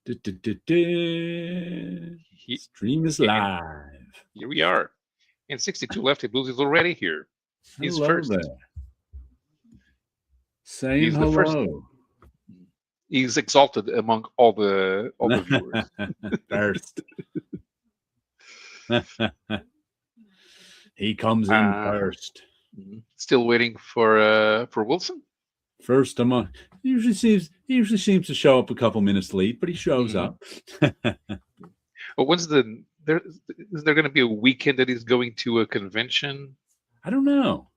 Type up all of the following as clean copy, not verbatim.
He, Stream is and live. here we are. And 62 Lefty Blues is already here. He's Hello first. there. Saying He's the first. hello. He's exalted among all the viewers. First. He comes in first. Still waiting for Wilson. First among he usually seems to show up a couple minutes late, but he shows up. Well, when's is there going to be a weekend that he's going to a convention? I don't know.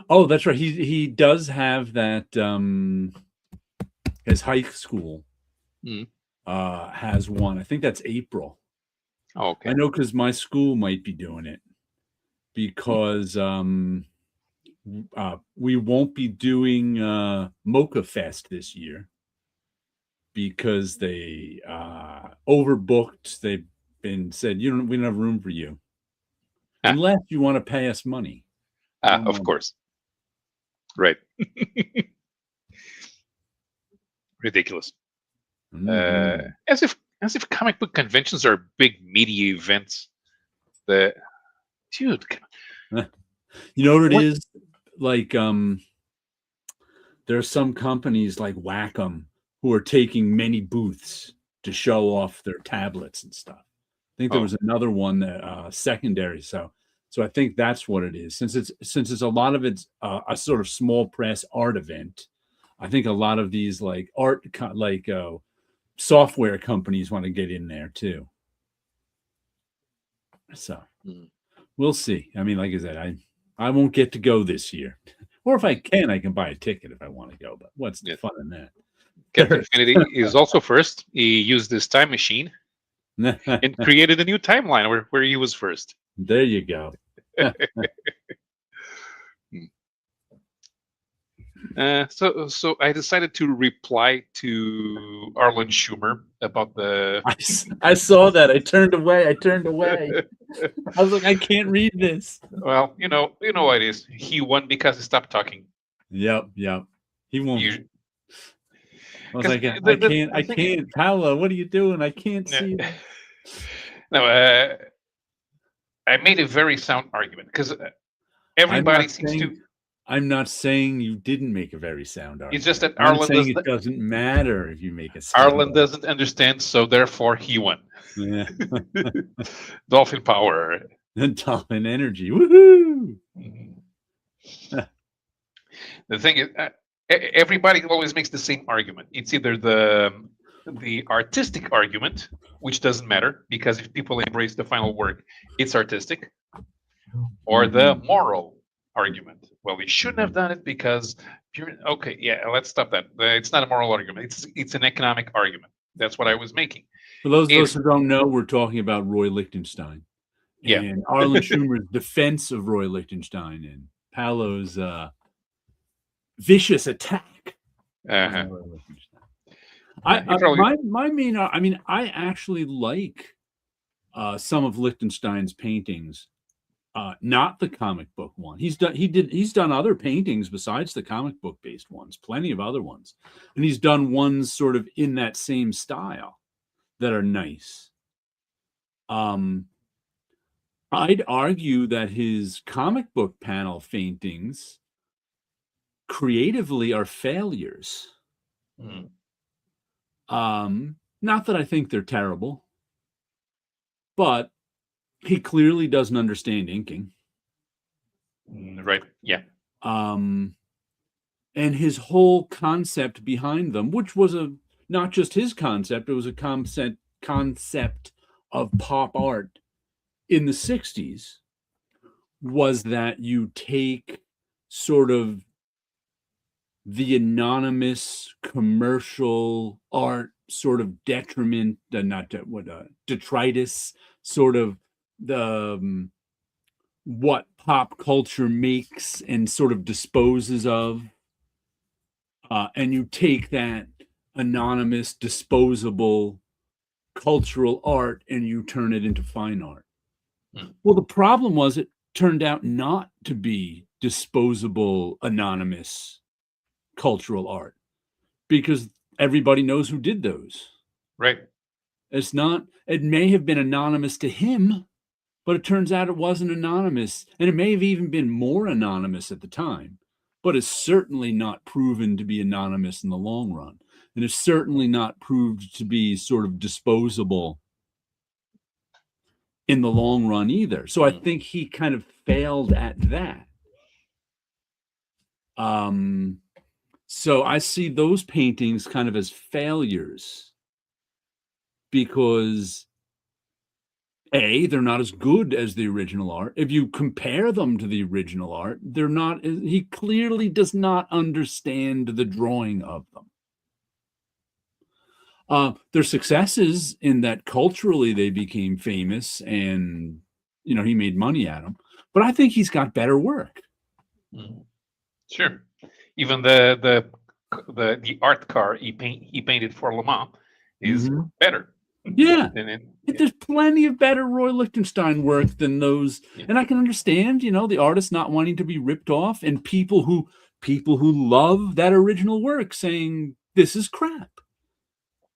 Oh, that's right. He does have that. His high school has one. I think that's April. Oh, okay. I know because my school might be doing it because we won't be doing Mocha Fest this year because they overbooked. They've been said we don't have room for you unless you want to pay us money. Of course, right. Ridiculous. As if comic book conventions are big media events. Dude, you know what it is? Like there are some companies like Wacom who are taking many booths to show off their tablets and stuff. I think there was another one that secondary. So I think that's what it is. Since it's a lot of it's a sort of small press art event. I think a lot of these like software companies want to get in there too. So we'll see. I mean, like I said, I won't get to go this year, or if I can buy a ticket if I want to go. But what's the fun in that? Captain Infinity is also first. He used this time machine and created a new timeline where he was first. There you go. So I decided to reply to Arlen Schumer about the. I saw that. I turned away. I was like, I can't read this. Well, you know what it is. He won because he stopped talking. Yep. He won't. I was like, I can't. Paolo, what are you doing? I can't see it. No, I made a very sound argument because everybody seems to. I'm not saying you didn't make a very sound argument. It's just that Arlen it doesn't matter if you make a sound Arlen doesn't understand, so therefore he won. Yeah. Dolphin power. Dolphin energy. Woohoo! The thing is, everybody always makes the same argument. It's either the artistic argument, which doesn't matter because if people embrace the final work, it's artistic, or the moral argument. Well, we shouldn't have done it because okay, yeah, let's stop that. It's not a moral argument. It's an economic argument. That's what I was making. For those of us who don't know, we're talking about Roy Lichtenstein. And Arlen Schumer's defense of Roy Lichtenstein and Paolo's vicious attack. I actually like some of Lichtenstein's paintings. Not the comic book one. He's done other paintings besides the comic book based ones, plenty of other ones. And he's done ones sort of in that same style that are nice. I'd argue that his comic book panel paintings creatively are failures. Not that I think they're terrible, but he clearly doesn't understand inking. Right. Yeah. And his whole concept behind them, which was not just his concept, it was a concept of pop art in the 60s, was that you take sort of the anonymous commercial art sort of detritus, sort of the what pop culture makes and sort of disposes of, and you take that anonymous, disposable cultural art and you turn it into fine art. Well, the problem was it turned out not to be disposable, anonymous cultural art because everybody knows who did those. Right. It's not. It may have been anonymous to him, but it turns out it wasn't anonymous, and it may have even been more anonymous at the time, but it's certainly not proven to be anonymous in the long run, and it's certainly not proved to be sort of disposable in the long run either. So I think he kind of failed at that. So I see those paintings kind of as failures because A, they're not as good as the original art. If you compare them to the original art, they're not. He clearly does not understand the drawing of them. Their successes in that culturally they became famous and he made money at them. But I think he's got better work. Sure. Even the art car he painted for Le Mans is better. Yeah. There's plenty of better Roy Lichtenstein work than those. Yeah. And I can understand, the artist not wanting to be ripped off and people who love that original work saying this is crap.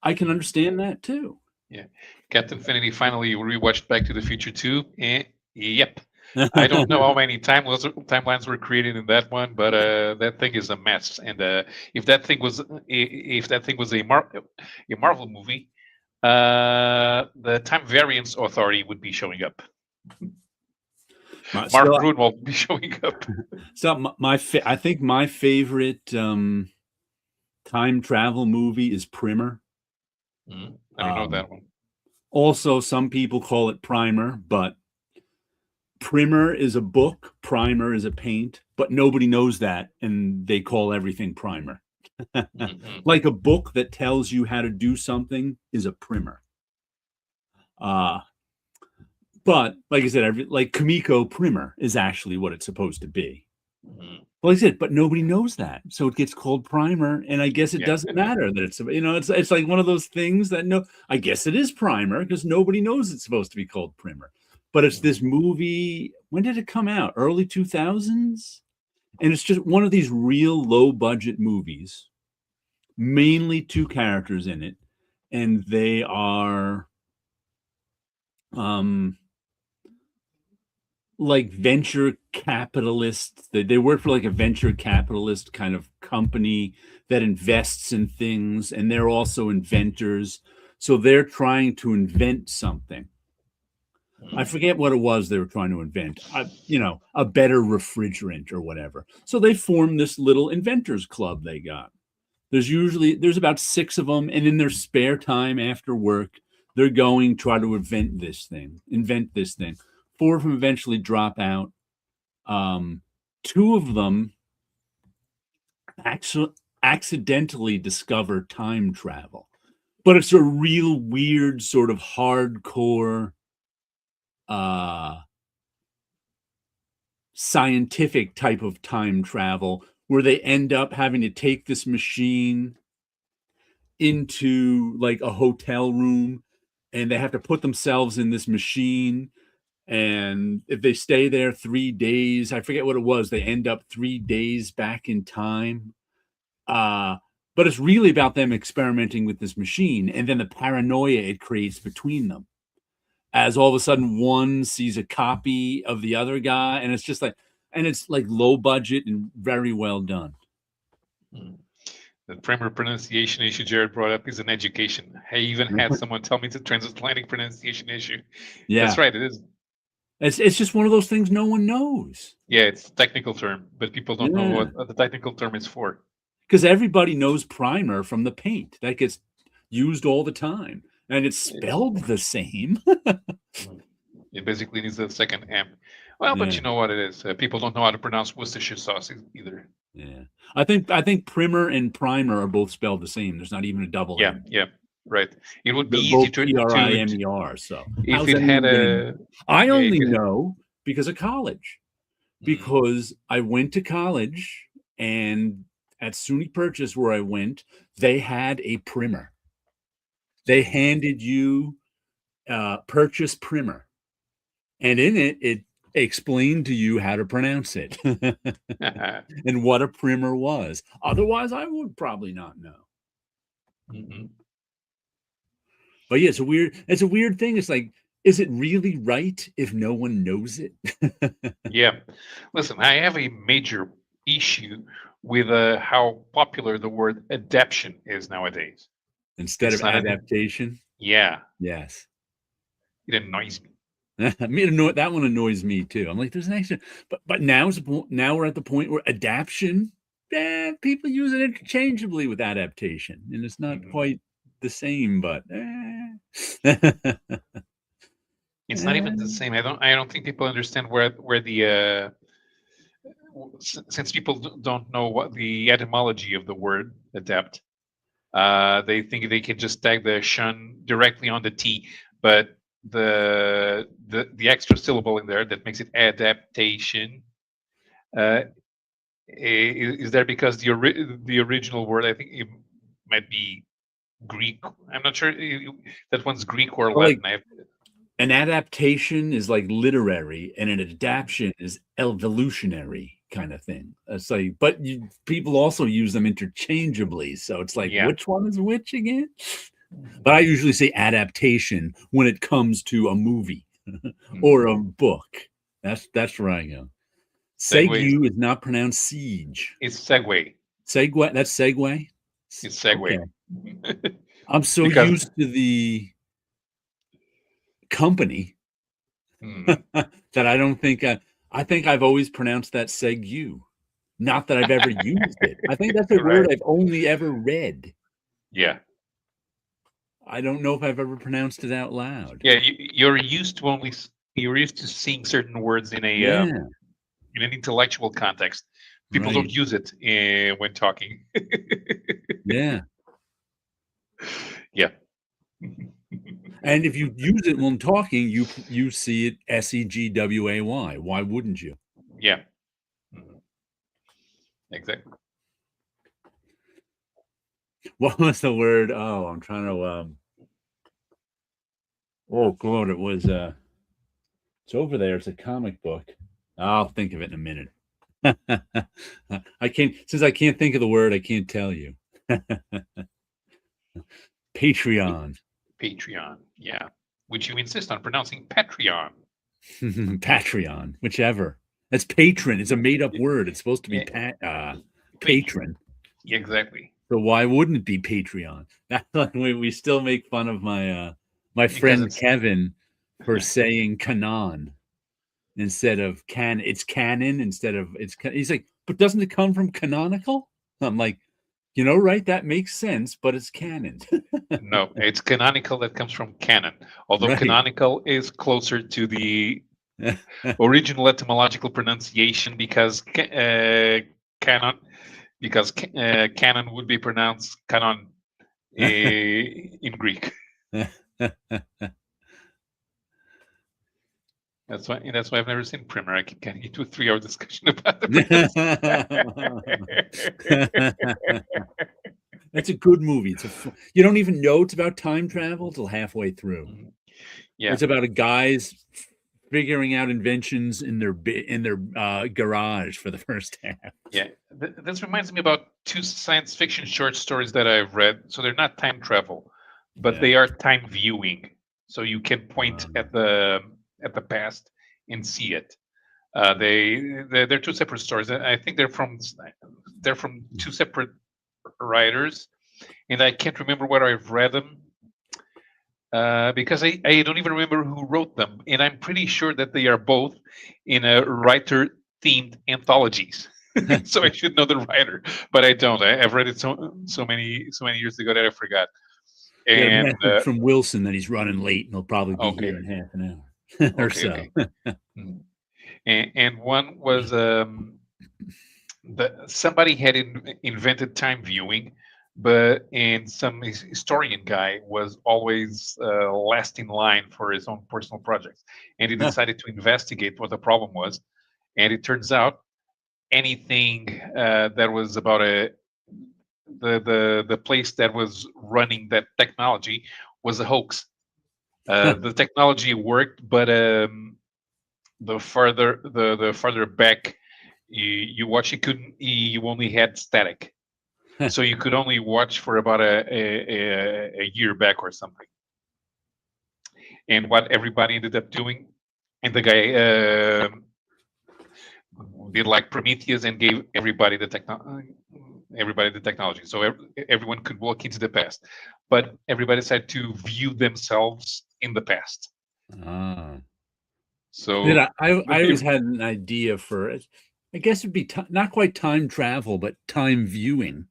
I can understand that too. Yeah. Captain Infinity finally rewatched Back to the Future 2. Yep. I don't know how many timelines were created in that one, but that thing is a mess. And if that thing was a Marvel movie, the Time Variance Authority would be showing up. Mark Gruenwald would be showing up. So I think my favorite time travel movie is Primer. I don't know that one. Also, some people call it Primer, but Primer is a book, Primer is a paint, but nobody knows that, and they call everything Primer. Like a book that tells you how to do something is a primer. But like I said, like Kamiko Primer is actually what it's supposed to be. Like I said, but nobody knows that, so it gets called Primer, and I guess it doesn't matter that it's like one of those things that I guess it is Primer because nobody knows it's supposed to be called Primer. But it's this movie. When did it come out? Early 2000s, and it's just one of these real low budget movies. Mainly two characters in it, and they are like venture capitalists. They work for like a venture capitalist kind of company that invests in things, and they're also inventors. So they're trying to invent something. I forget what it was they were trying to invent. A better refrigerant or whatever. So they formed this little inventors club they got. There's about 6 of them, and in their spare time after work, they're going try to invent this thing. 4 of them eventually drop out. 2 of them actually accidentally discover time travel, but it's a real weird sort of hardcore scientific type of time travel where they end up having to take this machine into like a hotel room, and they have to put themselves in this machine. And if they stay there 3 days, I forget what it was, they end up 3 days back in time. But it's really about them experimenting with this machine and then the paranoia it creates between them. As all of a sudden one sees a copy of the other guy, and it's just like, and it's like low budget and very well done. The Primer pronunciation issue Jared brought up is an education. I even had someone tell me it's a transatlantic pronunciation issue. Yeah, that's right. It is. It's just one of those things no one knows. Yeah, it's a technical term, but people don't know what the technical term is for. Because everybody knows primer from the paint. That gets used all the time. And it's spelled the same. It basically needs a second M. Well, but you know what it is. People don't know how to pronounce Worcestershire sauce either. Yeah. I think primer and primer are both spelled the same. There's not even a double M. Yeah, right. It would be easy to Primer. So if it had a... I only know because of college. Because I went to college, and at SUNY Purchase where I went, they had a primer. They handed you Purchase primer. And in it, it explained to you how to pronounce it and what a primer was. Otherwise, I would probably not know. But yeah, it's a weird thing. It's like, is it really right if no one knows it? Yeah. Listen, I have a major issue with how popular the word adaptation is nowadays. Instead It's of not a, adaptation. yeah, Yes. it annoys me. I mean, that one annoys me too. I'm like, there's an extra, but now we're at the point where adaptation, people use it interchangeably with adaptation, and it's not Mhm. quite the same. But It's not even the same. I don't think people understand where the since people don't know what the etymology of the word adapt. They think they can just tag the shun directly on the T, but the extra syllable in there that makes it adaptation uh, is there because the original word, I think it might be Greek. I'm not sure that one's Greek or well, like Latin. an adaptation is like literary, and an adaptation is evolutionary kind of thing. It's like, but people also use them interchangeably, so it's like, Yeah. which one is which again? But I usually say adaptation when it comes to a movie or a book. That's where I go. Segway Segue is not pronounced siege. is segue. Segue, that's segue. It's Okay. segue. I'm so Because used to the company mm, that I don't think I think I've always pronounced that segue. Not that I've ever used it. I think that's a word right. I've only ever read. Yeah. I don't know if I've ever pronounced it out loud. Yeah, you're used to seeing certain words Yeah, in an intellectual context. People don't right. use it when talking. Yeah. Yeah. And if you use it when talking, you see it segway. Why wouldn't you? Yeah. Mhm. Exactly. What was the word? Oh, I'm trying to oh god, it was it's over there. It's a comic book. I'll think of it in a minute. I can't think of the word, I can't tell you. Patreon. Patreon. Yeah. Which you insist on pronouncing Patreon. Patreon, whichever. That's patron. It's a made up word. It's supposed to be Eh, Patron. patron. Exactly. So why wouldn't it be Patreon? That's like we still make fun of my Because friend it's Kevin for saying canon instead of it's canon instead of he's like, but doesn't it come from canonical? I'm like, right, that makes sense, but it's canon. no, it's canonical that comes from canon. Although Right. canonical is closer to the original etymological pronunciation canon canon would be pronounced canon in Greek. That's why I've never seen Primer. I can get into a 3-hour discussion about the That's a good movie. You don't even know it's about time travel till halfway through. pronunciation. Yeah, It's about a guy's figuring out inventions in their garage for the first half. yeah. This reminds me about 2 science fiction short stories that I've read. So they're not time travel, but Yeah. they are time viewing. So you can point Um, at the past and see it. They're 2 separate stories. I think they're from 2 separate writers, and I can't remember where I've read them because I don't even remember who wrote them, and I'm pretty sure that they are both in a writer-themed anthologies. So I should know the writer, but I don't. I've read it so many years ago that I forgot. I got a And message from Wilson that he's running late and he'll probably be here okay, in half an hour or okay, so. okay. Mm. And one was somebody had invented time viewing, but and some historian guy was always last in line for his own personal projects, and he decided to investigate what the problem was, and it turns out anything that was about the place that was running that technology was a hoax. The technology worked, but the farther back you watch, you only had static, so you could only watch for about a year back or something. and what everybody ended up doing. And the guy did like Prometheus and gave everybody the technology, so everyone could walk into the past. But everybody decided to view themselves in the past. Ah. So That I always had an idea for it. I guess it'd be not quite time travel, but time viewing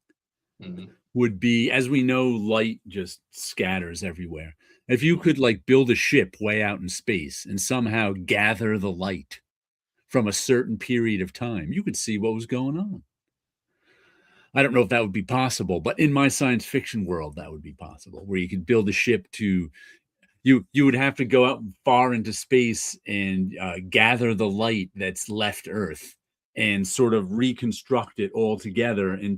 Mhm. would be, as we know, light just scatters everywhere. If you could like build a ship way out in space and somehow gather the light from a certain period of time, you could see what was going on. I don't know if that would be possible, but in my science fiction world, that would be possible, where you could build a ship to you would have to go out far into space and gather the light that's left Earth and sort of reconstruct it all together and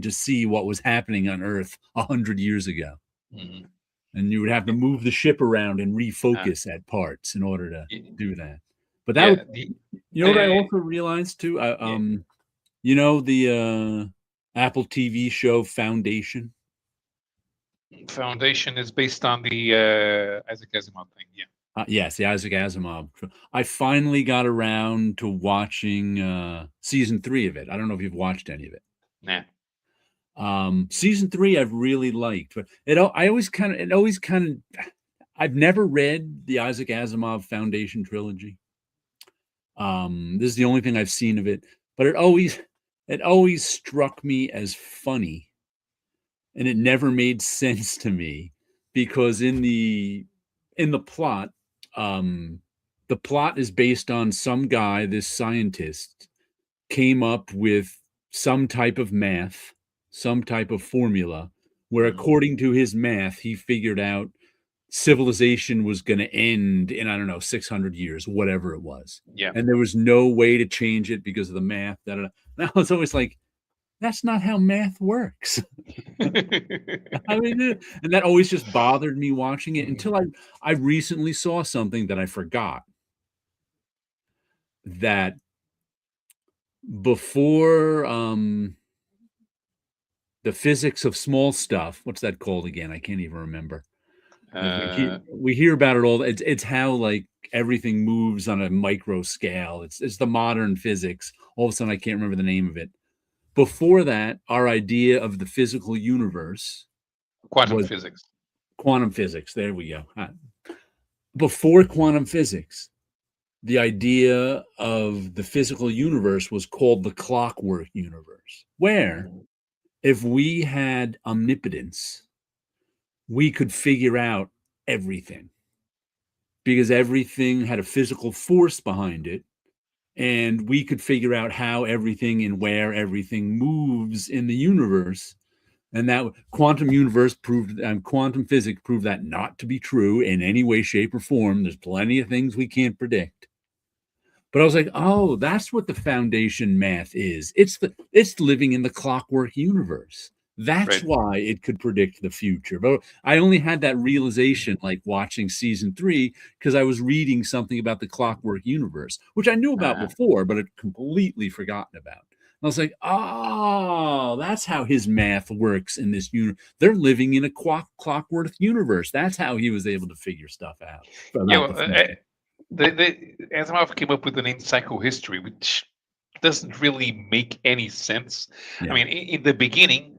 to see what was happening on Earth 100 years ago. Mhm. And you would have to move the ship around and Uh, refocus at parts in order to y- do that. But that would, yeah, the you know what I uh, also realized too? yeah. You know the Apple TV show Foundation? Foundation is based on the Isaac Asimov thing. Yeah. Yes, the Isaac Asimov. I finally got around to watching season 3 of it. I don't know if you've watched any of it. Nah. Season 3 I've really liked, but I always kind of I've never read the Isaac Asimov Foundation trilogy. This is the only thing I've seen of it, but it always struck me as funny, and it never made sense to me because in the plot, um, the plot is based on some guy, this scientist, came up with some type of math, some type of formula, where Mhm. according to his math, he figured out civilization was going to end in, I don't know, 600 years, whatever it was. Yeah. And there was no way to change it because of the math. Da, da, da. Now it's always like, that's not how math works. I mean, and that always just bothered me watching it until I recently saw something that I forgot, that before the physics of small stuff, what's that called again? I can't even remember. We hear about it all. It's how like everything moves on a micro scale. It's the modern physics. All of a sudden, I can't remember the name of it. Before that, our idea of the physical universe Quantum was physics. quantum physics. There we go. Before quantum physics, the idea of the physical universe was called the clockwork universe, where Mhm. if we had omnipotence, we could figure out everything because everything had a physical force behind it. And we could figure out how everything and where everything moves in the universe. And that quantum physics proved that not to be true in any way, shape, or form. There's plenty of things we can't predict. But I was like, oh, that's what the foundation math is. It's living in the clockwork universe. That's Right. why it could predict the future. But I only had that realization like watching season 3 because I was reading something about the clockwork universe, which I knew about Uh, before, but I'd completely forgotten about. I was like, oh, that's how his math works in this universe. They're living in a clockwork universe. That's how he was able to figure stuff out yeah. about the future. Asimov came up with the name psychohistory, which doesn't really make any sense. I Yeah. mean, in the beginning,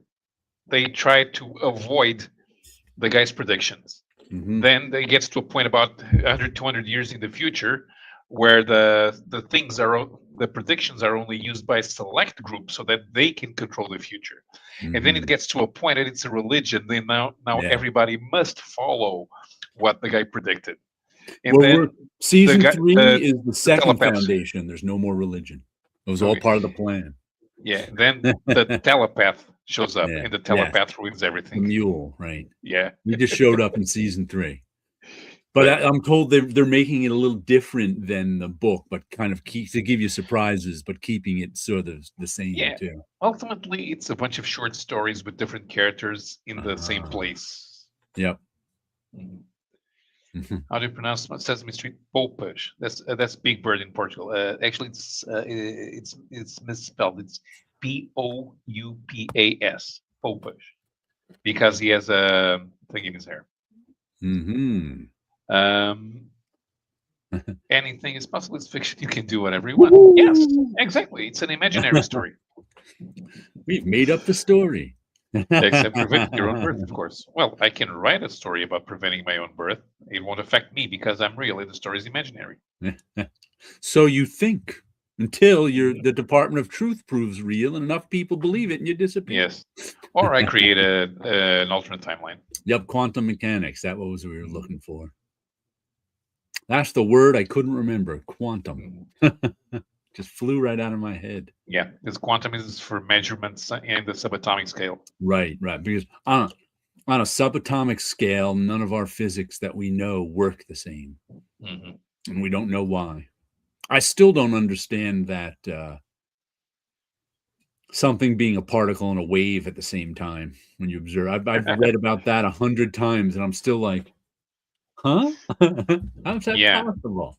they tried to avoid the guy's predictions. Mhm. Then it gets to a point about 100, 200 years in the future where the predictions are only used by a select group so that they can control the future. And then it Mhm. gets to a point that it's a religion. Then now Yeah. everybody must follow what the guy predicted. And Well, we're then the season guy, 3 is the the second telepaths. foundation. There's no more religion. It was all Okay, part of the plan. yeah. Then the telepath shows up, Yeah. and the Yes. telepath ruins The everything. mule, right. Yeah, He just showed up in season 3. But but I'm told they're making it a little different than the book, but kind of to give you surprises, but keeping it sort of the same yeah, too. ultimately, it's a bunch of short stories with different characters in the same Ah, place. yep. Mhm. Mhm. How do you pronounce Sesame Street? Poupas. That's Big Bird in Portugal. Actually, it's misspelled. It's Poupas. Poupas, because he has a thing in his hair. Mhm. Um, anything is possible. It's fiction. You can do whatever you want. Yes, exactly. It's an imaginary story. We've made up the story. Except preventing your own birth, of course. Well, I can write a story about preventing my own birth. It won't affect me because I'm real and the story is imaginary. So you think until the Department of Truth proves real and enough people believe it and you disappear. Yes. Or I create an alternate timeline. Yep, quantum mechanics. That was what we were looking for. That's the word I couldn't remember. Quantum. Just flew right out of my head. Yeah, because quantum is for measurements in the subatomic scale. Right. Because on a subatomic scale, none of our physics that we know work the same. Mm-hmm. And we don't know why. I still don't understand that something being a particle and a wave at the same time when you observe. I've read about that 100 times and I'm still like, huh? How's that possible?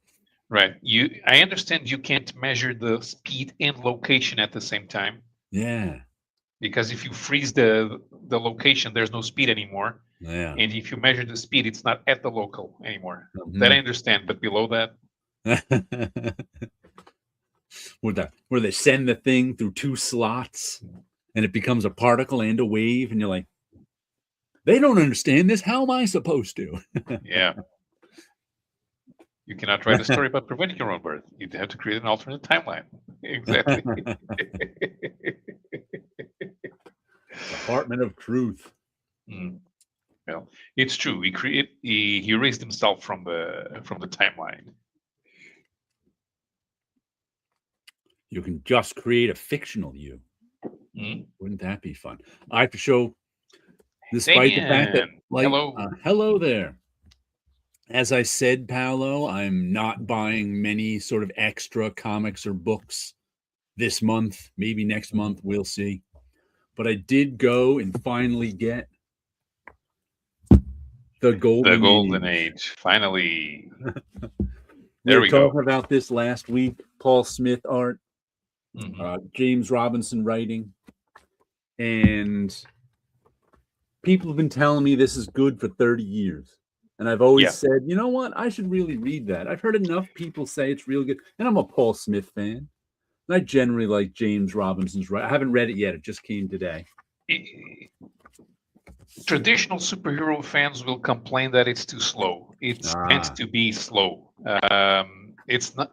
Right. I understand you can't measure the speed and location at the same time. Yeah. Because if you freeze the location, there's no speed anymore. Yeah. And if you measure the speed, it's not at the local anymore. Mm-hmm. That I understand, but below that. Where they send the thing through two slots and it becomes a particle and a wave, and you're like, they don't understand this. How am I supposed to? Yeah. You cannot write a story about preventing your own birth. You'd have to create an alternate timeline. Exactly. Department of Truth. Well, it's true. He erased himself from the timeline. You can just create a fictional you. Wouldn't that be fun? I have to show, despite the fact that, like, hello there. As I said, Paolo, I'm not buying many sort of extra comics or books this month. Maybe next month, we'll see. But I did go and finally get the Golden Age. Finally. We were talking about this last week. Paul Smith art, James Robinson writing. And people have been telling me this is good for 30 years. And I've always said, you know what? I should really read that. I've heard enough people say it's real good. And I'm a Paul Smith fan. And I generally like James Robinson's writing. I haven't read it yet. It just came today. Traditional superhero fans will complain that it's too slow. It's meant to be slow. It's not.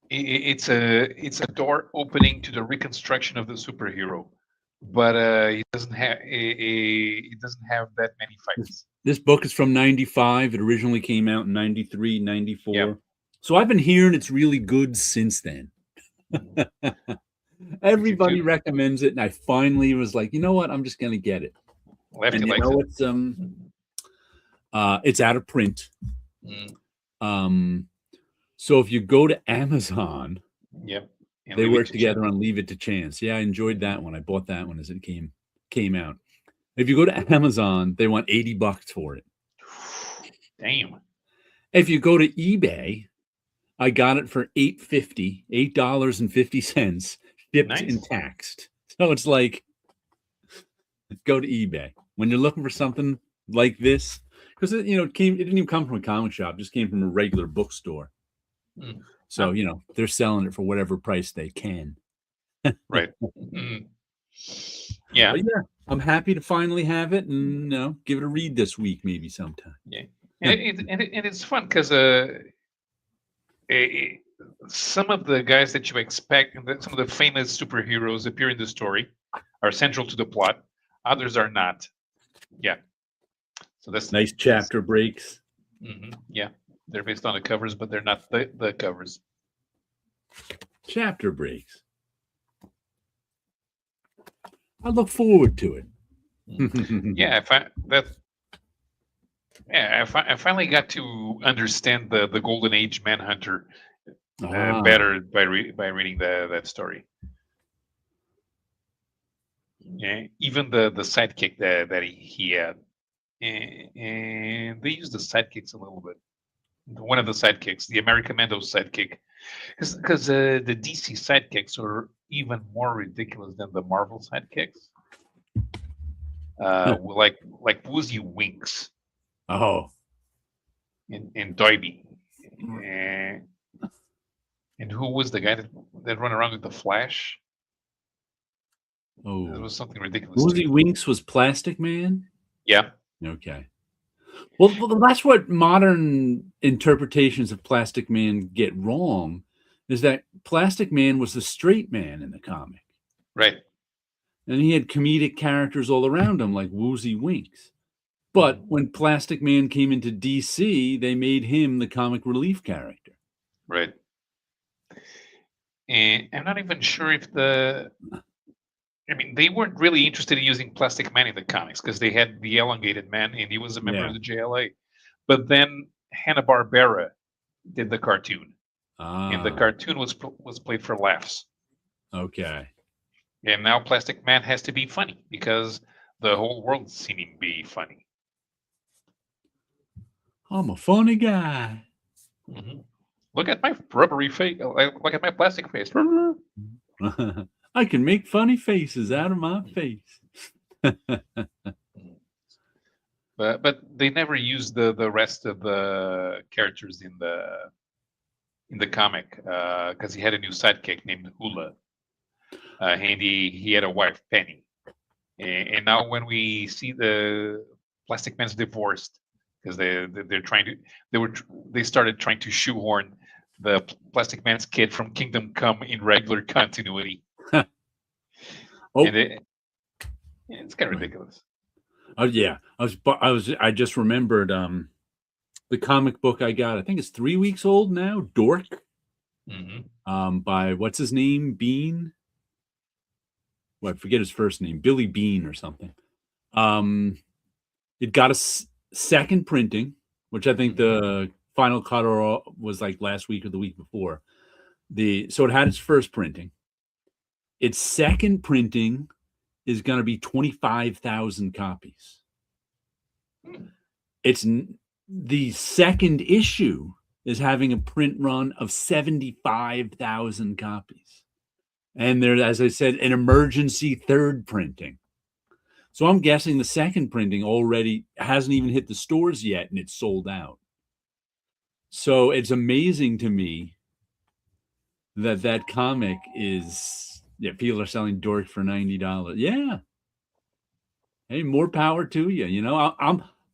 It's a door opening to the reconstruction of the superhero, but it doesn't have that many fights. This book is from 95. It originally came out in 93, 94. Yep. So I've been hearing it's really good since then. Everybody recommends it, and I finally was like, you know what? I'm just going to get it. Lefty and likes it's out of print. So if you go to Amazon, they work together on Leave It to Chance. Yeah, I enjoyed that one. I bought that one as it came out. If you go to Amazon, they want $80 for it. Damn. If you go to eBay, I got it for $8.50, shipped and taxed. So it's like, go to eBay when you're looking for something like this, because it didn't even come from a comic shop, it just came from a regular bookstore. So they're selling it for whatever price they can. Right. Yeah. But yeah, I'm happy to finally have it and give it a read this week, maybe sometime. Yeah, and it's fun because some of the guys that you expect, some of the famous superheroes appear in the story, are central to the plot. Others are not. Yeah. So that's nice chapter breaks. Yeah, they're based on the covers, but they're not the covers. Chapter breaks. I look forward to it. Yeah, I finally got to understand the Golden Age Manhunter better by reading that story. Yeah, even the sidekick that he had, and they used the sidekicks a little bit. One of the sidekicks, the American Mando's sidekick, because the DC sidekicks are even more ridiculous than the Marvel sidekicks. Like Woozy Winks. Oh, in Doiby. And who was the guy that ran around with the Flash? It Oh, was something ridiculous. Woozy Winks was Plastic Man? Yeah. Okay. Well, that's what modern interpretations of Plastic Man get wrong, is that Plastic Man was the straight man in the comic. Right. And he had comedic characters all around him, like Woozy Winks. But when Plastic Man came into DC, they made him the comic relief character. Right. And I'm not even sure if they weren't really interested in using Plastic Man in the comics because they had the Elongated Man and he was a member of the JLA. But then Hanna-Barbera did the cartoon. And the cartoon was played for laughs. Okay. And now Plastic Man has to be funny because the whole world's seen him be funny. I'm a funny guy. Mm-hmm. Look at my rubbery face. Look at my plastic face. I can make funny faces out of my face. But they never used the rest of the characters in the comic because he had a new sidekick named Hula. And he had a wife, Penny. And now when we see the Plastic Man's divorced because they started trying to shoehorn the Plastic Man's kid from Kingdom Come in regular continuity. And it's kind of ridiculous. Oh yeah, I just remembered the comic book I got. I think it's 3 weeks old now. Dork, by what's his name, Bean. Well, I forget his first name, Billy Bean or something. It got a second printing, which I think the final cut was like last week or the week before. So it had its first printing. Its second printing is going to be 25,000 copies. It's the second issue is having a print run of 75,000 copies. And there, as I said, an emergency third printing. So I'm guessing the second printing already hasn't even hit the stores yet and it's sold out. So it's amazing to me that comic is, people are selling Dork for $90. Yeah. Hey, more power to you. You know,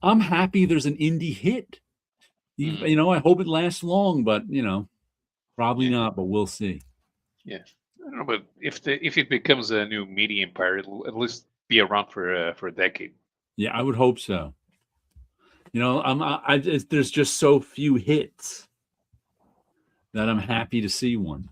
I'm happy there's an indie hit. You know, I hope it lasts long, but probably not, but we'll see. Yeah. I don't know, but if it becomes a new media empire, it'll at least be around for a decade. Yeah, I would hope so. There's just so few hits that I'm happy to see one.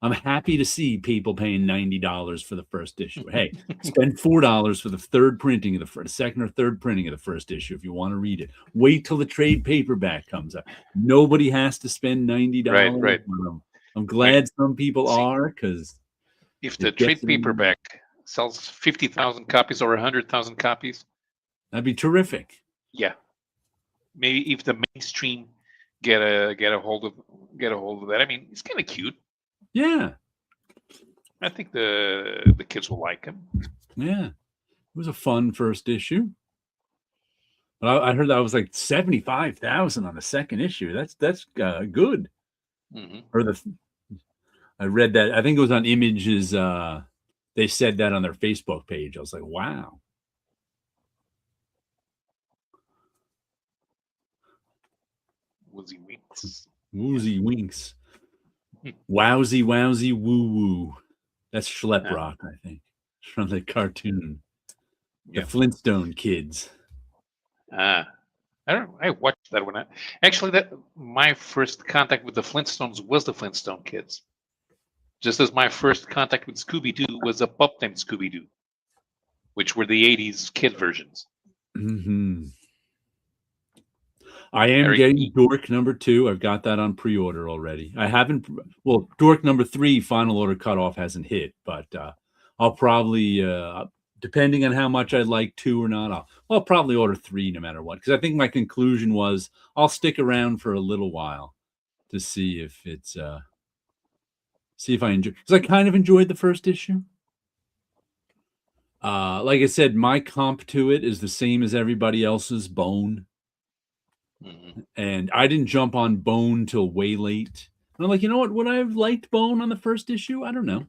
I'm happy to see people paying $90 for the first issue. Hey, spend $4 for the third printing of the second or third printing of the first issue if you want to read it. Wait till the trade paperback comes out. Nobody has to spend $90. Right. I'm glad some people are, because if the trade paperback sells 50,000 copies or 100,000 copies, that'd be terrific. Yeah, maybe if the mainstream get a hold of that. I mean, it's kind of cute. Yeah, I think the kids will like him. Yeah, it was a fun first issue. But I heard that was like 75,000 on the second issue. That's good. Or I read that. I think it was on Images. They said that on their Facebook page. I was like, wow. Woozy Winks. Woozy Winks. Wowzy, wowzy, woo woo. That's Schlep Rock, I think, from the cartoon. The Flintstone Kids. I watched that one. Actually, my first contact with the Flintstones was the Flintstone Kids. Just as my first contact with Scooby-Doo was a pup named Scooby-Doo, which were the 80s kid versions. I am getting Dork number 2. I've got that on pre-order already. I haven't. Well, Dork number 3 final order cutoff hasn't hit, but I'll probably, depending on how much I like 2 or not, I'll probably order 3 no matter what. Because I think my conclusion was I'll stick around for a little while to see if it's see if I enjoy. Because I kind of enjoyed the first issue. Like I said, my comp to it is the same as everybody else's, Bone. And I didn't jump on Bone till way late. And I'm like, you know what? Would I have liked Bone on the first issue? I don't know.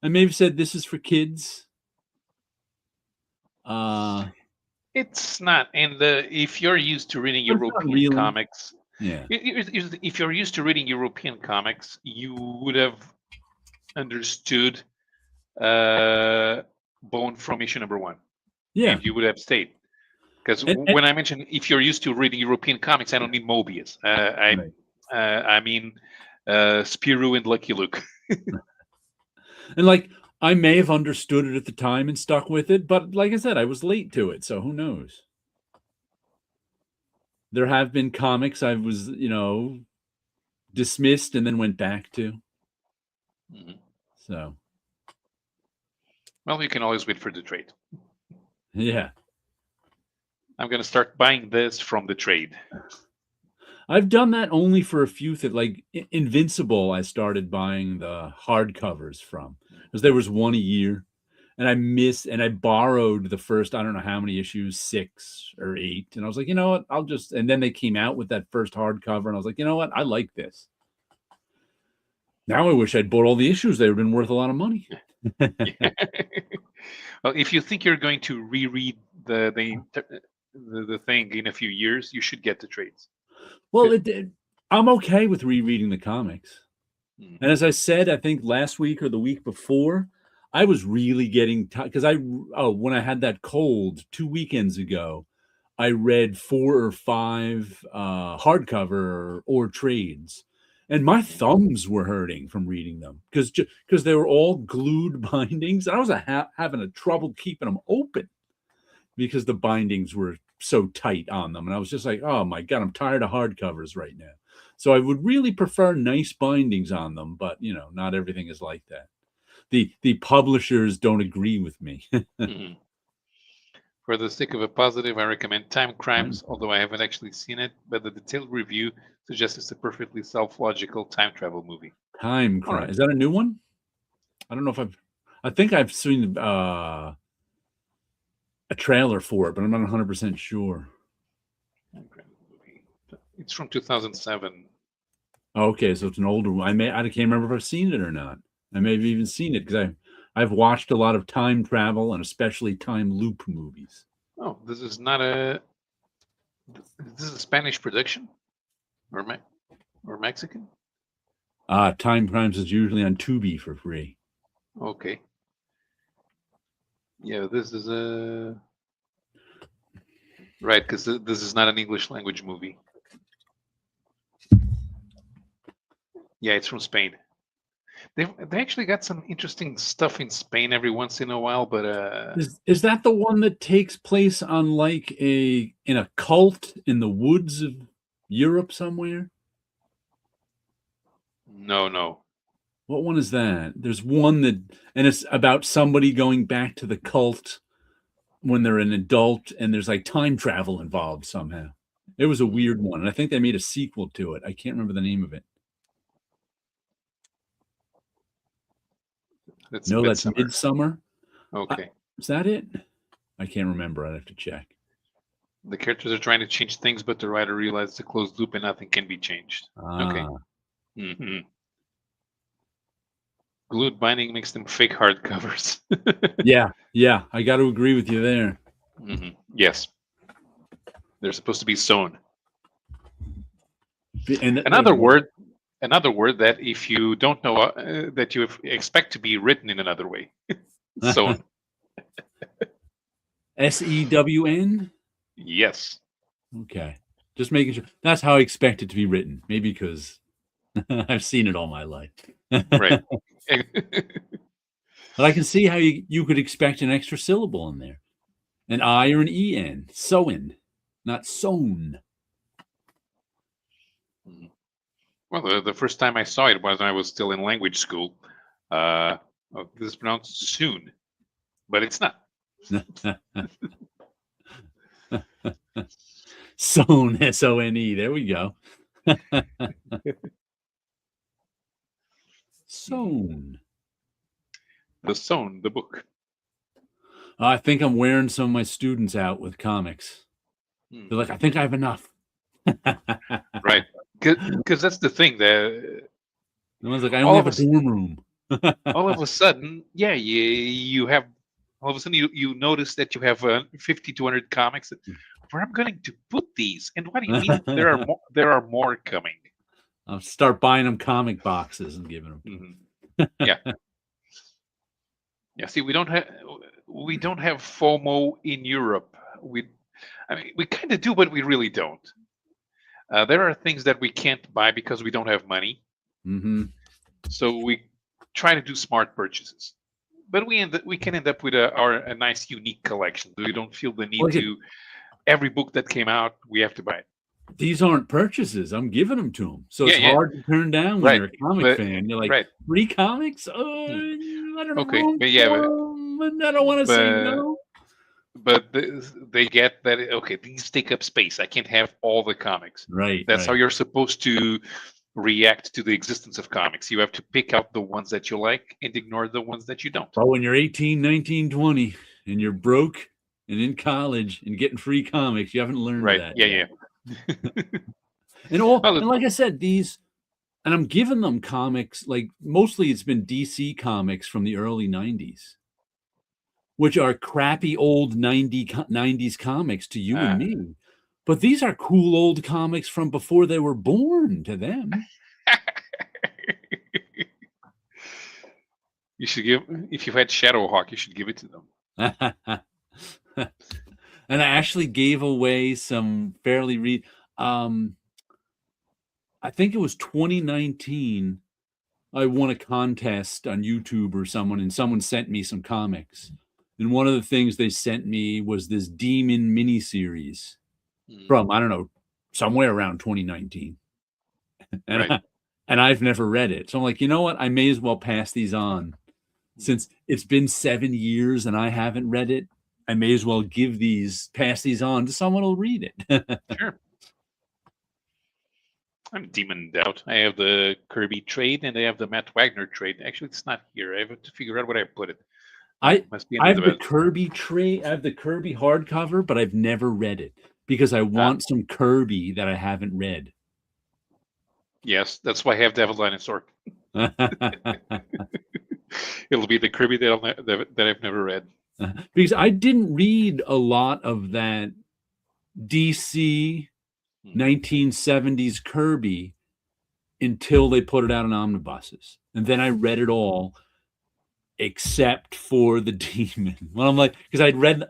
I may have said this is for kids. It's not. And if you're used to reading It's not European really. comics, Yeah. if you're used to reading European comics, you would have understood Bone from issue number 1. Yeah. And you would have stayed. Because when I mention if you're used to reading European comics, I don't mean Mobius. I mean Spirou and Lucky Luke. And like, I may have understood it at the time and stuck with it, but like I said, I was late to it, so who knows? There have been comics I was, dismissed and then went back to. So. Well, you can always wait for the trade. Yeah. I'm going to start buying this from the trade. I've done that only for a few things. Like Invincible, I started buying the hardcovers from because there was one a year, and I borrowed the first, I don't know how many issues, 6 or 8, and I was like, you know what, and then they came out with that first hardcover, and I was like, you know what, I like this. Now I wish I'd bought all the issues. They would have been worth a lot of money. Well, if you think you're going to reread the thing in a few years, you should get the trades. Well, I'm okay with rereading the comics. And as I said, I think last week or the week before, I was really getting because when I had that cold 2 weekends ago, I read 4 or 5 hardcover or trades, and my thumbs were hurting from reading them because they were all glued bindings. I was having a trouble keeping them open because the bindings were so tight on them. And I was just like, oh my God, I'm tired of hardcovers right now. So I would really prefer nice bindings on them, but not everything is like that. The publishers don't agree with me. For the sake of a positive, I recommend Time Crimes, although I haven't actually seen it, but the detailed review suggests it's a perfectly self-logical time travel movie. Time Crimes. Right. Is that a new one? I don't know if I think I've seen a trailer for it, but I'm not 100% sure. It's from 2007. Okay, so it's an older one. I can't remember if I've seen it or not. I may have even seen it because I've watched a lot of time travel and especially time loop movies. Oh, this is not a. This is a Spanish production, or Mexican. Time Crimes is usually on Tubi for free. Okay. Yeah, this is a. Right, because this is not an English language movie. Yeah, it's from Spain. They actually got some interesting stuff in Spain every once in a while, but is that the one that takes place on like in a cult in the woods of Europe somewhere? No. What one is that? There's one and it's about somebody going back to the cult when they're an adult, and there's like time travel involved somehow. It was a weird one, and I think they made a sequel to it. I can't remember the name of it. That's Midsummer. Okay. Is that it? I can't remember. I'd have to check. The characters are trying to change things, but the writer realizes it's a closed loop and nothing can be changed. Okay. Glued binding makes them fake hardcovers. Yeah. I got to agree with you there. Yes. They're supposed to be sewn. And another word that if you don't know that you expect to be written in another way. Sewn. SEWN? Yes. Okay. Just making sure. That's how I expect it to be written. Maybe because I've seen it all my life. Right. But I can see how you could expect an extra syllable in there. An I or an EN. Sewn, not sewn. Well, the first time I saw it was when I was still in language school. This is pronounced soon, but it's not. Sewn, SONE. There we go. Sewn. The Sewn, the book. I think I'm wearing some of my students out with comics. They're like, I think I have enough. right? Because that's the thing. The one's like, I only All have of a us, dorm room. all of a sudden, yeah, you have all of a sudden you notice that you have 50 to 100 comics. Where I'm going to put these, and what do you mean there are more? There are more coming. I'll start buying them comic boxes and giving them to Yeah, yeah. See, we don't have FOMO in Europe. I mean, we kind of do, but we really don't. There are things that we can't buy because we don't have money, them. so we try to do smart purchases. But we can end up with a nice, unique collection. We don't feel the need Look at to every book that came out we have to buy it. these aren't purchases. I'm giving them to them. So Yeah, it's yeah, hard to turn down when right. you're a comic But fan. You're like, right, free comics? hmm, I don't know, okay, room but yeah, for 'em, and I don't want to say but no. they get that. Okay, these take up space. I can't have all the comics. Right, That's how right. you're supposed to react to the existence of comics. You have to pick out the ones that you like and ignore the ones that you don't. But when you're 18, 19, 20, and you're broke and in college and getting free comics, you haven't learned Right? that Yeah, yet. yeah. And like I said, these, and I'm giving them comics, like mostly it's been DC comics from the early 90s, which are crappy old 90s comics to you and uh, me. But these are cool old comics from before they were born to them. you should give if you've had Shadowhawk, you should give it to them. And I actually gave away some fairly I think it was 2019. I won a contest on YouTube or someone, and someone sent me some comics. And one of the things they sent me was this Demon miniseries Mm, from, I don't know, somewhere around 2019. And right. and I've never read it. So I'm like, you know what? I may as well pass these on. Mm, Since it's been 7 years and I haven't read it, I may as well pass these on to someone who'll read it. sure. I'm demoned out. I have the Kirby trade and I have the Matt Wagner trade. Actually, it's not here. I have to figure out where I put it. I Must be I under have the the. Kirby trade. I have the Kirby hardcover, but I've never read it because I Ah, want some Kirby that I haven't read. yes, that's why I have Devil Dinosaur. It'll be the Kirby that I've never read. Because I didn't read a lot of that DC Hmm. 1970s Kirby until they put it out in omnibuses. And then I read it all except for the demon. Well, I'm like, because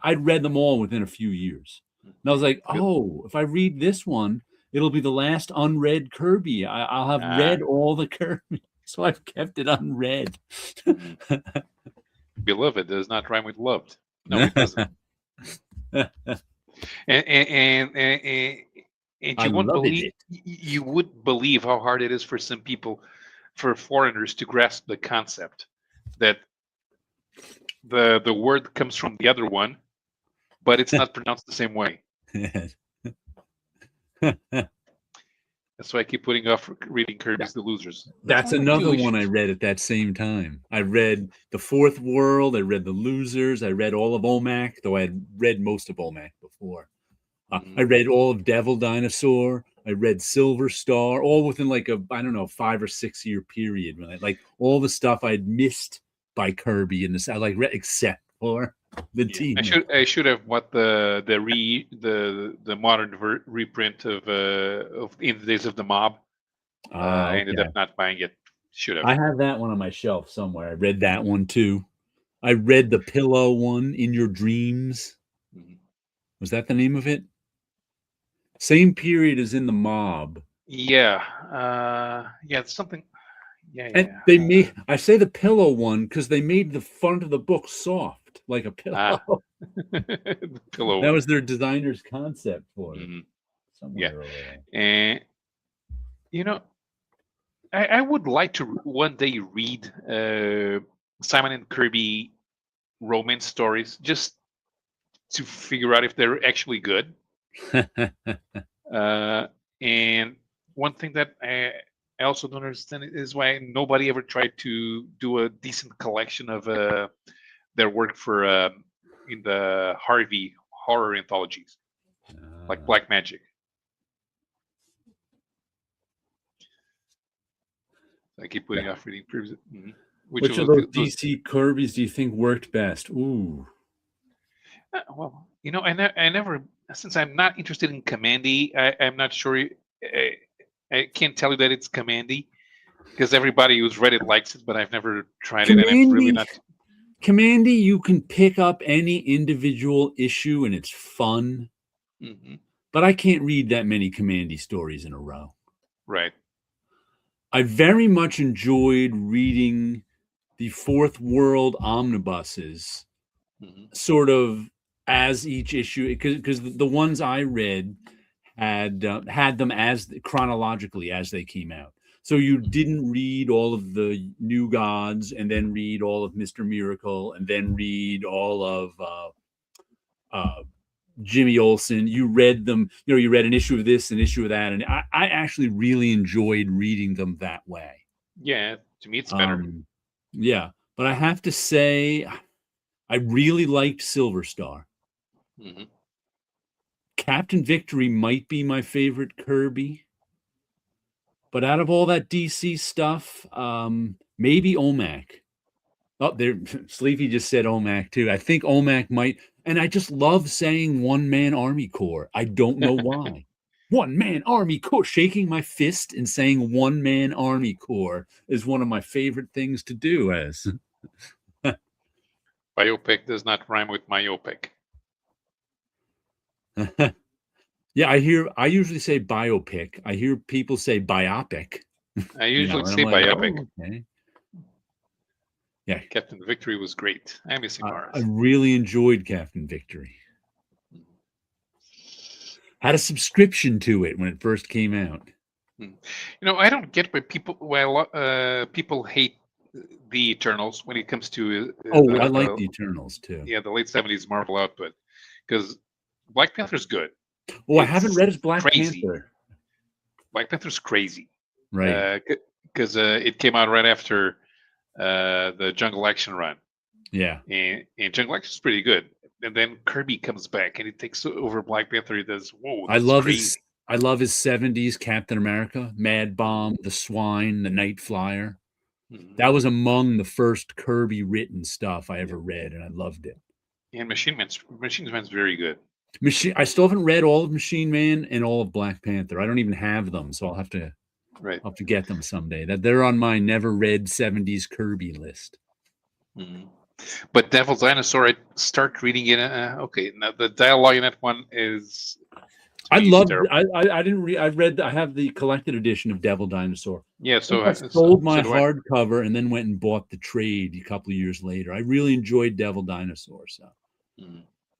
I'd read them all within a few years. And I was like, Good. oh, if I read this one, it'll be the last unread Kirby. I'll have Ah, read all the Kirby. So I've kept it unread. mhm. Beloved does not rhyme with loved. No, it doesn't. And I you won't loved believe it. you would believe how hard it is for some people, for foreigners to grasp the concept that the word comes from the other one, but it's not pronounced the same way. That's why I keep putting off reading Kirby's The Losers. That's That's one of my another two one I issues. read at that same time. I read The Fourth World. I read The Losers. I read all of OMAC, though I had read most of OMAC before. I Mhm. read all of Devil Dinosaur. I read Silver Star, all within like a, I don't know, 5 or 6 year period. When like all the stuff I'd missed by Kirby in this, I like read except for the Yeah, I demon. should have bought the modern reprint of In the Days of the Mob. I ended Okay. up not buying it. Should have. I have that one on my shelf somewhere. I read that one too. I read the Pillow one, In Your Dreams. Mhm. Was that the name of it? Same period as In the Mob. Yeah, yeah, it's something. Yeah, And yeah. they made, I say the pillow one because they made the front of the book soft, like a Ah, pillow. the pillow That one. was their designer's concept for it Mhm. Yeah, somewhere over there. and you know, I would like to one day read Simon and Kirby romance stories just to figure out if they're actually good. Uh, and one thing that I also don't understand is why nobody ever tried to do a decent collection of their work for in the Harvey horror anthologies, like Ah. Black Magic. I keep putting off reading previous. Which Which of was those those? DC Kirby's do you think worked best? Ooh. Well, I never, since I'm not interested in Commandy, I'm not sure. I can't tell you that it's Commandy because everybody who's read it likes it, but I've never tried it, and I'm really Commandy, not. Commandy, you can pick up any individual issue and it's fun, Mhm. but I can't read that many Commandy stories in a row. Right. I very much enjoyed reading the Fourth World omnibuses, Mhm. sort of as each issue, because the ones I read had them as chronologically as they came out. So you didn't read all of the New Gods and then read all of Mr. Miracle and then read all of uh, Jimmy Olsen. You read them, you read an issue of this, an issue of that, and I actually really enjoyed reading them that way. Yeah, to me it's better. Yeah, but I have to say, I really liked Silver Star. Mhm. Captain Victory might be my favorite Kirby, but out of all that DC stuff, maybe Omac. Oh, there, Sleepy just said Omac too. I think Omac might, and I just love saying one man army corps. I don't know why. One man army corps, shaking my fist and saying one man army corps is one of my favorite things to do. As Biopic does not rhyme with myopic. yeah, I usually say biopic. I hear people say biopic. I usually And I'm say like, biopic. oh, okay. Yeah, Captain Victory was great. I miss him, I Mars. really enjoyed Captain Victory. Had a subscription to it when it first came out. I don't get why people hate the Eternals when it comes to Oh, I like the Eternals too. the late '70s Marvel output, because Black Panther's good. Oh, I haven't It's read his Black crazy. Panther. Black Panther's crazy, Right. because it came out right after the Jungle Action run, Yeah. and Jungle Action's pretty good. And then Kirby comes back and he takes over Black Panther. He does, whoa, I that's love crazy. his 70s Captain America, Mad Bomb, the Swine, the Night Flyer. That was among the first Kirby written stuff I ever read, and I loved it. And Machine Man's very good. I still haven't read all of Machine Man and all of Black Panther. I don't even have them, so I'll have to get them someday. That they're on my never read 70s Kirby list. But Devil Dinosaur, I start reading it. Okay, now the dialogue in that one is. I love. I didn't read. I read. I have the collected edition of Devil Dinosaur. Yeah, I sold my hardcover and then went and bought the trade a couple of years later. I really enjoyed Devil Dinosaur, so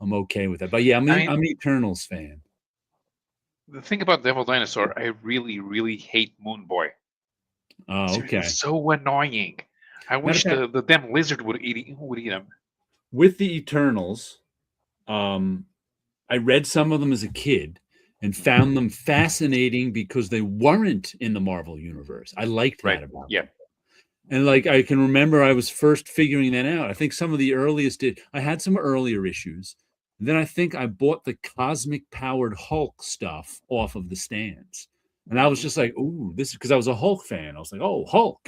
I'm okay with that. But yeah, I'm an Eternals fan. The thing about Devil Dinosaur, I really, really hate Moon Boy. Oh, okay. It's so annoying. I wish the damn lizard would eat him. With the Eternals, I read some of them as a kid and found them fascinating because they weren't in the Marvel universe. I liked that about them. And like I can remember I was first figuring that out. I think some of the earliest I had some earlier issues. Then I think I bought the cosmic powered Hulk stuff off of the stands. And I was just like, oh, this is because I was a Hulk fan. I was like, oh, Hulk.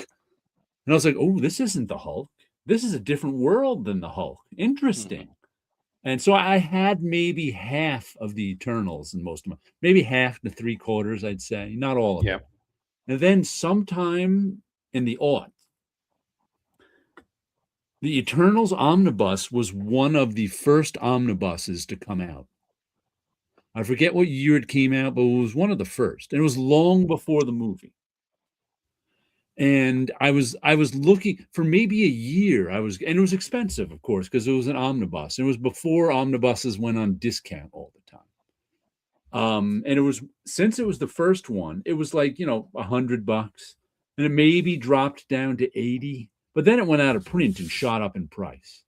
And I was like, oh, this isn't the Hulk. This is a different world than the Hulk. Interesting. And so I had maybe half of the Eternals in most of them, maybe half to 3/4, I'd say, not all of it. And then sometime in the aughts, the Eternals omnibus was one of the first omnibuses to come out. I forget what year it came out, but it was one of the first. And it was long before the movie. And I was looking for maybe a year. And it was expensive, of course, because it was an omnibus. It was before omnibuses went on discount all the time. And it was, since it was the first one, it was like, $100, and it maybe dropped down to 80, but then it went out of print and shot up in price.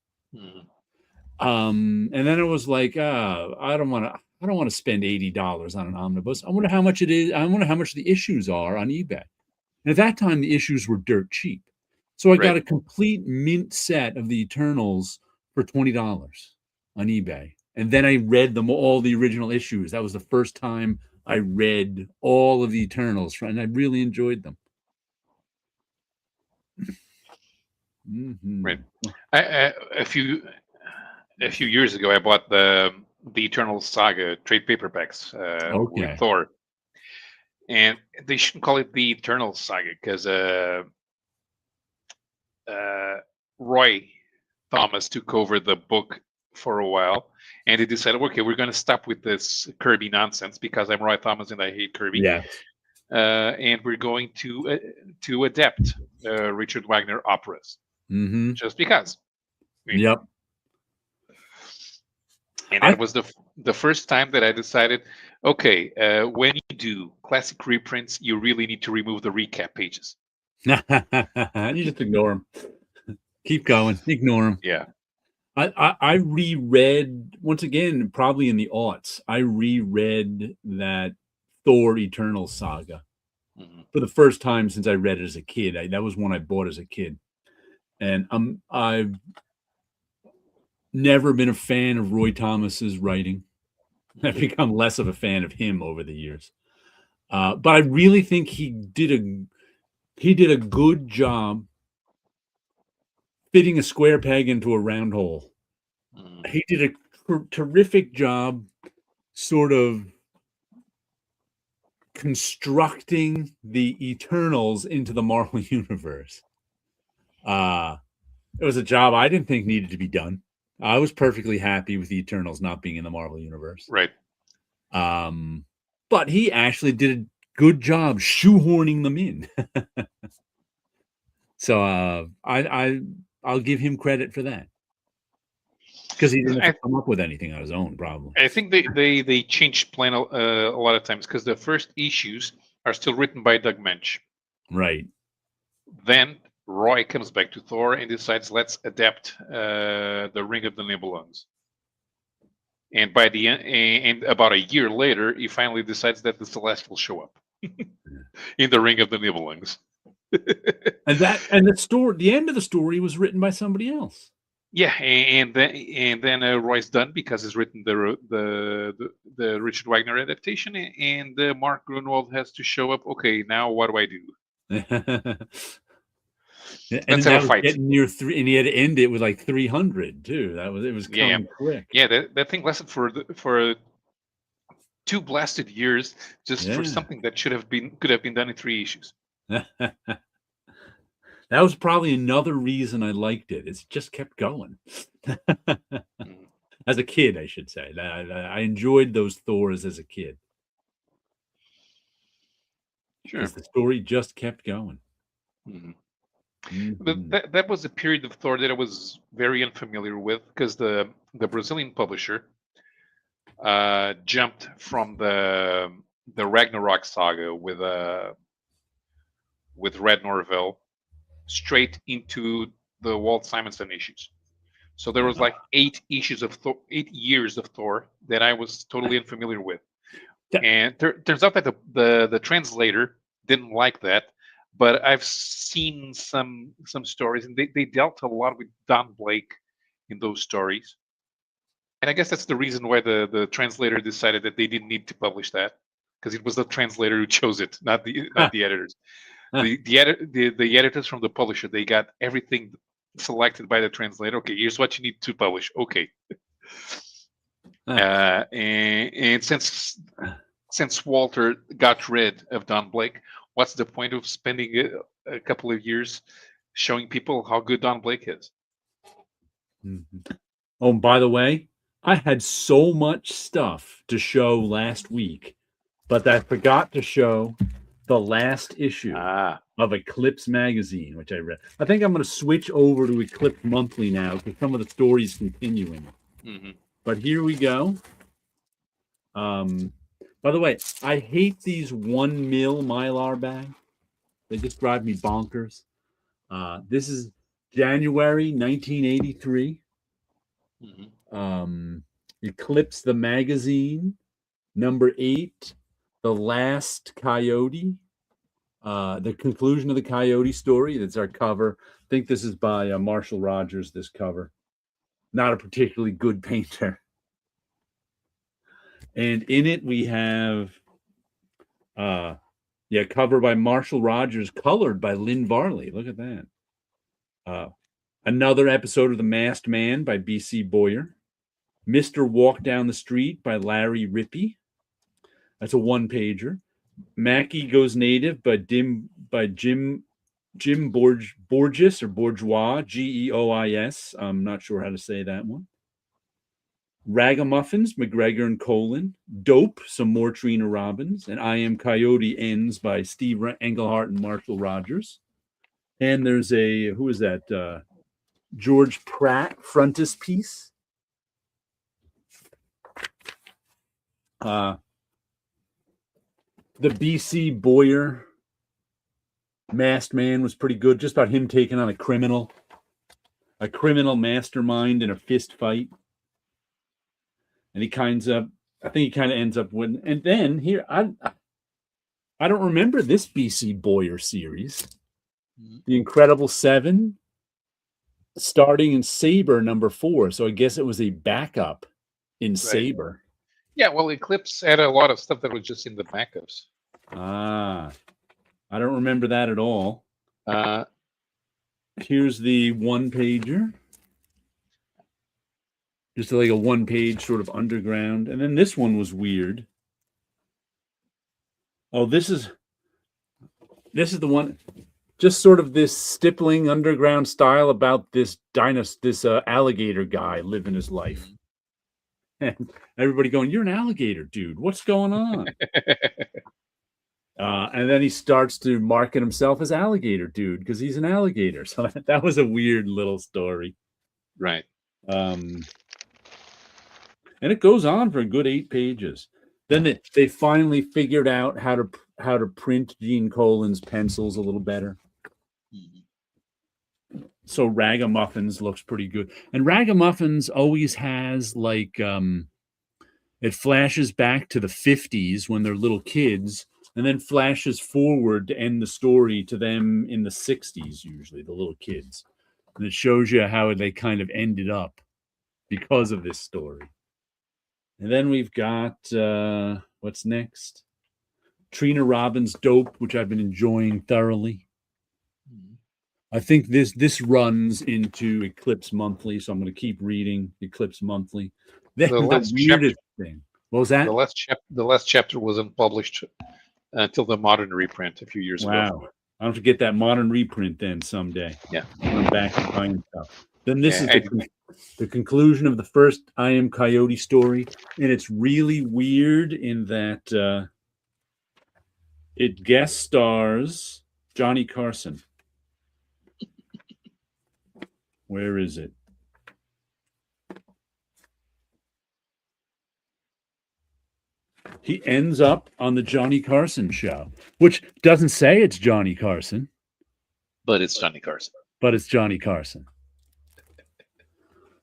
And then it was like, I don't want to spend $80 on an omnibus. I wonder how much it is. I wonder how much the issues are on eBay. And at that time, the issues were dirt cheap. So I got a complete mint set of the Eternals for $20 on eBay. And then I read them, all the original issues. That was the first time I read all of the Eternals, and I really enjoyed them. Right. A few years ago, I bought the Eternal Saga trade paperbacks with Okay. Thor, and they shouldn't call it the Eternal Saga because uh, Roy Thomas took over the book for a while, and they decided, okay, we're going to stop with this Kirby nonsense because I'm Roy Thomas and I hate Kirby, Yes. and we're going to adapt Richard Wagner operas Mm-hmm. just because. I mean, Yep. and I that was the first time that I decided, okay, when you do classic reprints, you really need to remove the recap pages. you just ignore them. Keep going. Ignore them. Yeah. I reread once again, probably in the aughts. I reread that Thor Eternal Saga Mhm. for the first time since I read it as a kid. That was one I bought as a kid, and I've never been a fan of Roy Thomas's writing. I've become less of a fan of him over the years. But I really think he did a good job fitting a square peg into a round hole. Mhm. He did a terrific job, sort of constructing the Eternals into the Marvel universe. It was a job I didn't think needed to be done. I was perfectly happy with the Eternals not being in the Marvel universe. Right. But he actually did a good job shoehorning them in. So I'll give him credit for that because he didn't have I to come up with anything on his own, probably. I think they changed plan a lot of times because the first issues are still written by Doug Mensch. Right. Then Roy comes back to Thor and decides, let's adapt the Ring of the Nibelungs. And by the end, and about a year later, he finally decides that the Celestials show up in the Ring of the Nibelungs. And the end of the story was written by somebody else. Yeah, and then Roy's done because he's written the Richard Wagner adaptation, and Mark Grunwald has to show up. Okay, now what do I do? Let's And have a that was fight. getting near three, and he had to end it with like 300 too. It was Yeah, coming quick. yeah. That thing lasted for 2 blasted years just for Yeah. something that could have been done in 3 issues. That was probably another reason I liked it. It's just kept going. Mhm. As a kid, I should say. I enjoyed those Thors as a kid Sure. because the story just kept going. Mhm. But Mhm. that was a period of Thor that I was very unfamiliar with because the Brazilian publisher jumped from the Ragnarok saga with Red Norvell straight into the Walt Simonson issues. So there was like 8 issues of 8 years of Thor that I was totally unfamiliar with. That- And turns out that the translator didn't like that, but I've seen some stories, and they dealt a lot with Don Blake in those stories. And I guess that's the reason why the translator decided that they didn't need to publish that, because it was the translator who chose it, not the editors. The editors from the publisher, they got everything selected by the translator. Okay, here's what you need to publish. Okay, and since Walter got rid of Don Blake, what's the point of spending a couple of years showing people how good Don Blake is? Mhm. Oh, and by the way, I had so much stuff to show last week, but I forgot to show the last issue Ah, of Eclipse magazine, which I read. I think I'm going to switch over to Eclipse Monthly now because some of the stories continuing. hmm But here we go. By the way, I hate these 1 mil Mylar bags. They just drive me bonkers. This is January 1983. hmm Eclipse the magazine, number 8, The Last Coyote. The conclusion of the Coyote story. That's our cover. I think this is by Marshall Rogers, this cover. Not a particularly good painter. And in it we have cover by Marshall Rogers, colored by Lynn Varley. Look at that. Another episode of The Masked Man by B.C. Boyer. Mr. Walk Down the Street by Larry Rippey. That's a one-pager. Mackie Goes Native by Jim Borges or Bourgeois, Geois. I'm not sure how to say that one. Ragamuffins, McGregor and Colin. Dope, some more Trina Robbins. And I Am Coyote ends by Steve Englehart and Marshall Rogers. And there's a, who is that? George Pratt frontispiece. The B.C. Boyer Masked Man was pretty good. Just about him taking on a criminal mastermind in a fist fight. And he I think he kind of ends up winning. And then here, I don't remember this B.C. Boyer series. The Incredible Seven, starting in Saber #4. So I guess it was a backup in Saber. Yeah, well, Eclipse had a lot of stuff that was just in the backups. I don't remember that at all. Here's the one-pager. Just like a one-page sort of underground. And then this one was weird. Oh, this is the one, just sort of this stippling underground style about this alligator guy living his life. And everybody going, "You're an alligator, dude. What's going on?" And then he starts to market himself as alligator dude because he's an alligator. So that was a weird little story. Right. And it goes on for a good 8 pages. Then they finally figured out how to print Gene Colan's pencils a little better. So Ragamuffins looks pretty good. And Ragamuffins always has like it flashes back to the 50s when they're little kids, and then flashes forward to end the story to them in the 60s, usually, the little kids. And it shows you how they kind of ended up because of this story. And then we've got, what's next? Trina Robbins' Dope, which I've been enjoying thoroughly. I think this runs into Eclipse Monthly, so I'm going to keep reading Eclipse Monthly. The weirdest thing. What was that? The last chapter wasn't published until the modern reprint a few years ago. Wow. I'll have to get that modern reprint then someday. Yeah. I'm back and buying stuff. Then this is the conclusion of the first I Am Coyote story. And it's really weird in that it guest stars Johnny Carson. Where is it? He ends up on the Johnny Carson show, which doesn't say it's Johnny Carson. But it's Johnny Carson. But it's Johnny Carson.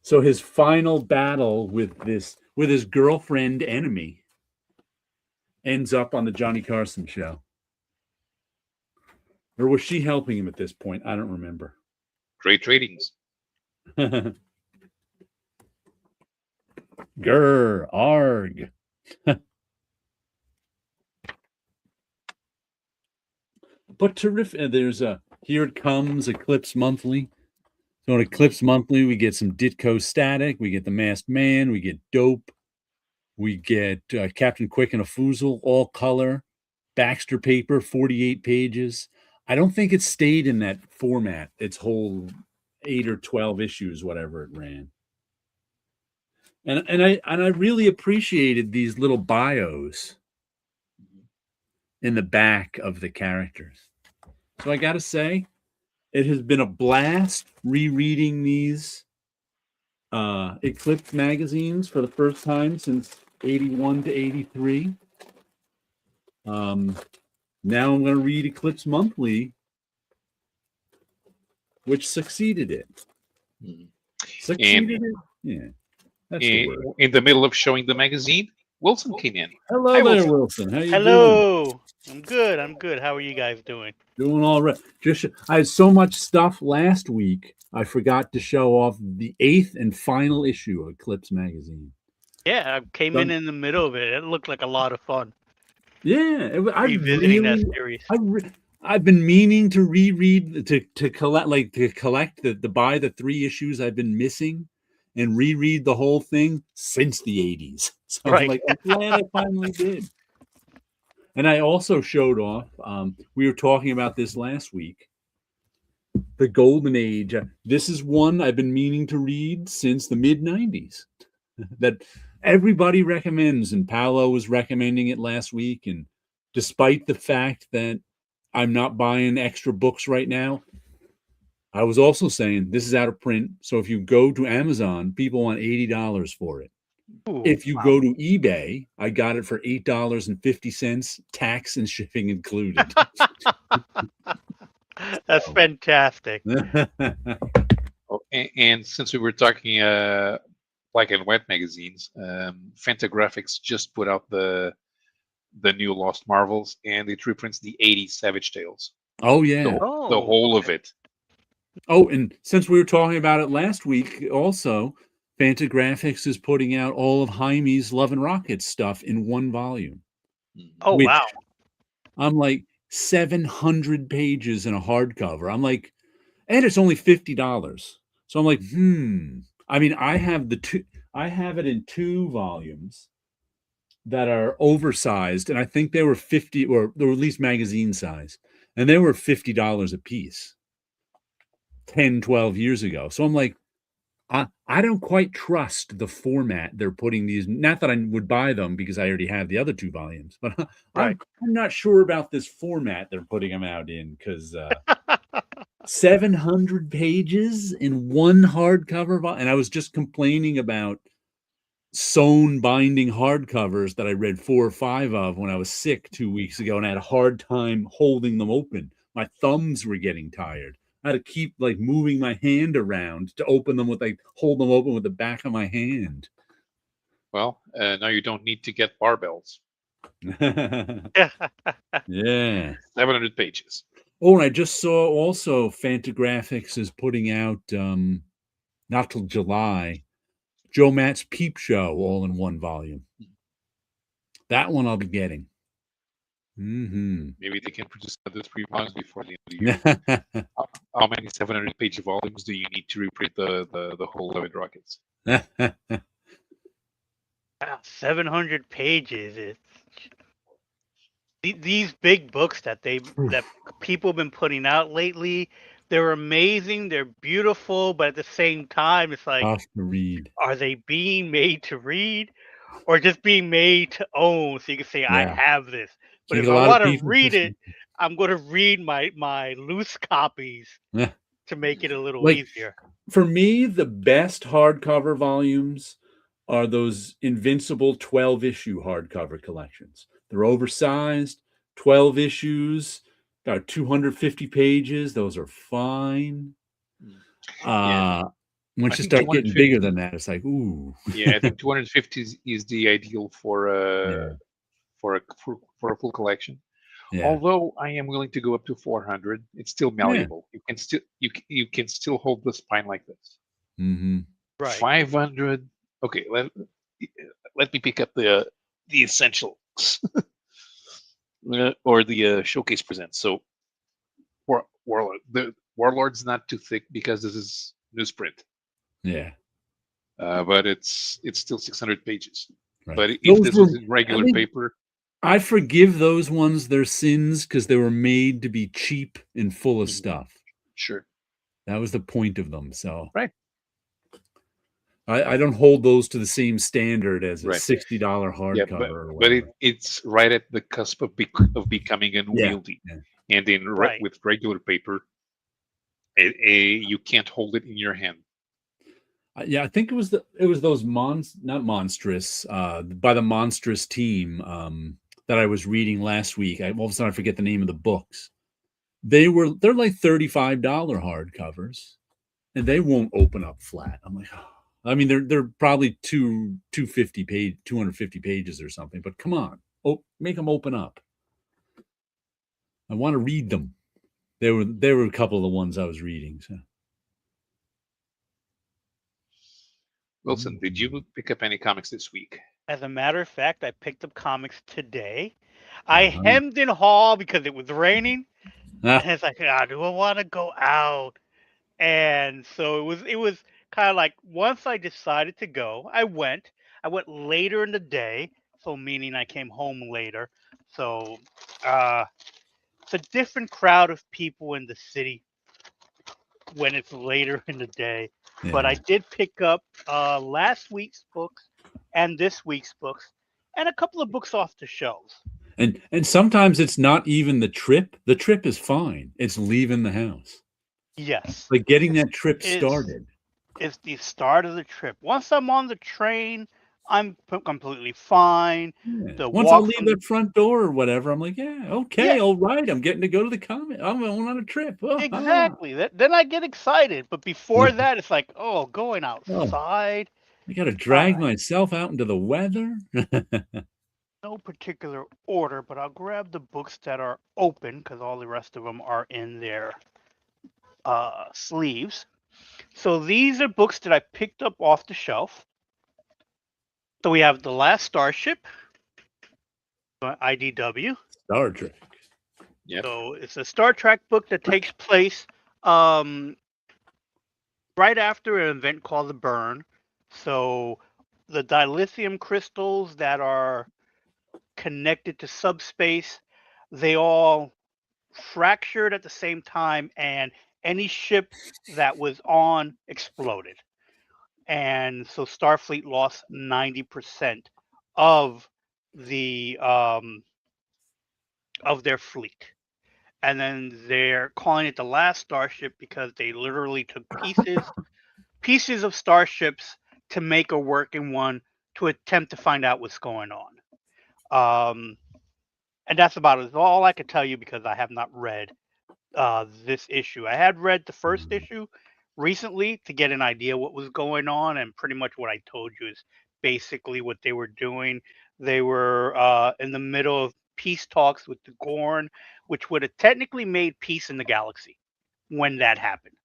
So his final battle with his girlfriend enemy ends up on the Johnny Carson show. Or was she helping him at this point? I don't remember. Great ratings. Grr, arg. But terrific. There's Here It Comes, Eclipse Monthly. So in Eclipse Monthly, we get some Ditko Static, we get The Masked Man, we get Dope, we get Captain Quick and a Foozle, all color, Baxter paper, 48 pages. I don't think it stayed in that format, its whole 8 or 12 issues, whatever it ran. And I really appreciated these little bios in the back of the characters. So I got to say, it has been a blast rereading these Eclipse magazines for the first time since 81 to 83. Now I'm going to read Eclipse Monthly, which succeeded it. Succeeded it? Yeah. That's the word. In the middle of showing the magazine, Wilson came in. Hello there, Wilson. How you doing? Hello. I'm good. How are you guys doing? Doing all right. I had so much stuff last week, I forgot to show off the 8th and final issue of Eclipse magazine. Yeah, I came in the middle of it. It looked like a lot of fun. Yeah, Revisiting that series. I've been meaning to reread to collect the buy the 3 issues I've been missing and reread the whole thing since the 80s. So I'm Right. like, I'm glad I finally did. And I also showed off. We were talking about this last week. The Golden Age. This is one I've been meaning to read since the mid '90s. That everybody recommends, and Paolo was recommending it last week. And despite the fact that I'm not buying extra books right now, I was also saying this is out of print. So if you go to Amazon, people want $80 for it. Ooh, If you wow. go to eBay, I got it for $8.50, tax and shipping included. That's fantastic. Oh, and since we were talking black and white magazines, Fantagraphics just put out the new Lost Marvels, and it reprints the '80s Savage Tales, Oh the, yeah. the Oh, whole of okay. it. Oh, and since we were talking about it last week, also, Fantagraphics is putting out all of Jaime's Love and Rockets stuff in one volume, Oh, which wow. I'm like 700 pages in a hardcover. I'm like, and it's only $50. So I'm like, I mean, I have it in 2 volumes that are oversized, and I think they were 50, or they were at least magazine size, and they were $50 a piece 10, 12 years ago. So I'm like, I don't quite trust the format they're putting these. Not that I would buy them because I already have the other 2 volumes, but Right. I'm not sure about this format they're putting them out in, because 700 pages in one hardcover, and I was just complaining about sewn binding hardcovers that I read 4 or 5 of when I was sick 2 weeks ago, and I had a hard time holding them open. My thumbs were getting tired. I had to keep like moving my hand around to open them hold them open with the back of my hand. Well, now you don't need to get barbells. Yeah. 700 pages. Oh, and I just saw also Fantagraphics is putting out not till July, Joe Matt's Peep Show all in one volume. That one I'll be getting. Maybe they can produce another 3 volumes before the end of the year. How many 700-page volumes do you need to reprint the whole Love and Rockets? Wow, 700 pages. These big books that people have been putting out lately, they're amazing, they're beautiful, but at the same time, it's like, Tough to read. are they being made to read or just being made to own so you can say, I Yeah. have this? I But think if a I lot of want to people read just it, I'm going to read my loose copies to make it a little like easier. for me, the best hardcover volumes are those Invincible 12-issue hardcover collections. They're oversized, 12 issues, got 250 pages. Those are fine. Yeah. Once I you think start getting 250 bigger than that, it's like, ooh. Yeah, I think 250 is the ideal for Yeah. for a full collection. Yeah. Although I am willing to go up to 400, it's still malleable. You can still you can still hold the spine like this. Mm-hmm. Right. 500. Okay, let me pick up the essentials or the showcase presents. So Warlord, the Warlord's not too thick because this is newsprint. Yeah. But it's still 600 pages. Right. But if Those this were, was in regular I think, paper, I forgive those ones their sins because they were made to be cheap and full of stuff. Sure. That was the point of them. So Right. I don't hold those to the same standard as a Right. $60 Yeah, hardcover or but whatever. it's right at the cusp of becoming unwieldy. Yeah. And Right. with regular paper, you can't hold it in your hand. Yeah, I think it was those not monstrous by the monstrous team that I was reading last week. All of a sudden I forget the name of the books. They're like $35 hardcovers, and they won't open up flat. I'm like, oh. I mean, they're probably 250 pages or something. But come on, make them open up. I want to read them. There were a couple of the ones I was reading. So. Wilson, did you pick up any comics this week? As a matter of fact, I picked up comics today. I hemmed and hawed because it was raining, And it's like, do I want to go out? And so it was kind of like once I decided to go, I went. I went later in the day, so meaning I came home later. So uh, it's a different crowd of people in the city when it's later in the day. But I Yeah. did pick up last week's books and this week's books and a couple of books off the shelves. And sometimes it's not even the trip. The trip is fine. It's leaving the house. Yes, Like getting that trip it's started. it's the start of the trip. Once I'm on the train, I'm completely fine. Yeah. The Once I walk leave from that front door or whatever, I'm like, yeah, yeah, okay, all right. I'm getting to go to the comic. I'm going on a trip. Ah, exactly. Then I get excited, but before that, it's like, oh, going oh, outside. I got to Uh, drag myself out into the weather. no particular order, but I'll grab the books that are open because all the rest of them are in their sleeves. So these are books that I picked up off the shelf. So we have The Last Starship, IDW. Star Trek. Yep. So it's a Star Trek book that takes place um, right after an event called the Burn. So the dilithium crystals that are connected to subspace, they all fractured at the same time, and any ship that was on exploded. And so Starfleet lost 90% of the of their fleet. And then they're calling it the last starship because they literally took pieces of starships to make a working one to attempt to find out what's going on. And that's about it. All I can tell you because I have not read this issue. I had read the first issue recently to get an idea what was going on, and pretty much what I told you is basically what they were doing. They were in the middle of peace talks with the Gorn, which would have technically made peace in the galaxy when that happened,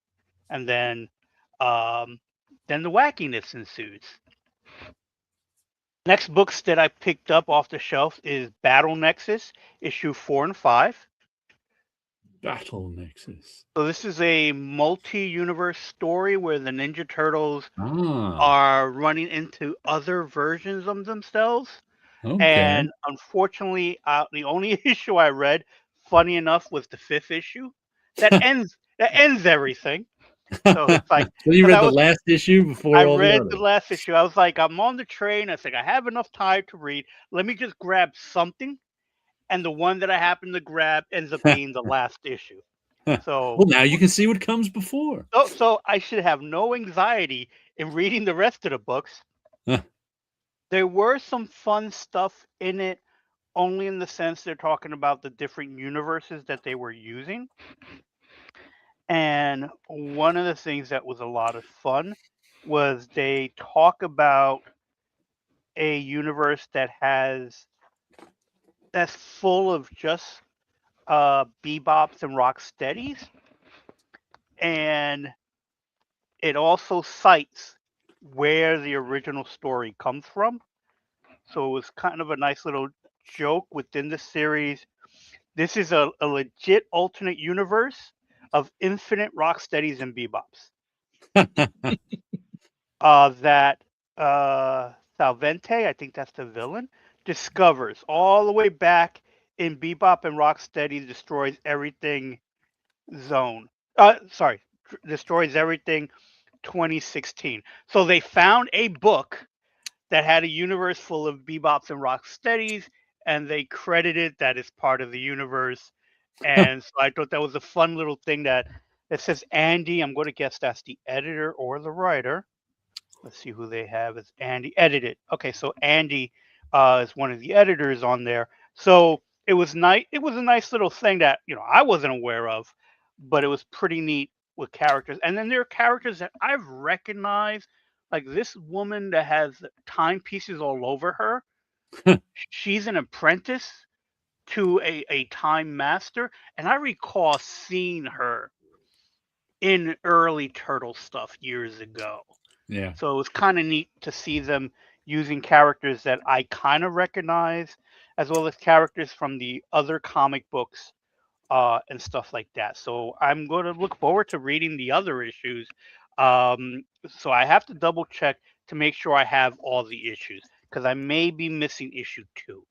and um, then the wackiness ensues. Next books that I picked up off the shelf is Battle Nexus issue 4 and 5. Battle Nexus. So this is a multi-universe story where the Ninja Turtles Ah, are running into other versions of themselves. okay. And unfortunately, the only issue I read, funny enough, was the 5th issue that ends everything. So it's like So you because read the last issue I before all the read the others. last issue. I was like, I'm on the train. I think I have enough time to read. Let me just grab something. And the one that I happen to grab ends up being the last issue. So Well, now you can see what comes before. so I should have no anxiety in reading the rest of the books. There were some fun stuff in it, only in the sense they're talking about the different universes that they were using. And one of the things that was a lot of fun was they talk about a universe that's full of just bebops and rock steadies, and it also cites where the original story comes from. So it was kind of a nice little joke within the series. This is a legit alternate universe of infinite rock steadies and bebops. That Salvente, I think that's the villain, discovers all the way back in Bebop and Rocksteady, destroys everything zone. Sorry, destroys everything 2016. So they found a book that had a universe full of bebops and rocksteadies, and they credited that as part of the universe. And so I thought that was a fun little thing that it says Andy. I'm going to guess that's the editor or the writer. Let's see who they have as Andy edited. Okay, so Andy is one of the editors on there. So it was nice. It was a nice little thing that I wasn't aware of, but it was pretty neat with characters. And then there are characters that I've recognized, like this woman that has timepieces all over her. She's an apprentice to a time master, and I recall seeing her in early Turtle stuff years ago. Yeah. So it was kind of neat to see them using characters that I kind of recognize, as well as characters from the other comic books and stuff like that. So I'm going to look forward to reading the other issues. So I have to double check to make sure I have all the issues because I may be missing issue 2.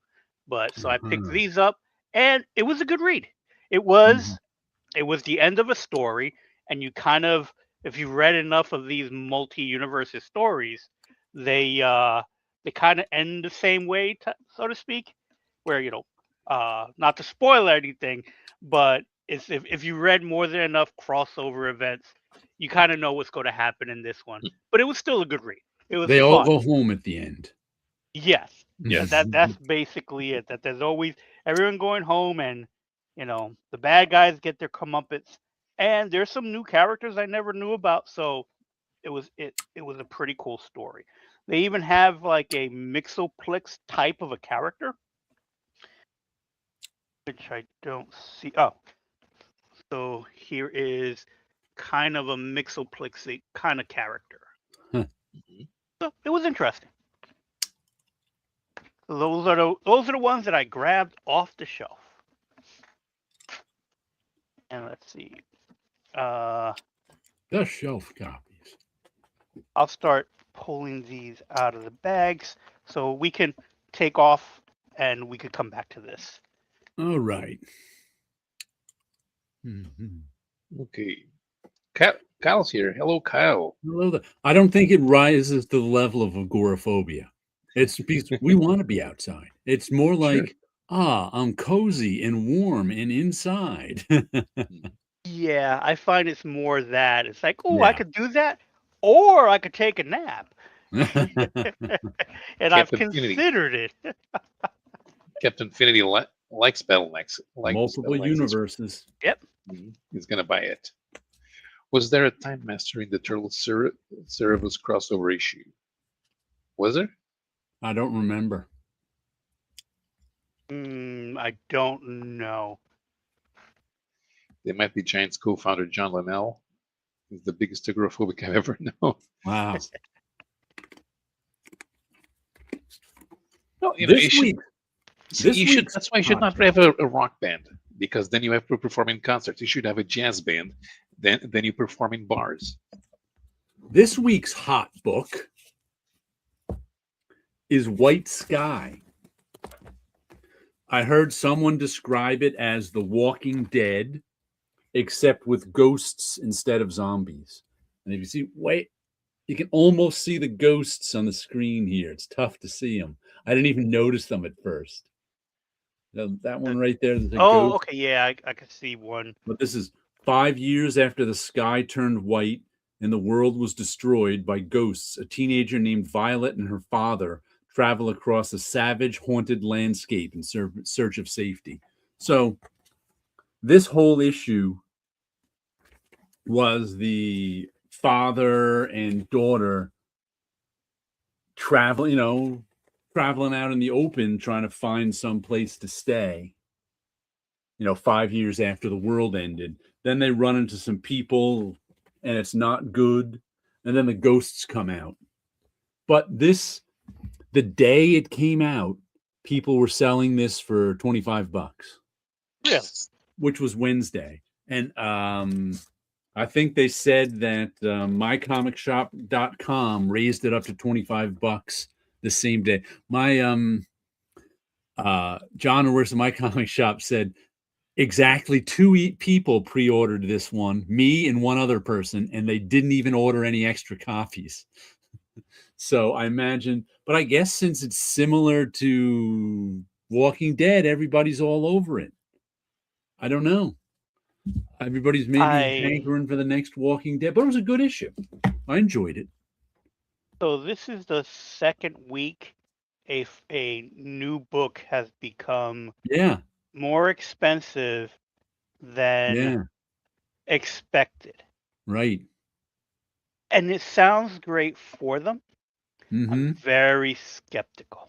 But so I picked Uh-huh. these up, and it was a good read. It Mhm. was it was the end of a story, and you kind of, if you've read enough of these multi-universe stories, they kind of end the same way, so to speak, where not to spoil anything, but it's, if you read more than enough crossover events, you kind of know what's going to happen in this one. But it was still a good read. It was They all fun. go home at the end. Yes. Yes. That's basically it. That there's always everyone going home, and the bad guys get their comeuppance, and there's some new characters I never knew about. So it was a pretty cool story. They even have like a Mixoplex type of a character, which I don't see. Oh, so here is kind of a Mixoplex kind of character. Mhm. So it was interesting. So those are the ones that I grabbed off the shelf. And let's see. Uh, The shelf copies. I'll start pulling these out of the bags so we can take off and we could come back to this. All right. Mhm. Okay. Kyle's here. Hello, Kyle. Hello there. I don't think it rises to the level of agoraphobia. It's because we want to be outside. It's more Sure. like, I'm cozy and warm and inside. Yeah, I find it's more that. It's like, oh, I Yeah. could do that, or I could take a nap. And I've Captain Infinity. considered it. Captain Infinity likes Battle-X. Multiple universes. Yep. He's gonna buy it. Was there a Time Master in the Turtle Cerebus crossover issue? Was there? I don't remember. I don't know. There might be Giant's co-founder John Linnell. He's the biggest agoraphobic I've ever known. Wow. No, you know, This week, that's why you should not have a rock band, because then you have to perform in concerts. You should have a jazz band, then you perform in bars. this week's hot book is White Sky. I heard someone describe it as The Walking Dead, except with ghosts instead of zombies. And if you see, you can almost see the ghosts on the screen here. It's tough to see them. I didn't even notice them at first. That one right there. Oh, okay, yeah, I can see one. But this is 5 years after the sky turned white and the world was destroyed by ghosts. A teenager named Violet and her father travel across a savage, haunted landscape in search of safety. So this whole issue was the father and daughter traveling out in the open, trying to find some place to stay, 5 years after the world ended. Then they run into some people and it's not good. And then the ghosts come out. But the day it came out, people were selling this for $25. Yeah. Which was Wednesday. And I think they said that mycomicshop.com raised it up to $25 the same day. My John, who works at My Comic Shop, said exactly 2 people pre-ordered this one, me and one other person, and they didn't even order any extra copies. So I imagine, but I guess since it's similar to Walking Dead, everybody's all over it. I don't know. Everybody's maybe hankering for the next Walking Dead, but it was a good issue. I enjoyed it. So this is the second week a new book has become more expensive than expected. Right. And it sounds great for them. Mm-hmm. I'm very skeptical.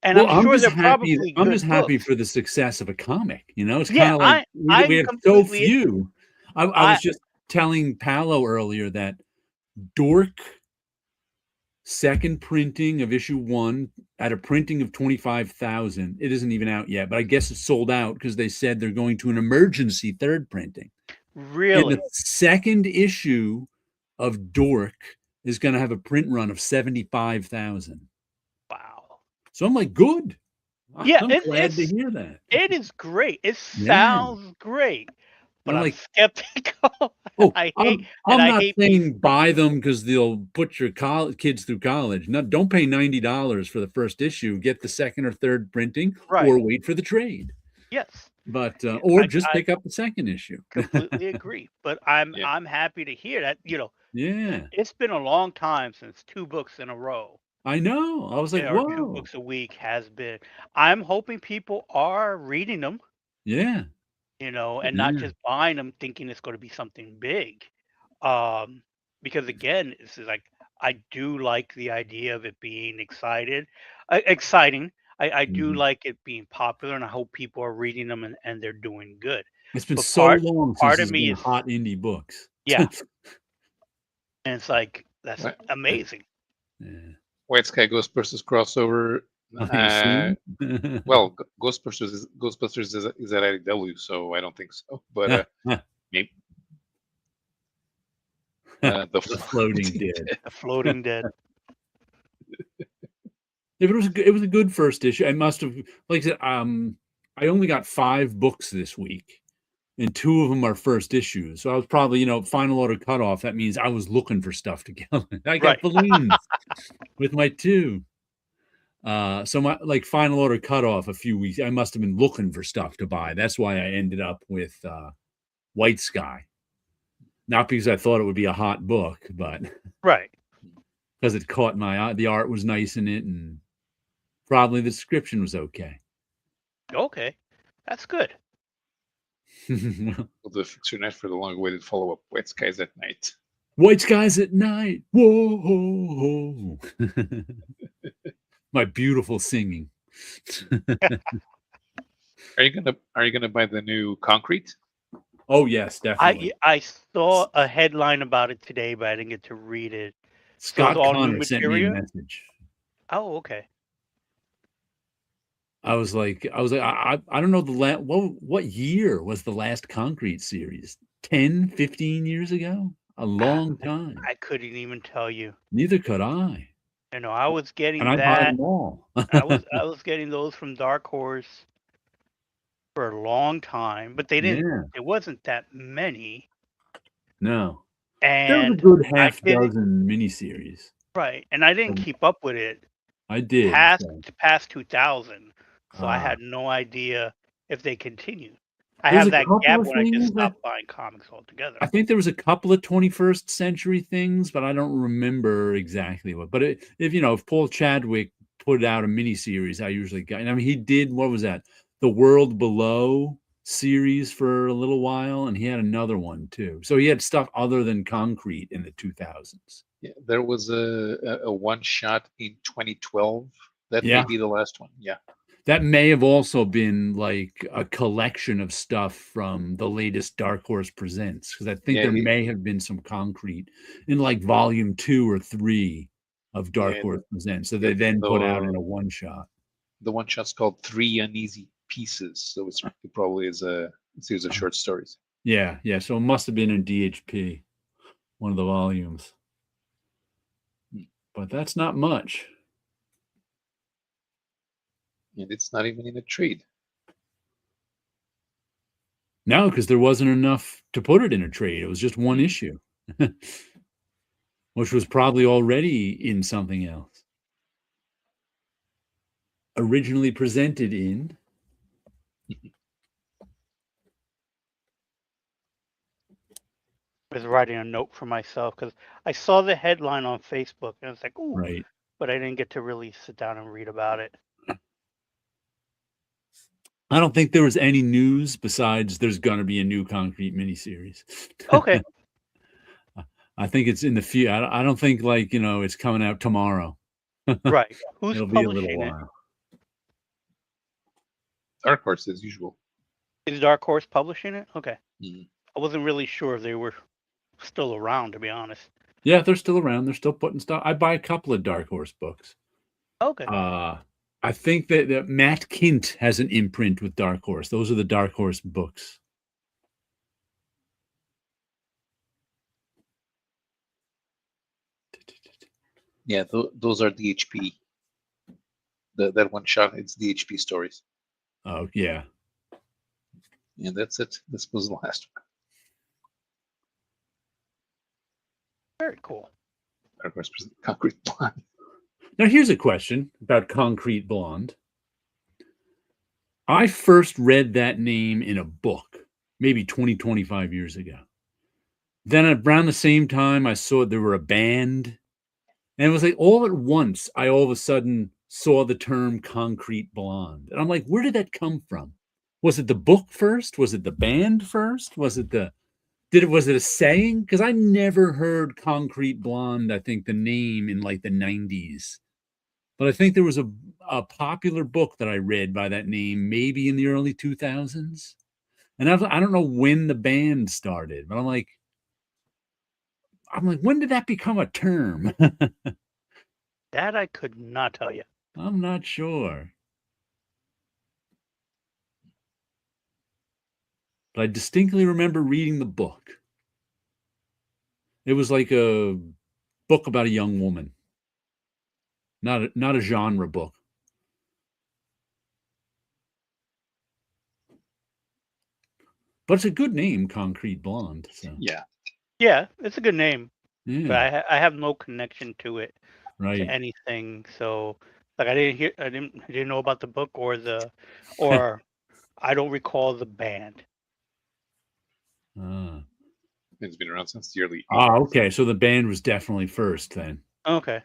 And I'm sure they're probably good I'm just happy books. for the success of a comic. It's kind of like we have so completely few. I was just telling Paolo earlier that Dork second printing of issue 1 at a printing of 25,000. It isn't even out yet, but I guess it's sold out because they said they're going to an emergency third printing. And Really? the second issue of Dork is going to have a print run of 75,000. Wow. So I'm like, good. Yeah, I'm glad to hear that. it is great. It Yeah. sounds great, but I'm I'm like, skeptical. oh, I I'm hate and I not hate saying buy them because they'll put your kids through college. No, don't pay $90 for the first issue. Get the second or third printing, right. or wait for the trade. Yes. But Yeah, or just I pick up the second issue. completely agree. But I'm Yeah. I'm happy to hear that, Yeah, it's been a long time since 2 books in a row, I know. I was like, or 2 whoa. books a week has been. I'm hoping people are reading them, Yeah, and not yeah. just buying them thinking it's going to be something big. Um, because again, this is like I do like the idea of it being exciting. I do Mhm. like it being popular, and I hope people are reading them and they're doing good. It's been But so long since part of there's me been is hot indie books. yeah, and it's like that's What? amazing. Yeah. White Sky Ghostbusters crossover. I think soon. Well, Ghostbusters is at IDW, so I don't think so. But maybe the The Floating Dead. The Floating Dead. If it was a good first issue. I must have, like I said, I only got 5 books this week, and 2 of them are first issues. So I was probably, final order cutoff. That means I was looking for stuff to get. I got Right. balloons with my 2. So my final order cutoff a few weeks. I must have been looking for stuff to buy. That's why I ended up with White Sky. Not because I thought it would be a hot book, but Right. because it caught my eye. The art was nice in it, and probably the description was okay. Okay. That's good. Well, the Fixer Night for the long-awaited follow-up, White Skies at Night. White Skies at Night. Whoa. My beautiful singing. Are you gonna buy the new Concrete? Oh yes, definitely. I saw a headline about it today, but I didn't get to read it. So it's Scott all new Connor sent me a material? message. Oh, okay. I was like, I don't know what year was the last Concrete series? 10, 15 years ago? A long time. I couldn't even tell you. Neither could I. I was And getting I buy that. them all. I was getting those from Dark Horse for a long time, but they didn't. Yeah. It wasn't that many, No. There was a and good I half didn't. dozen miniseries. Right, and I didn't keep up with it I did. past 2000, so I Ah. had no idea if they continued. I There's have a that couple gap of when I just things stopped buying comics altogether. I think there was a couple of 21st century things, but I don't remember exactly what. But if Paul Chadwick put out a miniseries, I usually got. I mean, he did, what was that? The World Below series for a little while, and he had another one too. So he had stuff other than Concrete in the 2000s. Yeah, there was a one shot in 2012. That Yeah. may be the last one. Yeah. That may have also been like a collection of stuff from the latest Dark Horse Presents, because I think there may have been some Concrete in like volume 2 or 3 of Dark Horse Presents. So they then put out in a one shot. The one shot's called 3 Uneasy Pieces. So it probably is a series of short stories. Yeah. So it must have been in DHP, one of the volumes. But that's not much. And it's not even in a trade. No, because there wasn't enough to put it in a trade. It was just one issue, which was probably already in something else. Originally presented in. I was writing a note for myself because I saw the headline on Facebook and I was like, ooh, Right. but I didn't get to really sit down and read about it. I don't think there was any news besides there's going to be a new Concrete miniseries. Okay. I think it's in the future. I don't think it's coming out tomorrow. Right. Who's It'll be a little publishing it? while. Dark Horse as usual. Is Dark Horse publishing it? Okay. Mhm. I wasn't really sure if they were still around, to be honest. Yeah, they're still around. They're still putting stuff. I buy a couple of Dark Horse books. Okay. I think that Matt Kint has an imprint with Dark Horse. Those are the Dark Horse books. Yeah, those are DHP. That one shot, it's DHP stories. Oh, yeah. And that's it. This was the last one. Very cool. Dark Horse Concrete Blonde. Now, here's a question about Concrete Blonde. I first read that name in a book, maybe 20, 25 years ago. Then around the same time, I saw there were a band. And it was like all at once, I all of a sudden saw the term Concrete Blonde. And I'm like, where did that come from? Was it the book first? Was it the band first? Was it was it a saying? Because I never heard Concrete Blonde, I think, the name in like the 90s. But I think there was a popular book that I read by that name, maybe in the early 2000s. And I don't know when the band started, but I'm like, when did that become a term? That I could not tell you. I'm not sure. But I distinctly remember reading the book. It was like a book about a young woman. Not a genre book. But it's a good name, Concrete Blonde. So. Yeah. Yeah, it's a good name. Yeah. But I have no connection to it, right. to anything. So like I didn't know about the book or I don't recall the band. It's been around since the early 80s. Ah, okay. So the band was definitely first then. Okay.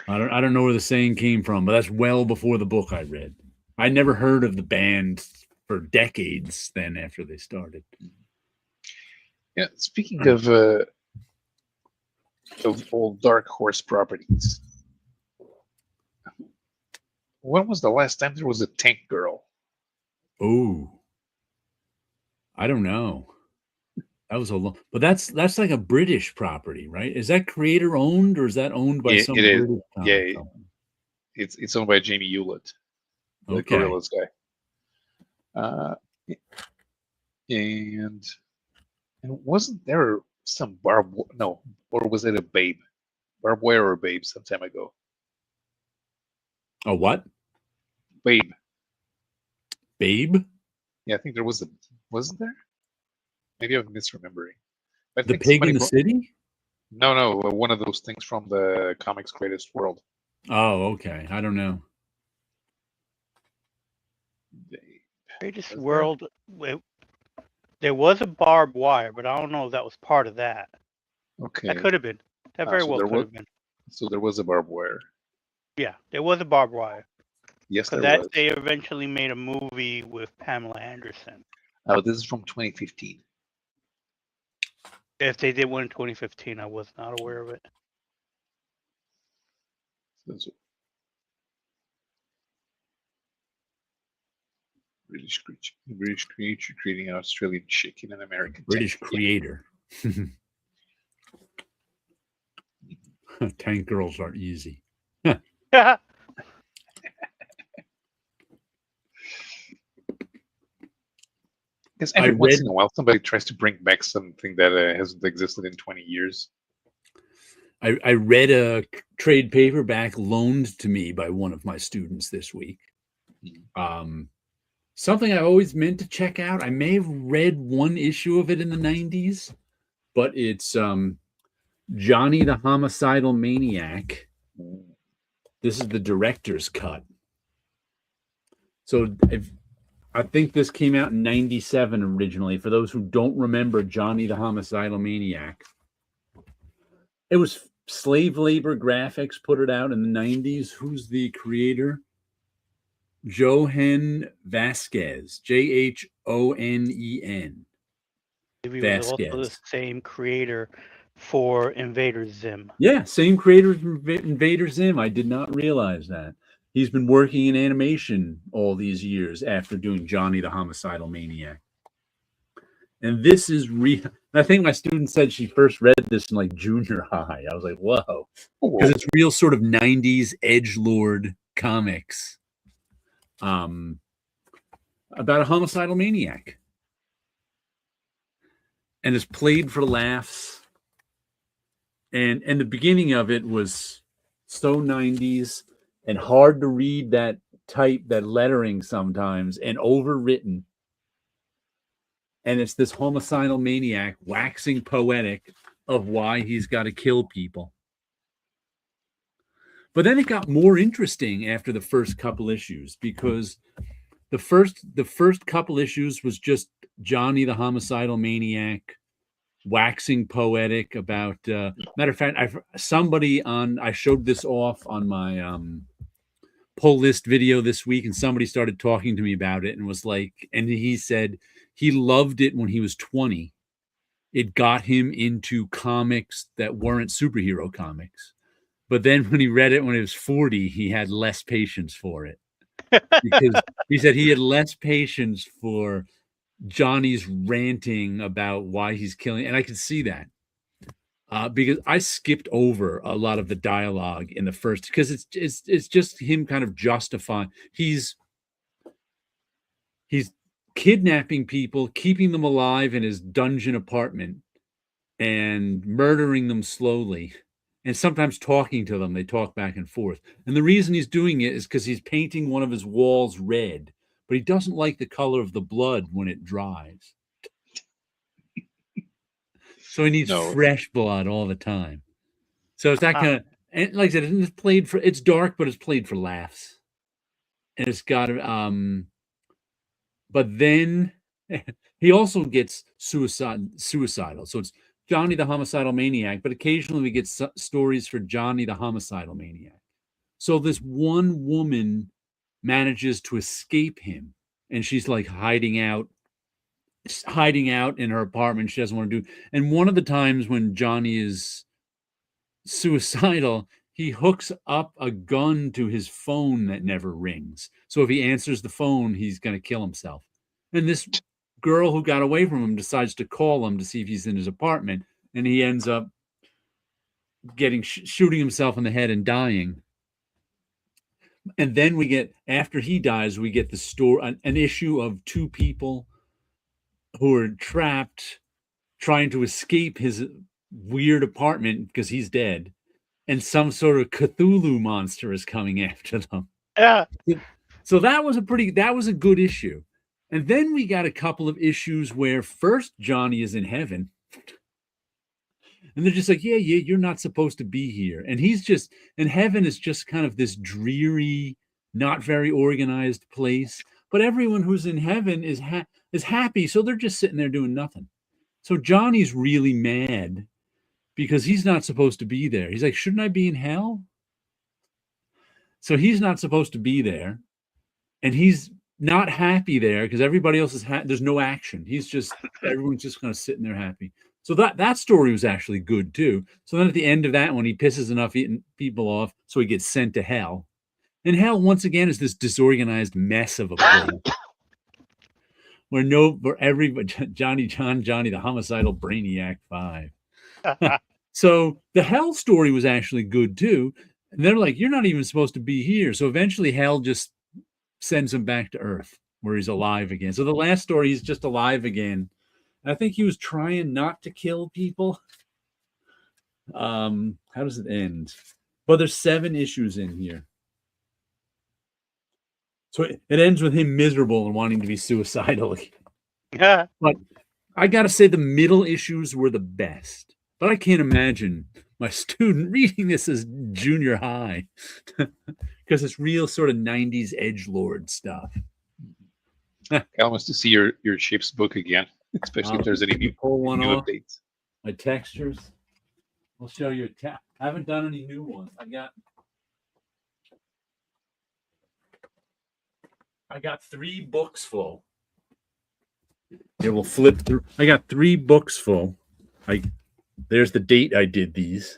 I don't know where the saying came from, but that's well before the book I read. I never heard of the band for decades then after they started. Yeah, speaking of old Dark Horse properties, when was the last time there was a Tank Girl? Oh, I don't know. That was a long, but that's like a British property, right? Is that creator owned or is that owned by some British company? It's owned by Jamie Hewlett, the Gorillaz guy. And wasn't there some or was it a Babe? Barbed Wire or Babe some time ago? A what? Babe. Babe? Yeah, I think there wasn't there? Maybe I'm misremembering. The Pig in the City? No, one of those things from the comics Greatest World. Oh, okay. I don't know. Greatest World. There was a Barbed Wire, but I don't know if that was part of that. Okay. That could have been. That very well could have been. So there was a Barbed Wire. Yeah, there was a Barbed Wire. Yes, there was. They eventually made a movie with Pamela Anderson. Oh, this is from 2015. If they did one in 2015, I was not aware of it. British creature creating an Australian chick in an American British creator. Tank girls are easy. Because once in a while, somebody tries to bring back something that hasn't existed in 20 years. I read a trade paperback loaned to me by one of my students this week. Something I always meant to check out. I may have read one issue of it in the 90s, but it's Johnny the Homicidal Maniac. This is the director's cut. So I think this came out in 97 originally. For those who don't remember Johnny the Homicidal Maniac, it was Slave Labor Graphics put it out in the 90s. Who's the creator? Johan Vasquez, Johnen. Maybe it was also the same creator for Invader Zim. Yeah, same creator as Invader Zim. I did not realize that. He's been working in animation all these years after doing Johnny the Homicidal Maniac. And this is real. I think my student said she first read this in like junior high. I was like, whoa, because it's real sort of 90s edgelord comics about a homicidal maniac. And it's played for laughs. And the beginning of it was so 90s and hard to read that lettering sometimes, and overwritten. And it's this homicidal maniac waxing poetic of why he's got to kill people. But then it got more interesting after the first couple issues, because the first couple issues was just Johnny the homicidal maniac waxing poetic about matter of fact, I showed this off on my pull list video this week, and somebody started talking to me about it and was like, and he said he loved it when he was 20. It got him into comics that weren't superhero comics. But then when he read it when he was 40, he had less patience for it. Because he said he had less patience for Johnny's ranting about why he's killing. And I could see that. Because I skipped over a lot of the dialogue in the first, because it's just him kind of justifying. He's kidnapping people, keeping them alive in his dungeon apartment, and murdering them slowly, and sometimes talking to them. They talk back and forth. And the reason he's doing it is because he's painting one of his walls red, but he doesn't like the color of the blood when it dries. So he needs fresh blood all the time. So it's that kind of, and like I said, it's dark, but it's played for laughs. And it's got, but then he also gets suicidal. So it's Johnny the homicidal maniac, but occasionally we get stories for Johnny the homicidal maniac. So this one woman manages to escape him, and she's like hiding out in her apartment. She doesn't want to do. And one of the times when Johnny is suicidal, he hooks up a gun to his phone that never rings. So if he answers the phone, he's going to kill himself. And this girl who got away from him decides to call him to see if he's in his apartment, and he ends up shooting himself in the head and dying. And then we get, after he dies, we get the story, an issue of two people who are trapped trying to escape his weird apartment because he's dead, and some sort of Cthulhu monster is coming after them. Yeah. So that was a good issue. And then we got a couple of issues where first Johnny is in heaven, and they're just like, yeah, you're not supposed to be here. And and heaven is just kind of this dreary, not very organized place. But everyone who's in heaven is happy, so they're just sitting there doing nothing. So Johnny's really mad because he's not supposed to be there. He's like, shouldn't I be in hell? So he's not supposed to be there, and he's not happy there because everybody else is there's no action. Everyone's just kind of sitting there happy. So that story was actually good too. So then at the end of that one, he pisses enough people off, so he gets sent to hell. And hell, once again, is this disorganized mess of a place where Johnny the homicidal brainiac 5. So the hell story was actually good too. And they're like, you're not even supposed to be here. So eventually hell just sends him back to Earth where he's alive again. So the last story, he's just alive again. And I think he was trying not to kill people. How does it end? Well, there's 7 issues in here. So it ends with him miserable and wanting to be suicidal. Yeah. But I got to say the middle issues were the best. But I can't imagine my student reading this as junior high because it's real sort of 90s edgelord stuff. I wants to see your ship's book again, especially if there's any new updates. My textures. I'll show you. I haven't done any new ones. I got 3 books full. It will flip through. I got 3 books full. There's the date I did these.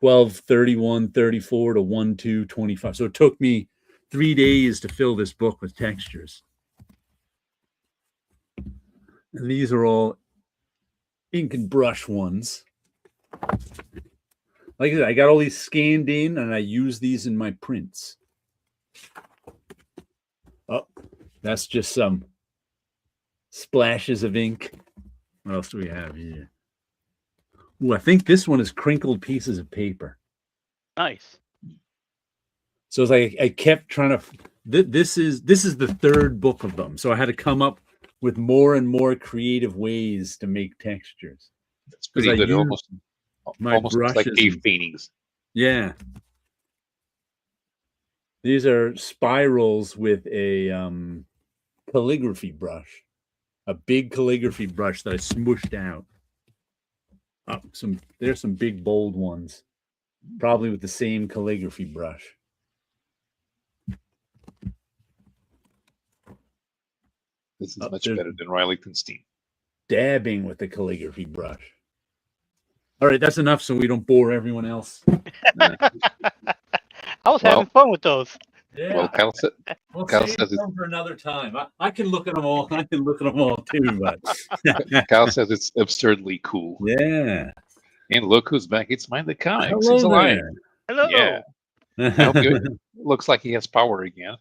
12/31/34 to 1/2/25. So it took me 3 days to fill this book with textures. And these are all ink and brush ones. Like I said, I got all these scanned in, and I use these in my prints. Oh, that's just some splashes of ink. What else do we have here? Ooh, I think this one is crinkled pieces of paper. Nice. So it's like I kept trying to. This is the third book of them, so I had to come up with more and more creative ways to make textures. That's pretty I good. use Almost my looks like brushes cave and- paintings. Yeah. These are spirals with a calligraphy brush, a big calligraphy brush that I smooshed out. There's some big bold ones, probably with the same calligraphy brush. This is Oh, much there's- better than Riley Steam. Dabbing with the calligraphy brush. All right, that's enough so we don't bore everyone else. I was Well- having fun with those. Yeah. Well, Kyle said, We'll Kyle save says it's- some for another time. I can look at them all. I can look at them all too, but Kyle says it's absurdly cool. yeah. And look who's back. It's Mind the Comics. Hello He's alive. there. Hello. Yeah. I hope you looks like he has power again.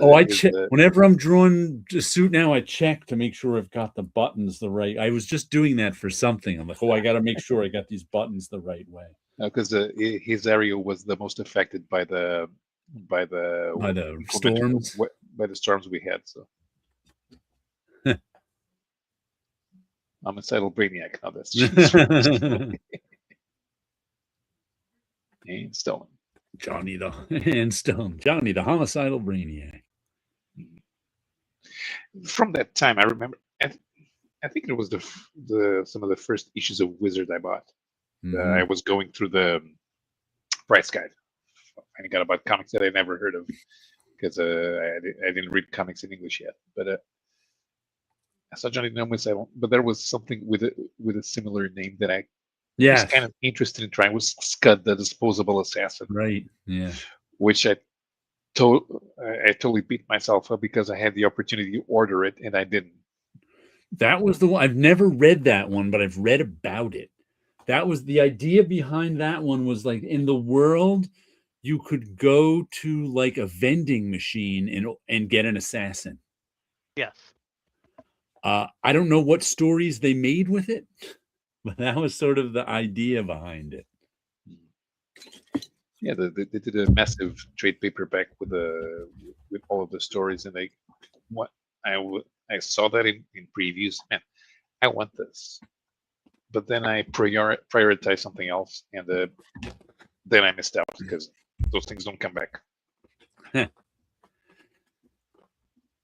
Oh, I check whenever I'm drawing a suit now. I check to make sure I've got the buttons the right. I was just doing that for something. I'm like, oh, I got to make sure I got these buttons the right way. because his area was the most affected by the Storms. by the storms we had. So I'm a settled brainiac now. That's and Stone. Johnny the and Stone. Johnny the homicidal brainiac. From that time, I remember. I think it was the some of the first issues of Wizard I bought. I was going through the price guide, finding out about comics that I never heard of because I didn't read comics in English yet. But I saw Johnny the Homicidal, but there was something with a similar name that I was kind of interested in trying. Was Scud the Disposable Assassin? Right. Yeah. Which I totally beat myself up because I had the opportunity to order it and I didn't. That was the one. I've never read that one, but I've read about it. That was the idea behind that one. Was like in the world, you could go to like a vending machine and get an assassin. Yes. I don't know what stories they made with it, but that was sort of the idea behind it. Yeah, they did a massive trade paperback with all of the stories, and I saw that in previews. Man, I want this, but then I prioritized something else, and then I missed out because those things don't come back.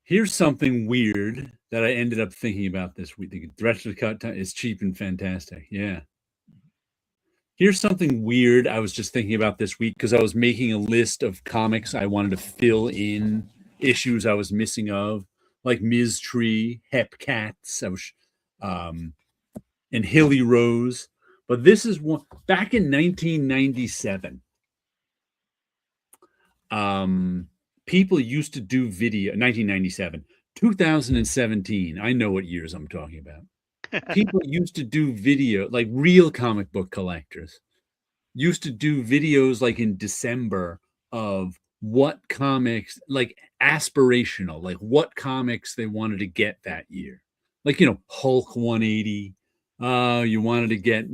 Here's something weird that I ended up thinking about this week. The Director's Cut is cheap and fantastic. Yeah. Here's something weird I was just thinking about this week because I was making a list of comics I wanted to fill in issues I was missing of, like Ms. Tree, Hep Cats, and Hilly Rose. But this is one back in 1997. People used to do video. 1997, 2017. I know what years I'm talking about. People used to do video, like real comic book collectors used to do videos like in December of what comics, like aspirational, like what comics they wanted to get that year. Like, Hulk 180. You wanted to get,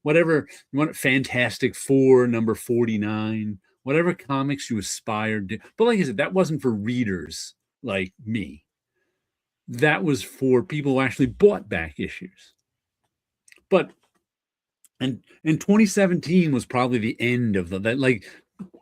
whatever you want, Fantastic Four, number 49, whatever comics you aspired to. But like I said, that wasn't for readers like me. That was for people who actually bought back issues. But and 2017 was probably the end of that. Like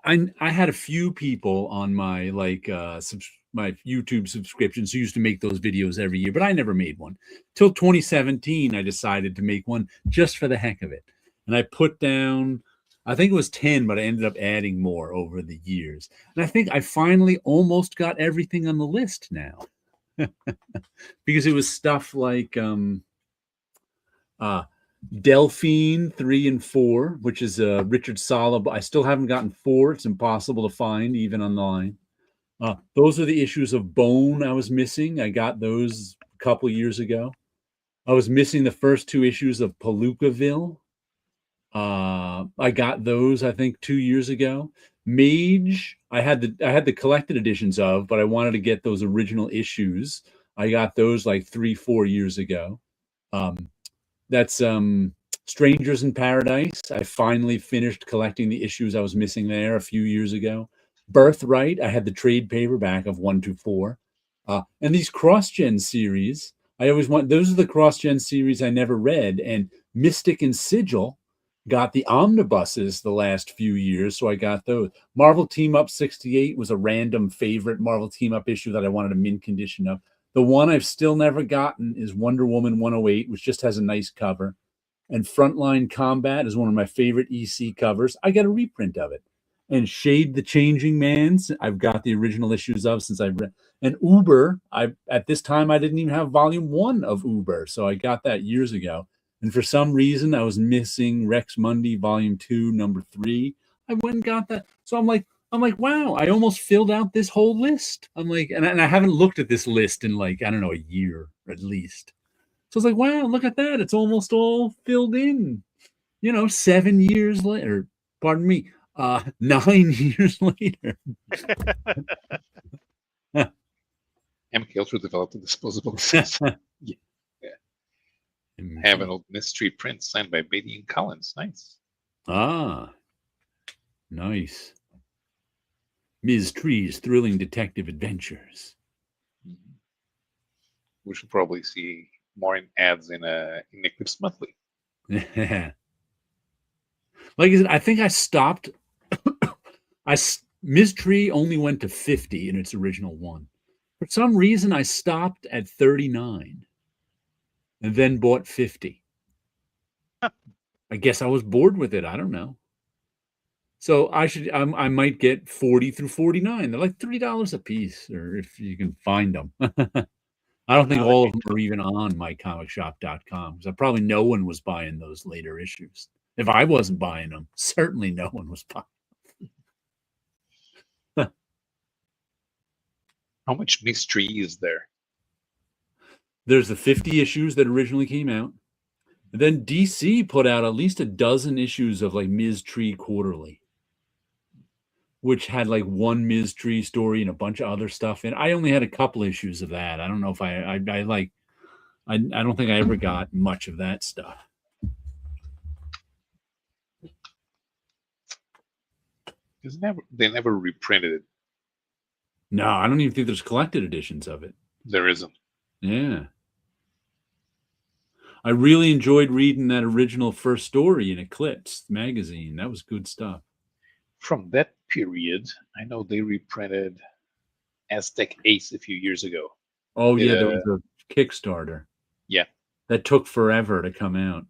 I had a few people on my my YouTube subscriptions who used to make those videos every year, but I never made one. Till 2017, I decided to make one just for the heck of it. And I put down, I think it was 10, but I ended up adding more over the years. And I think I finally almost got everything on the list now. Because it was stuff like Delphine 3 and 4, which is Richard Sala. I still haven't gotten 4. It's impossible to find even online. Those are the issues of Bone I was missing. I got those a couple years ago. I was missing the first 2 issues of Palookaville. I got those, I think, 2 years ago. Mage, I had the collected editions of, but I wanted to get those original issues. I got those like 3-4 years ago. That's Strangers in Paradise. I finally finished collecting the issues I was missing there a few years ago. Birthright, I had the trade paperback of 1-4. And these cross-gen series, I always want, those are the cross-gen series I never read. And Mystic and Sigil got the omnibuses the last few years, so I got those. Marvel Team Up 68 was a random favorite Marvel Team Up issue that I wanted a mint condition of. The one I've still never gotten is Wonder Woman 108, which just has a nice cover. And Frontline Combat is one of my favorite EC covers. I got a reprint of it. And Shade the Changing Man's, I've got the original issues of since I've read. And Uber, at this time I didn't even have volume 1 of Uber, so I got that years ago. And for some reason I was missing Rex Mundi volume 2, number 3. I went and got that. So I'm like, wow, I almost filled out this whole list. I'm like, and I haven't looked at this list in like, I don't know, a year at least. So I was like, wow, look at that. It's almost all filled in, 7 years later. Pardon me, 9 years later. MK Ultra developed a disposable system. Yeah. Have an old mystery print signed by Beatty and Collins. Nice. Ah, nice. Ms. Tree's thrilling detective adventures. Mm-hmm. We should probably see more in ads in Eclipse Monthly. Like I said, I think I stopped. Ms. Tree only went to 50 in its original one. For some reason, I stopped at 39 and then bought 50. I guess I was bored with it. I don't know. So I might get 40 through 49. They're like $3 a piece, or if you can find them. I don't think all of them are even on mycomicshop.com, because probably no one was buying those later issues. If I wasn't buying them, certainly no one was buying them. How much mystery is there? There's the 50 issues that originally came out. And then DC put out at least a dozen issues of like Ms. Tree Quarterly, which had like one Ms. Tree story and a bunch of other stuff. And I only had a couple issues of that. I don't know if I don't think I ever got much of that stuff. They never reprinted it. No, I don't even think there's collected editions of it. There isn't. Yeah. I really enjoyed reading that original first story in Eclipse magazine. That was good stuff. From that period, I know they reprinted Aztec Ace a few years ago. Oh, yeah, there was a Kickstarter. Yeah. That took forever to come out.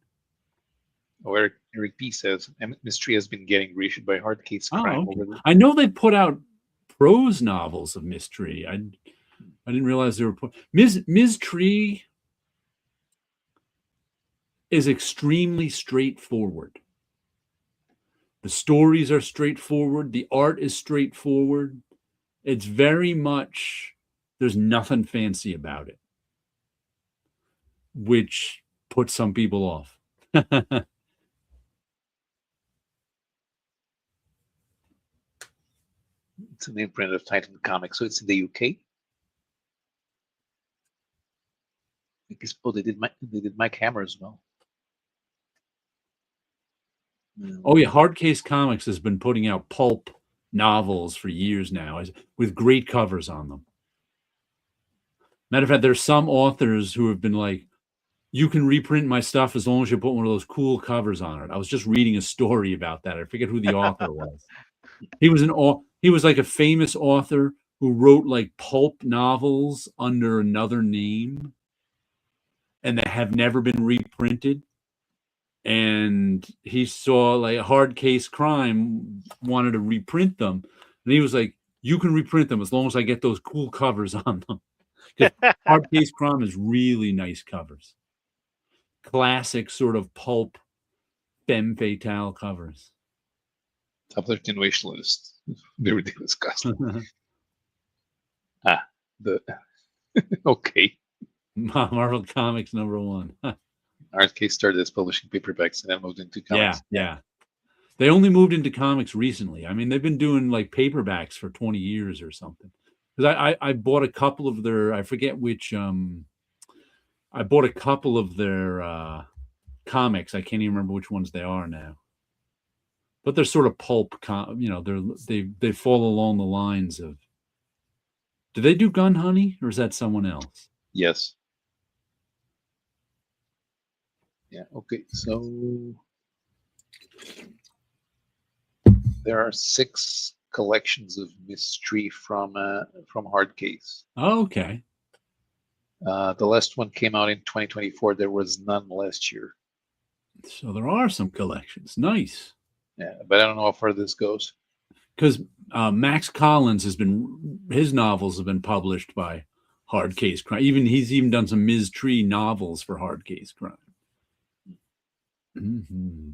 Oh, Eric P. says, Mystery has been getting reissued by Hardcase Crime. Okay. I know they put out prose novels of Mystery. I didn't realize they were Ms. Tree is extremely straightforward. The stories are straightforward. The art is straightforward. It's very much, there's nothing fancy about it, which puts some people off. It's an imprint of Titan Comics, so it's in the UK. I guess they did Mike Hammer as well. Oh yeah, Hardcase Comics has been putting out pulp novels for years now, with great covers on them. Matter of fact, there's some authors who have been like, you can reprint my stuff as long as you put one of those cool covers on it. I was just reading a story about that. I forget who the author was. He was like a famous author who wrote like pulp novels under another name and that have never been reprinted. And he saw like Hardcase Crime wanted to reprint them. And he was like, you can reprint them as long as I get those cool covers on them. Because Hardcase Crime is really nice covers. Classic sort of pulp femme fatale covers. Top 13 wish list. The ridiculous cost. Okay. Marvel Comics #1. Artcase started as publishing paperbacks and then moved into comics. Yeah. They only moved into comics recently. I mean, they've been doing like paperbacks for 20 years or something. Because I bought a couple of their, I forget which, I bought a couple of their comics. I can't even remember which ones they are now. But they're sort of pulp, they fall along the lines of. Do they do Gun Honey, or is that someone else? Yes. Yeah. Okay. So there are 6 collections of mystery from Hardcase. Oh, okay. The last one came out in 2024. There was none last year. So there are some collections. Nice. Yeah, but I don't know how far this goes. Because Max Collins his novels have been published by Hardcase Crime. He's even done some Ms. Tree novels for Hardcase Crime. Mm-hmm.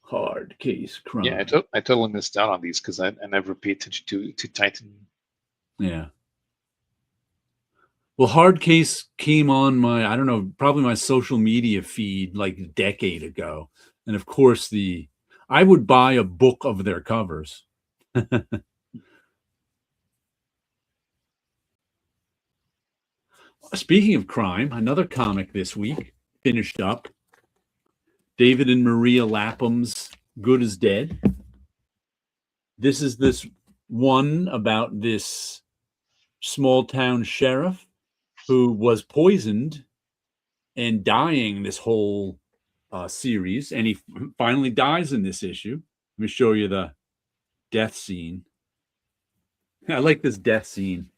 Hardcase Crime. Yeah, I totally missed out on these because I never paid attention to Titan. Yeah. Well, Hardcase came on my, I don't know, probably my social media feed like a decade ago. And of course, I would buy a book of their covers. Speaking of crime, another comic this week finished up. David and Maria Lapham's Good as Dead. This is this one about this small town sheriff who was poisoned and dying this whole series, and he finally dies in this issue. Let me show you the death scene. I like this death scene.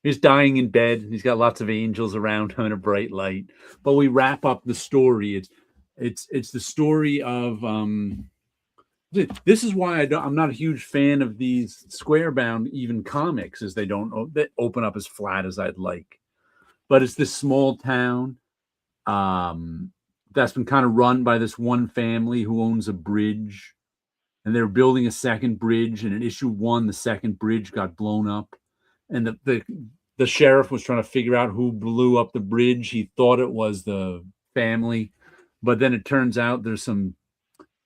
He's dying in bed. He's got lots of angels around him and a bright light. But we wrap up the story. It's the story of this is why I'm not a huge fan of these square bound even comics, as they don't open up as flat as I'd like. But it's this small town that's been kind of run by this one family who owns a bridge, and they're building a second bridge. And in issue 1, the second bridge got blown up, and the sheriff was trying to figure out who blew up the bridge. He thought it was the family, but then it turns out there's some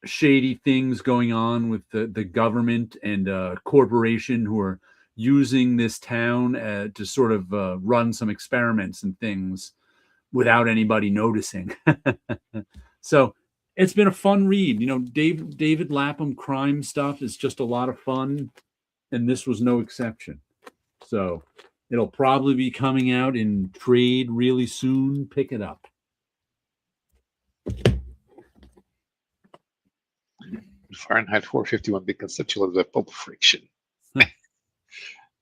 shady things going on with the government and a corporation who are using this town to sort of run some experiments and things without anybody noticing. So it's been a fun read. David Lapham crime stuff is just a lot of fun, and this was no exception. So it'll probably be coming out in trade really soon. Pick it up. Fahrenheit 451 be conceptual as a pulp friction.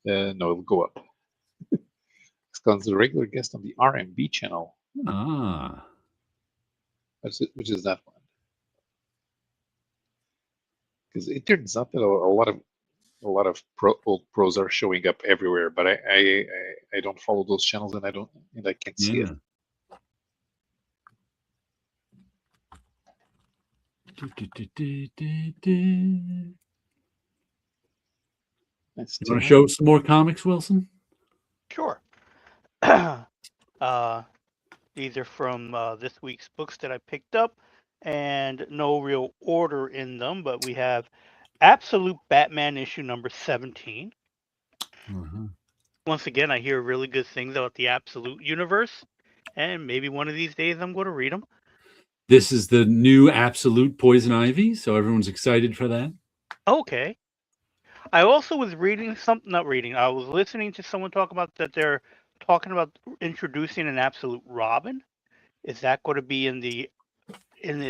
No, it'll go up. It's a regular guest on the RMB channel. Which is that one? Because it turns out that a lot of old pros are showing up everywhere, but I don't follow those channels, and I can't see it. You want to show some more comics, Wilson? Sure. These are from this week's books that I picked up, and no real order in them, but we have Absolute Batman issue number 17. Once again, I hear really good things about the Absolute universe, and maybe one of these days I'm going to read them. This is the new Absolute Poison Ivy, so everyone's excited for that. Okay. I also was reading something, not reading, I was listening to someone talk about that they're talking about introducing an Absolute Robin. Is that going to be in its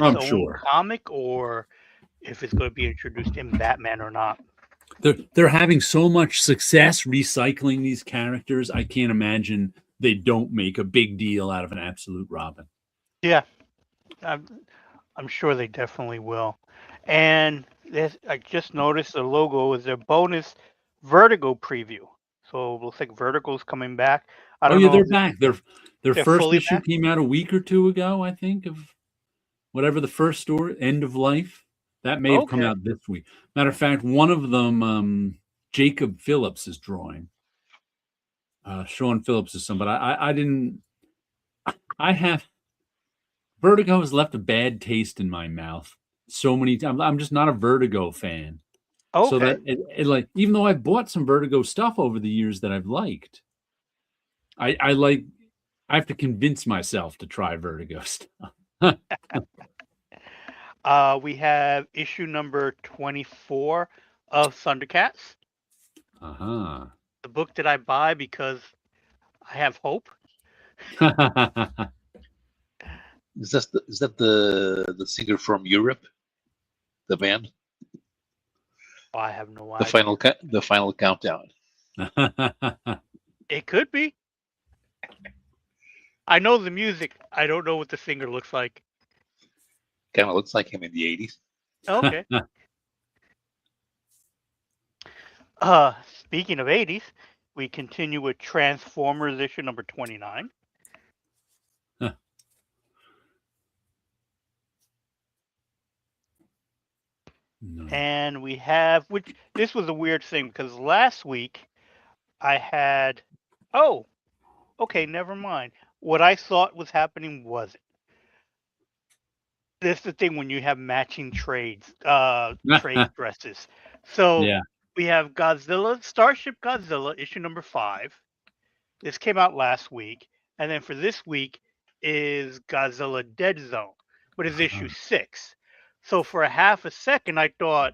own comic, or if it's going to be introduced in Batman or not? They're having so much success recycling these characters. I can't imagine they don't make a big deal out of an Absolute Robin. Yeah, I'm sure they definitely will. And I just noticed the logo is their bonus Vertigo preview. So it looks like Vertigo's coming back. I don't know. They're back. Their first issue came out a week or two ago, I think, of whatever the first story, End of Life. That may have come out this week. Matter of fact, one of them, Jacob Phillips is drawing. Sean Phillips is some, but I didn't. I have Vertigo has left a bad taste in my mouth so many times. I'm just not a Vertigo fan. So Okay. that it like, even though I've bought some Vertigo stuff over the years that I've liked, I like I have to convince myself to try Vertigo stuff. We have issue number 24 of Thundercats. Uh-huh. The book that I buy because I have hope. Is that the singer from Europe, the band? Oh, I have no The idea. the final countdown. It could be. I know the music. I don't know what the singer looks like. Kind of looks like him in the 80s. Okay. Speaking of 80s, we continue with Transformers issue number 29. No. And we have, which this was a weird thing because last week I had, oh, okay, never mind. What I thought was happening wasn't. This is the thing when you have matching trade dresses. So Yeah. we have Godzilla, Starship Godzilla, issue number 5. This came out last week, and then for this week is Godzilla Dead Zone, but it's issue 6. So for a half a second, I thought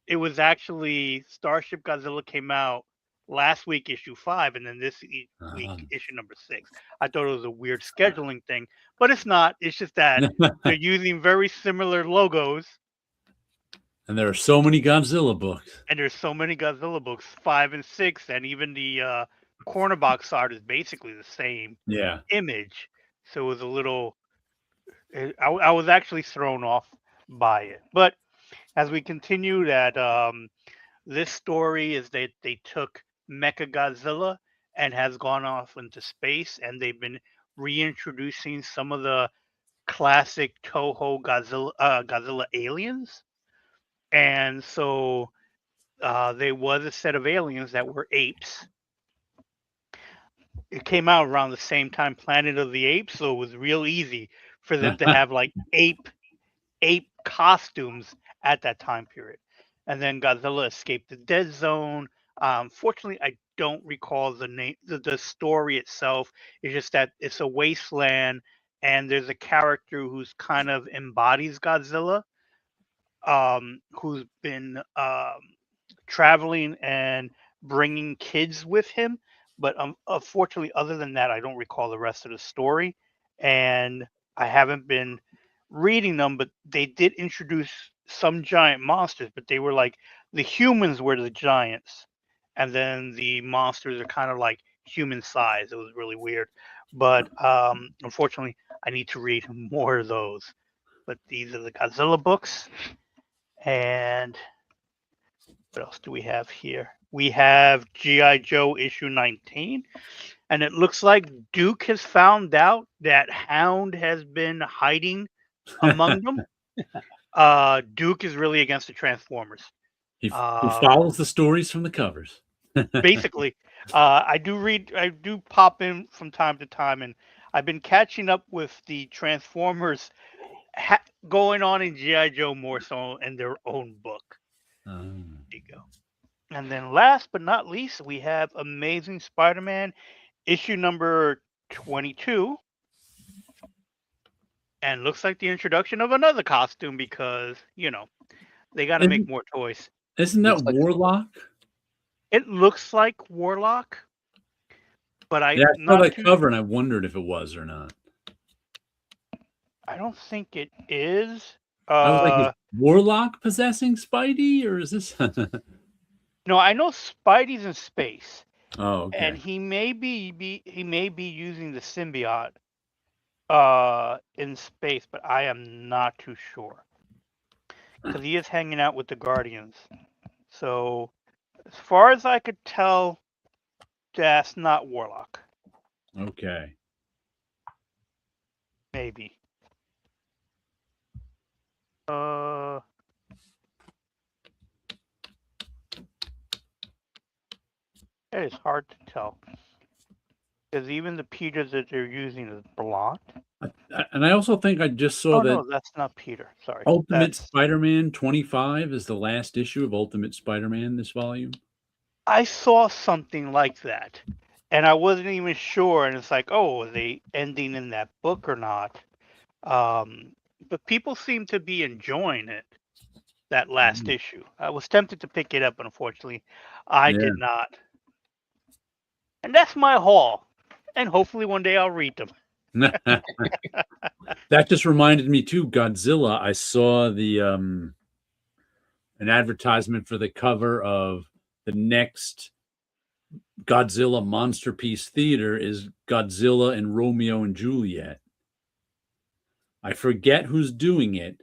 it was actually Starship Godzilla came out last week, issue 5, and then this week, issue number 6. I thought it was a weird scheduling thing, but it's not. It's just that they're using very similar logos. And there are so many Godzilla books. And there's so many Godzilla books, 5 and 6, and even the corner box art is basically the same image. So it was a little. I was actually thrown off by it. But as we continue, that this story is that they took Mecha Godzilla and has gone off into space, and they've been reintroducing some of the classic Toho Godzilla aliens, and so there was a set of aliens that were apes. It came out around the same time Planet of the Apes, so it was real easy for them to have like ape costumes at that time period. And then Godzilla escaped the dead zone. Fortunately, I don't recall the name, the story itself. It's just that it's a wasteland, and there's a character who's kind of embodies Godzilla, who's been traveling and bringing kids with him. But unfortunately, other than that, I don't recall the rest of the story. And I haven't been reading them, but they did introduce some giant monsters, but they were like the humans were the giants. And then the monsters are kind of like human size. It was really weird. But unfortunately, I need to read more of those. But these are the Godzilla books. And what else do we have here? We have G.I. Joe issue 19. And it looks like Duke has found out that Hound has been hiding among them. Duke is really against the Transformers. He follows the stories from the covers. Basically, I do pop in from time to time, and I've been catching up with the Transformers going on in G.I. Joe more so in their own book. There you go. And then last but not least, we have Amazing Spider-Man issue number 22. And looks like the introduction of another costume because, they got to make more toys. Isn't that Warlock? It looks like Warlock, but I saw that cover and I wondered if it was or not. I don't think it is. I was like, is Warlock possessing Spidey, or is this? No, I know Spidey's in space. Oh, okay. And he may be using the symbiote in space, but I am not too sure because he is hanging out with the Guardians. So, as far as I could tell, that's not Warlock. Okay. Maybe. It is hard to tell. Because even the Peter that they're using is blonde. And I also think I just saw Oh that no, that's not Peter. Sorry. Ultimate That's Spider-Man 25 is the last issue of Ultimate Spider-Man this volume. I saw something like that, and I wasn't even sure. And it's like, oh, are they ending in that book or not? But people seem to be enjoying it. That last issue, I was tempted to pick it up, but unfortunately, I Yeah. did not. And that's my haul. And hopefully one day I'll read them. That just reminded me too, Godzilla. I saw the an advertisement for the cover of the next Godzilla Monster Piece Theater is Godzilla and Romeo and Juliet. I forget who's doing it,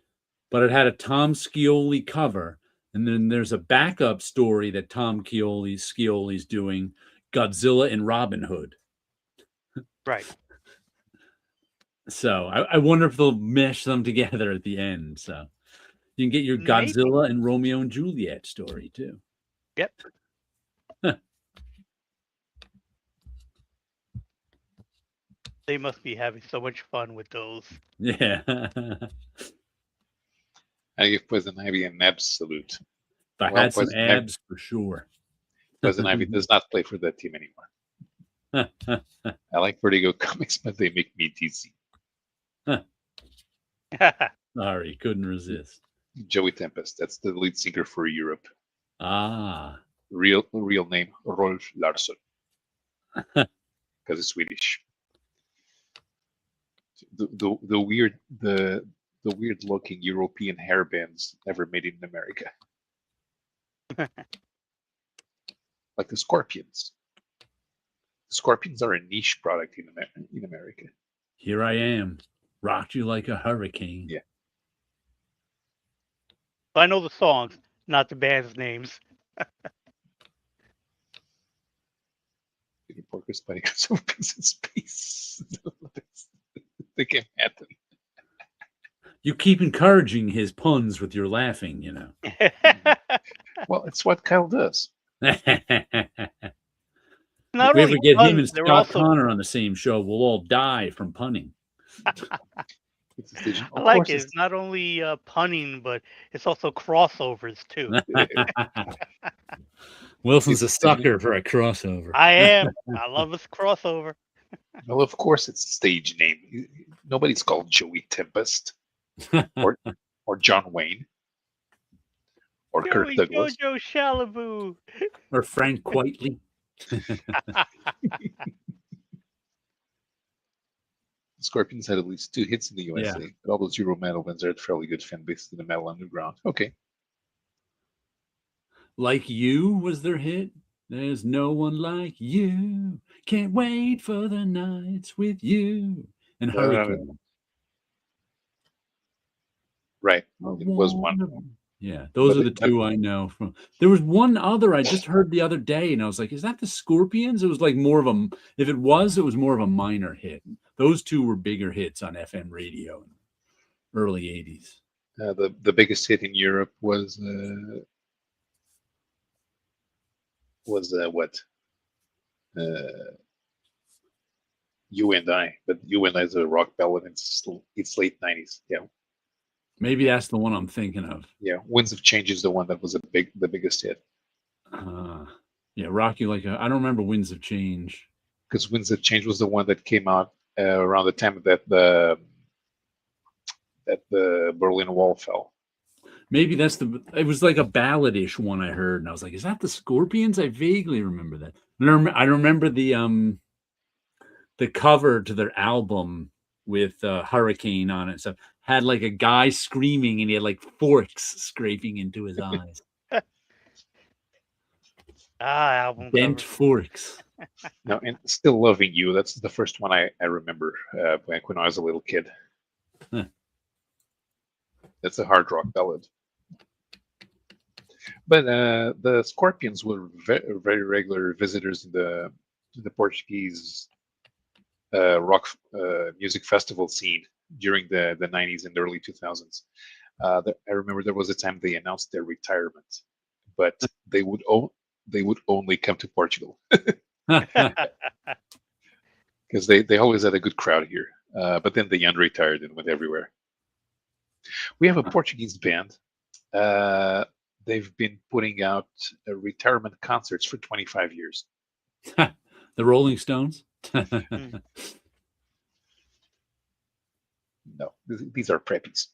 but it had a Tom Scioli cover. And then there's a backup story that Tom Scioli's doing, Godzilla and Robin Hood. Right. So I wonder if they'll mesh them together at the end. So you can get your Maybe. Godzilla and Romeo and Juliet story too. Yep. They must be having so much fun with those. Yeah. I give Poison Ivy an absolute. If I Well, had some Poison Ivy- abs for sure. Poison Ivy does not play for that team anymore. I like Vertigo comics, but they make me dizzy. Sorry, couldn't resist. Joey Tempest, that's the lead singer for Europe. Ah. Real name Rolf Larsson, because it's Swedish. The weird looking European hair bands never made it in America. Like the Scorpions. The Scorpions are a niche product in America. Here I am, rocked you like a hurricane. Yeah. I know the songs, not the band's names. Peter Porker's Spidey goes over piece in space. They can't happen. You keep encouraging his puns with your laughing, you know. Well, it's what Kyle does. Not If we ever only get him puns, and they were Scott also Connor on the same show, we'll all die from punning. It's a station. I Of like course it. It's not only punning, but it's also crossovers too. Wilson's a It's a stage- sucker for a crossover. I am. I love this crossover. Well, of course, it's a stage name. Nobody's called Joey Tempest or John Wayne or Kirk Joey Douglas. Jojo Shalaboo. Or Frank Quitely. Scorpions had at least 2 hits in the USA. But all those Euro metal bands had fairly good fan bases in the metal underground. Okay. Like You was their hit. There's no one like you. Can't wait for the nights with you. And Hurricane. Right. It was one. Yeah, those But are the two I know from. There was one other I just heard the other day, and I was like, "Is that the Scorpions?" It was like more of a. If it was more of a minor hit. Those two were bigger hits on FM radio in the early '80s. The biggest hit in Europe was what? You and I, but You and I is a rock ballad. It's late '90s. Yeah. Maybe that's the one I'm thinking of. Yeah, Winds of Change is the one that was the biggest hit. Yeah, Rock You Like a. I don't remember Winds of Change. Because Winds of Change was the one that came out around the time that the Berlin Wall fell. Maybe that's the. It was like a balladish one I heard, and I was like, "Is that the Scorpions?" I vaguely remember that. I remember the cover to their album with Hurricane on it. So had like a guy screaming, and he had like forks scraping into his eyes. Album Bent cover. forks. No, and Still Loving You. That's the first one I remember back when I was a little kid. Huh. That's a hard rock ballad. But the Scorpions were very regular visitors in the Portuguese rock music festival scene during the 90s and early 2000s. I remember there was a time they announced their retirement, but they would only come to Portugal. because they always had a good crowd here. But then they unretired and went everywhere. We have a Portuguese band. They've been putting out retirement concerts for 25 years. The Rolling Stones. No, these are preppies.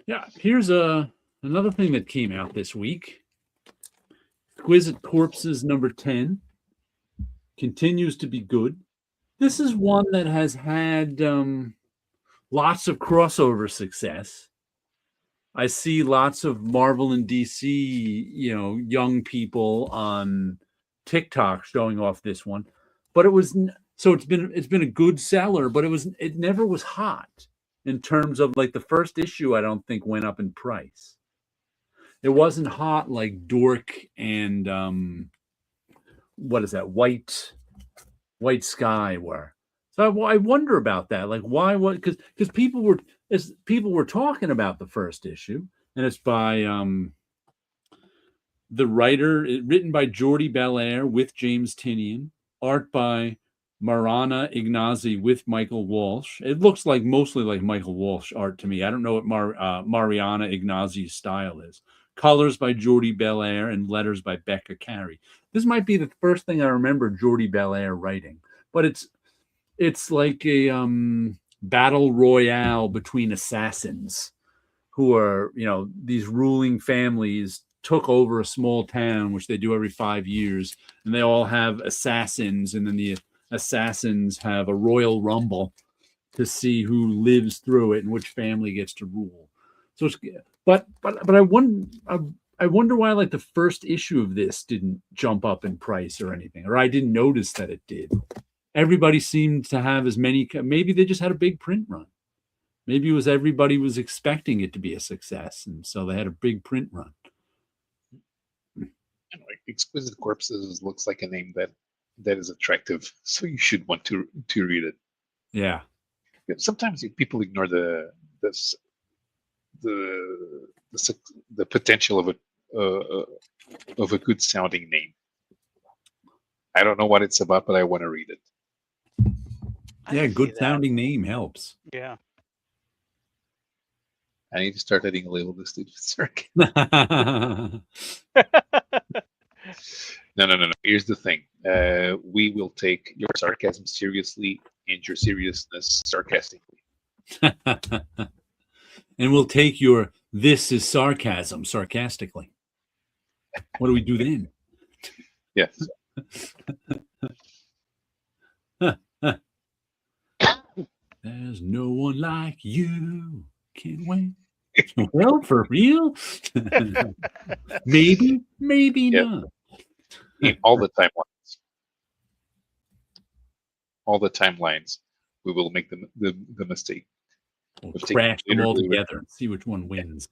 Yeah, here's another thing that came out this week. Exquisite Corpses number 10 continues to be good. This is one that has had lots of crossover success. I see lots of Marvel and DC, young people on TikTok showing off this one, but it's been a good seller, but it never was hot in terms of like the first issue. I don't think went up in price. It wasn't hot like Dork and what is that, White Sky were. So I wonder about that. Like why? What? Because people were talking about the first issue, and it's by the writer, written by Jordi Belair with James Tynion, art by Mariana Ignazi with Michael Walsh. It looks like mostly like Michael Walsh art to me. I don't know what Mariana Ignazi's style is. Colors by Jordi Belair and letters by Becca Carey. This might be the first thing I remember Jordi Belair writing, but it's like a battle royale between assassins who are, these ruling families took over a small town, which they do every 5 years, and they all have assassins, and then the assassins have a royal rumble to see who lives through it and which family gets to rule. So it's, but I wonder why like the first issue of this didn't jump up in price or anything, or I didn't notice that it did. Everybody seemed to have as many. Maybe they just had a big print run. Maybe it was everybody was expecting it to be a success, and so they had a big print run. Exquisite Corpses looks like a name that is attractive, so you should want to read it. Yeah. Sometimes people ignore the potential of a good sounding name. I don't know what it's about, but I want to read it. Yeah, good sounding name helps. Yeah. I need to start adding a label to Steve Circuit. No. Here's the thing. We will take your sarcasm seriously and your seriousness sarcastically. And we'll take your "this is sarcasm" sarcastically. What do we do then? Yes. There's no one like you. Can't wait. Well, for real? Maybe not. In all the timelines, we will make the mistake. We'll crash them all together and see which one wins.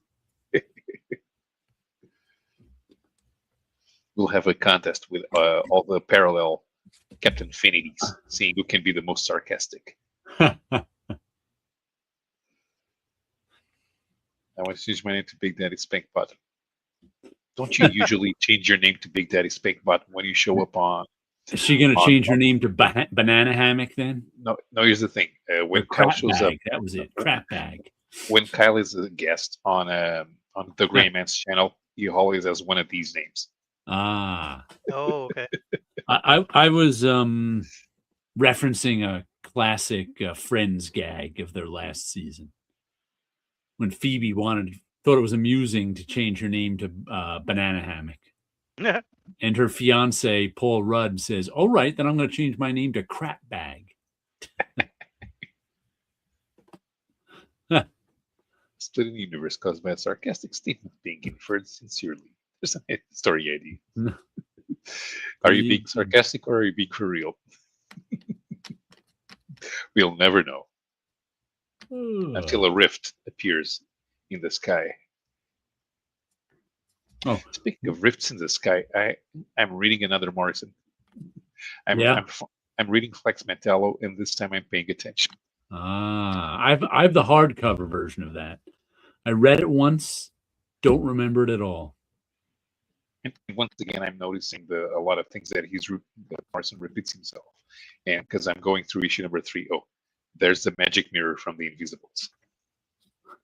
We'll have a contest with all the parallel Captain Affinities, seeing who can be the most sarcastic. I want to change my name to Big Daddy Spank Button. Don't you usually change your name to Big Daddy Spank Button when you show up on? Is she going to change her name to Banana Hammock then? No. Here's the thing: when Kyle shows up, that was it. Crap bag. When Kyle is a guest on the Gray Man's channel, he always has one of these names. Ah. Oh, okay. I was referencing a classic Friends gag of their last season when Phoebe thought it was amusing to change her name to Banana Hammock. And her fiance, Paul Rudd, says, "All right, then I'm going to change my name to Crap Bag." Split in the universe caused by a sarcastic statement being inferred sincerely. There's a story idea. Are you being sarcastic or are you being for real? We'll never know until a rift appears in the sky. Oh, speaking of rifts in the sky, I'm reading another Morrison. I'm reading Flex Mentallo, and this time I'm paying attention. I have the hardcover version of that. I read it once, don't remember it at all. And once again, I'm noticing a lot of things that that Morrison repeats himself. And because I'm going through issue number 3, oh, there's the magic mirror from the Invisibles.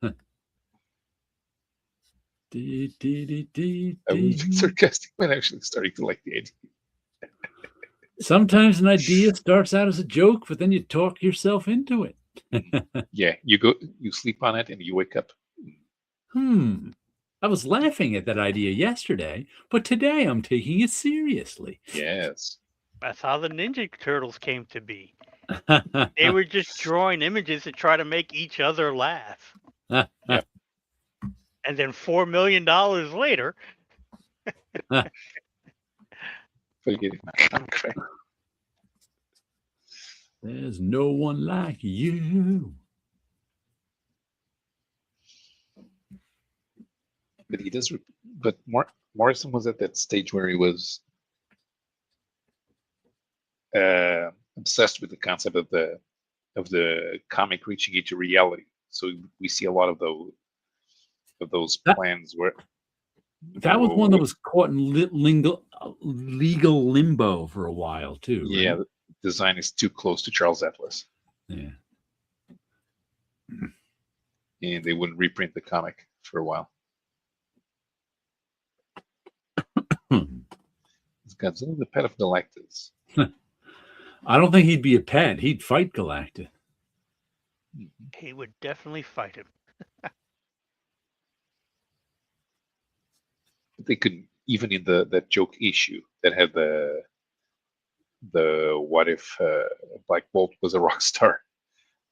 I was being sarcastic, but actually starting to like the idea. Sometimes an idea starts out as a joke, but then you talk yourself into it. Yeah, you sleep on it, and you wake up. I was laughing at that idea yesterday, but today I'm taking it seriously. Yes. That's how the Ninja Turtles came to be. They were just drawing images to try to make each other laugh. Yep. And then $4 million later, Forget it. I'm crying. There's no one like you. But he does. But Morrison was at that stage where he was obsessed with the concept of the comic reaching into reality. So we see a lot of those plans where that was one that was caught in legal limbo for a while too. Yeah, right? the design is too close to Charles Atlas. Yeah. And they wouldn't reprint the comic for a while. It's Godzilla, the pet of Galactus. I don't think he'd be a pet. He'd fight Galactus. he would definitely fight him. They could, even in that joke issue that had the what if Black Bolt was a rock star.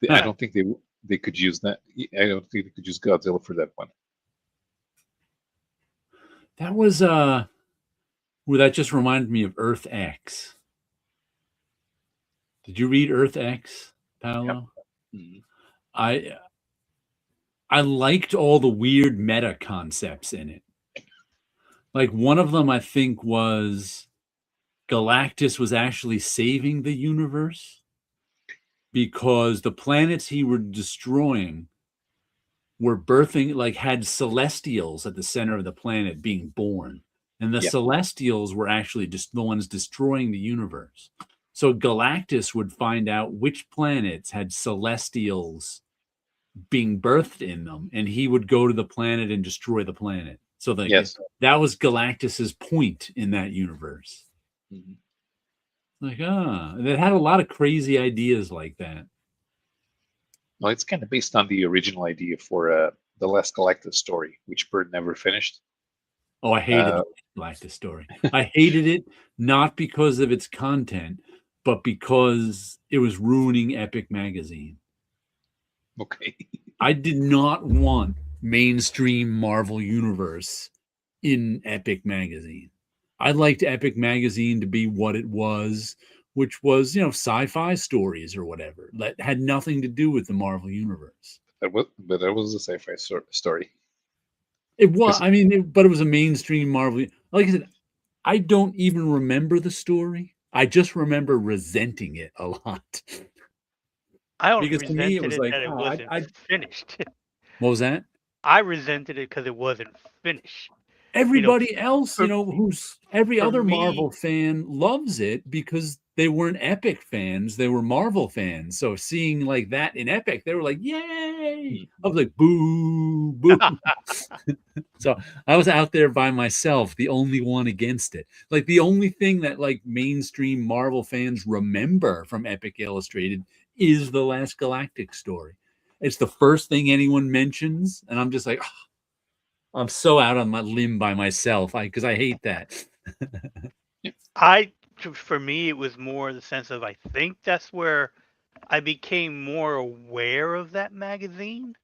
I don't think they could use that. I don't think they could use Godzilla for that one. That was well, that just reminded me of Earth X. Did you read Earth X, Paolo? Yep. Mm-hmm. I liked all the weird meta concepts in it. Like one of them, I think, was Galactus was actually saving the universe because the planets he were destroying were birthing, like had celestials at the center of the planet being born. And the celestials were actually just the ones destroying the universe. So Galactus would find out which planets had celestials being birthed in them, and he would go to the planet and destroy the planet. So that was Galactus's point in that universe. Mm-hmm. Like, it had a lot of crazy ideas like that. Well, it's kind of based on the original idea for the Last Galactus story, which Bird never finished. Oh, I hated the Galactus story. I hated it not because of its content, but because it was ruining Epic Magazine. Okay. I did not want mainstream Marvel Universe in Epic Magazine. I liked Epic Magazine to be what it was, which was, sci-fi stories or whatever. That had nothing to do with the Marvel Universe. But that was a sci-fi story. It was, but it was a mainstream Marvel. Like I said, I don't even remember the story. I just remember resenting it a lot. I don't because to me it was like, that it wasn't finished. What was that? I resented it because it wasn't finished. Everybody else, who's every other Marvel fan loves it because they weren't Epic fans, they were Marvel fans. So seeing like that in Epic, they were like, yay! I was like, boo, boo. So I was out there by myself, the only one against it. Like the only thing that like mainstream Marvel fans remember from Epic Illustrated is the Last Galactic story. It's the first thing anyone mentions, and I'm just like, I'm so out on my limb by myself because I hate that. For me, it was more the sense of I think that's where I became more aware of that magazine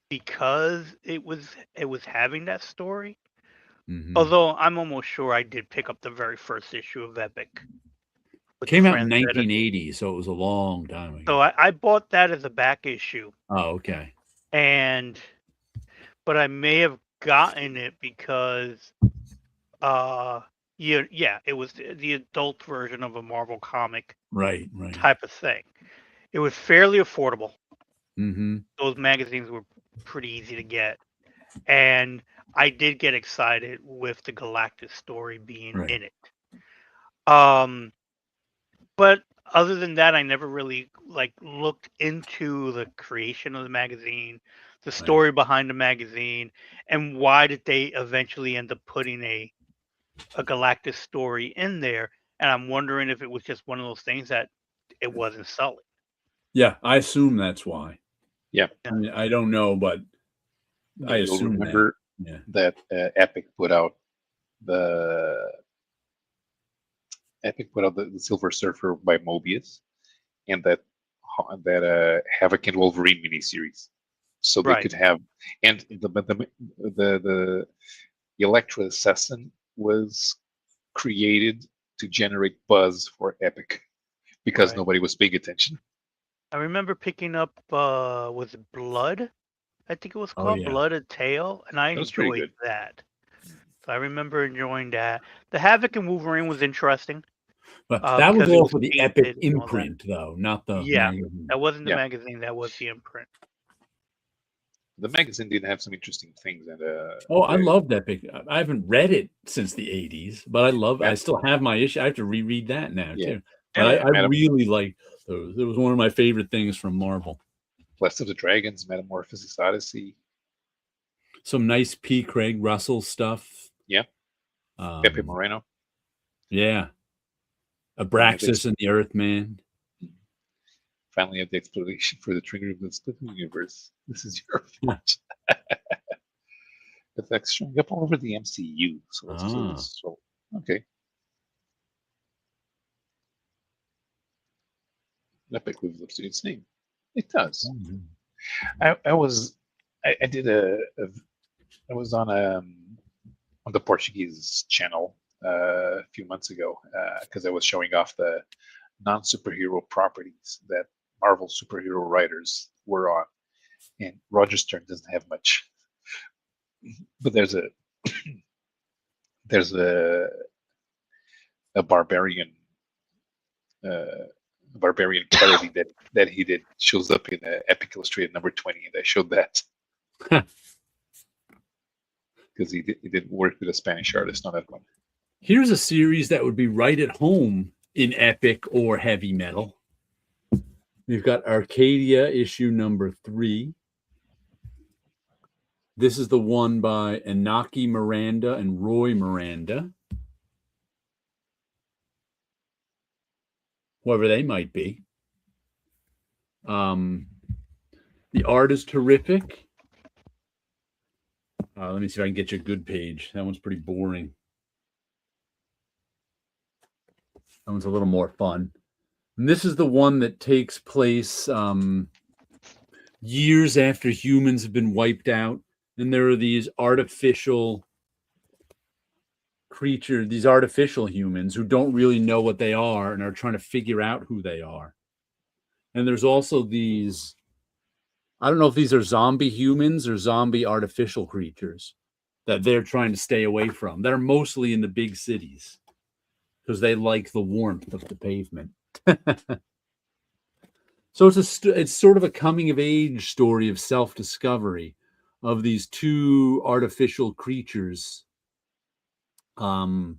because it was having that story. Mm-hmm. Although I'm almost sure I did pick up the very first issue of Epic. It came out in 1980, so it was a long time ago. So I bought that as a back issue. Oh, okay. But I may have gotten it because, it was the adult version of a Marvel comic, right, type of thing. It was fairly affordable. Mm-hmm. Those magazines were pretty easy to get, and I did get excited with the Galactus story being Right. in it. But other than that, I never really like looked into the creation of the magazine, the story behind the magazine, and why did they eventually end up putting a Galactus story in there. And I'm wondering if it was just one of those things that it wasn't selling. Yeah, I assume that's why. Yeah. I mean, I don't know, but I You'll assume remember that. Yeah. that Epic put out the Silver Surfer by Mobius, and that Havoc and Wolverine miniseries, so they Right. could have, and the Electra assassin was created to generate buzz for Epic because Right. nobody was paying attention. I remember picking up was it Blood? I think it was Oh, called yeah. Blood and Tail, and I That was pretty enjoyed good. that. So I remember enjoying that. The Havoc and Wolverine was interesting. But that was because it all was for the Epic painted and all that. imprint, though, not the Yeah, magazine. that wasn't the Yeah. magazine. That was the imprint. The magazine did have some interesting things, and I love Epic. I haven't read it since the 80s, but I love it. I Yeah. still have my issue. I have to reread that now, Yeah. too. But And I Madam- really like those. It was one of my favorite things from Marvel. Blast of the Dragons, Metamorphosis Odyssey, Some nice P. Craig Russell stuff. Yeah. Pepe Moreno. Yeah. Abraxas and the Earthman. Finally have the explanation for the trigger of the split universe. This is your fault. Effects showing up all over the MCU. So okay. Epic lives up to its name. It does. I was on the Portuguese channel a few months ago because I was showing off the non-superhero properties that Marvel superhero writers were on, and Roger Stern doesn't have much, but there's a barbarian parody that he did, shows up in Epic Illustrated number 20, and I showed that because he did work with a Spanish artist on that one. Here's a series that would be right at home in Epic or heavy metal. We've got Arcadia issue number 3. This is the one by Inaki Miranda and Roy Miranda, whoever they might be. The art is terrific. Let me see if I can get you a good page. That one's pretty boring. That one's a little more fun. And this is the one that takes place years after humans have been wiped out. And there are these artificial creatures, these artificial humans who don't really know what they are and are trying to figure out who they are. And there's also these, I don't know if these are zombie humans or zombie artificial creatures that they're trying to stay away from. They're mostly in the big cities because they like the warmth of the pavement. So it's sort of a coming of age story of self-discovery of these two artificial creatures. And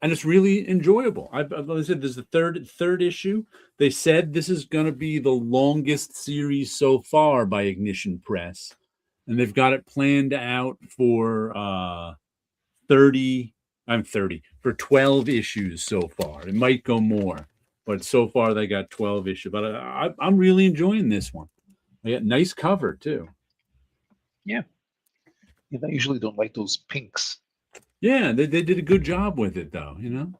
it's really enjoyable. Like I said, there's the third issue. They said this is going to be the longest series so far by Ignition Press, and they've got it planned out for 12 issues so far. It might go more, but so far they got 12 issues. But I'm really enjoying this one. They got nice cover too. Yeah, I usually don't like those pinks. Yeah, they did a good job with it, though. You know,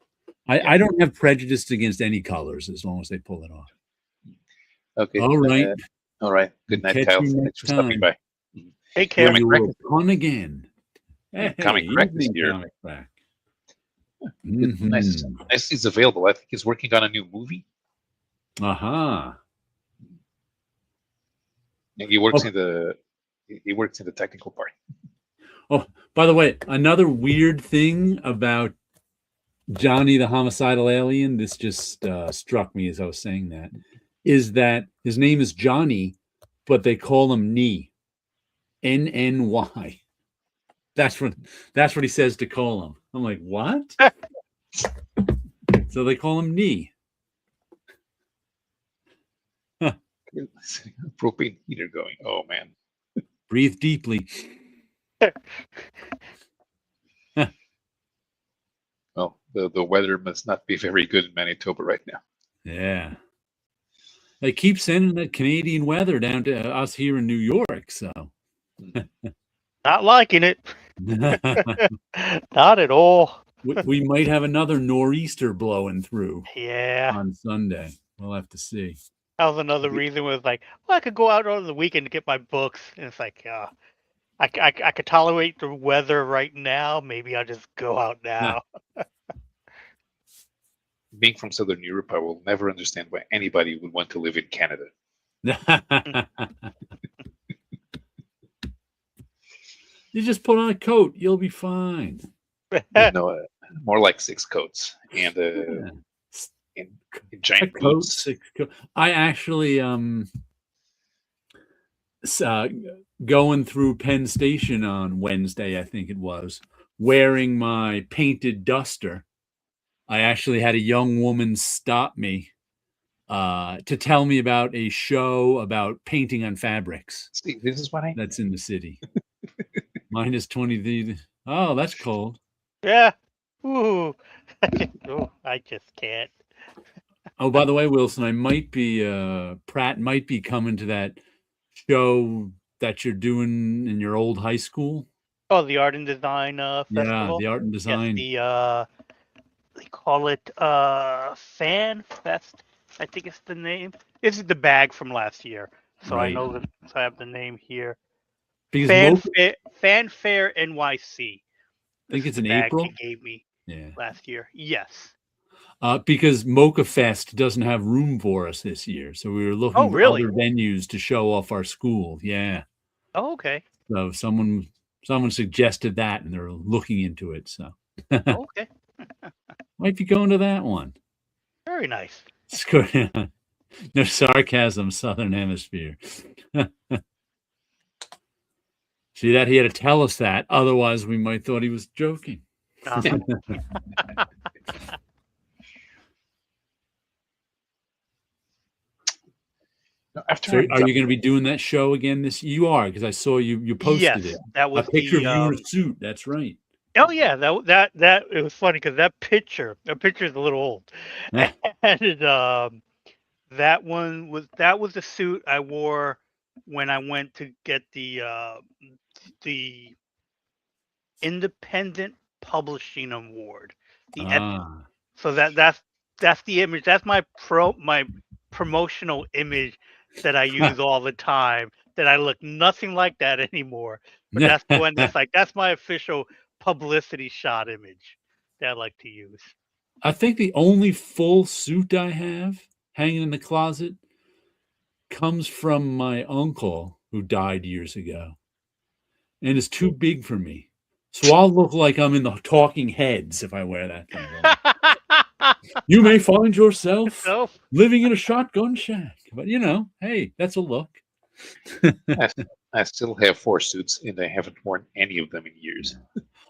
I don't have prejudice against any colors as long as they pull it off. Okay. All right. All right. Good night, Catch Kyle. you Thanks next for stopping time. by. Take care. Comic Rack. On again. Comic Rack this evening year. Comic Rack. Nice he's available. I think he's working on a new movie. Aha. And he works in the technical part. Oh, by the way, another weird thing about Johnny the Homicidal Alien, this just struck me as I was saying that, is that his name is Johnny, but they call him Knee. Nny. That's what he says to call him. I'm like, what? So they call him knee. Propane heater going. Oh man. Breathe deeply. Well, the weather must not be very good in Manitoba right now. Yeah. They keep sending that Canadian weather down to us here in New York. So Not liking it. Not at all. we might have another nor'easter blowing through Yeah. on Sunday. We'll have to see. That was another reason was like, well, I could go out on the weekend to get my books. And it's like, I could tolerate the weather right now. Maybe I'll just go out now. Being from Southern Europe, I will never understand why anybody would want to live in Canada. You just put on a coat, you'll be fine. More like 6 coats and in giant A coat, boots. 6 coat. I actually going through Penn Station on Wednesday, I think it was, wearing my painted duster. I actually had a young woman stop me to tell me about a show about painting on fabrics. See, this is what I That's in the city. Minus 20. Oh, that's cold. Yeah. Ooh. Oh, I just can't. Oh, by the way, Wilson, I might be Pratt might be coming to that show that you're doing in your old high school. Oh, the Art and Design Yeah, Festival. the art and design. Yes, they call it Fan Fest. I think it's the name. This is the bag from last year, so Right. I know that. So I have the name here. Because Fanfare NYC. I think This it's is in the bag April. he gave me Yeah. last year. Yes. Because Mocha Fest doesn't have room for us this year, so we were looking Oh, for really? other venues to show off our school. Yeah. Oh, okay. So someone suggested that, and they're looking into it. So Oh, okay. might be going to that one. Very nice. It's good. No sarcasm, Southern Hemisphere. See that he had to tell us that, otherwise we might thought he was joking. Uh-huh. After So I'm are done- you going to be doing that show again this? You are, because I saw you posted Yes, it. that was A picture of the. you in a suit. That's right. Oh yeah, that it was funny because that picture is a little old, Yeah. and that was the suit I wore when I went to get the Independent Publishing Award. Ah. So that's the image. That's my promotional image that I use all the time. That I look nothing like that anymore. But that's the one that's my official publicity shot image that I like to use. I think the only full suit I have hanging in the closet comes from my uncle who died years ago, and it's too big for me. So I'll look like I'm in the Talking Heads if I wear that thing. You may find yourself So living in a shotgun shack, but hey, that's a look. I still have 4 suits, and I haven't worn any of them in years.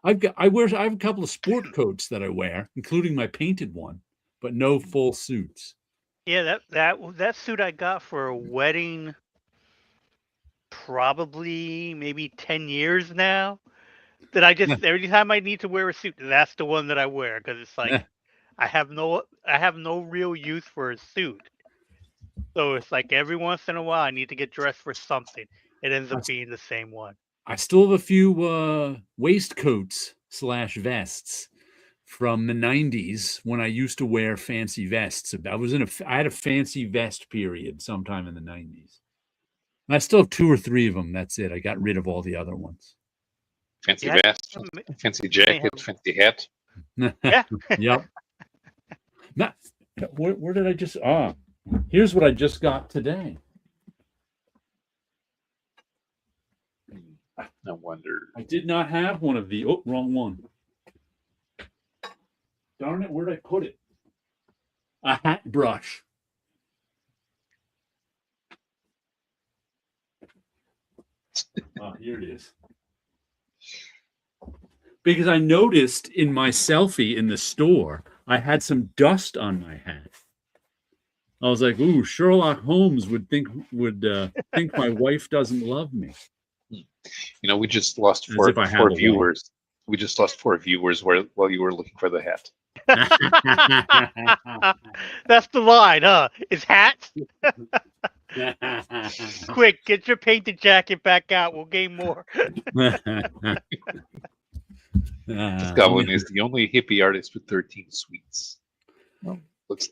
I have a couple of sport coats that I wear, including my painted one, but no full suits. yeah, that suit I got for a wedding, probably maybe 10 years now. That I just every time I need to wear a suit, that's the one that I wear because it's like I have no real use for a suit. So it's like every once in a while I need to get dressed for something. It ends up being the same one. I still have a few waistcoats / vests from the 90s when I used to wear fancy vests. I had a fancy vest period sometime in the 90s. And I still have 2 or 3 of them. That's it. I got rid of all the other ones. Fancy Yeah, vest, fancy jacket, fancy hat. Yeah. Yep. Now, where did I just? Here's what I just got today. No wonder. I did not have one of the. Oh, wrong one. Darn it! Where'd I put it? A hat brush. Here it is. because I noticed in my selfie in the store, I had some dust on my hat. I was like, "Ooh, Sherlock Holmes would think my wife doesn't love me." We just lost As four if I have four a wife. viewers. We just lost 4 viewers while you were looking for the hat. That's the line, huh? Is hats? Quick, get your painted jacket back out. We'll gain more. This goblin is the only hippie artist with 13 suites. Well, looks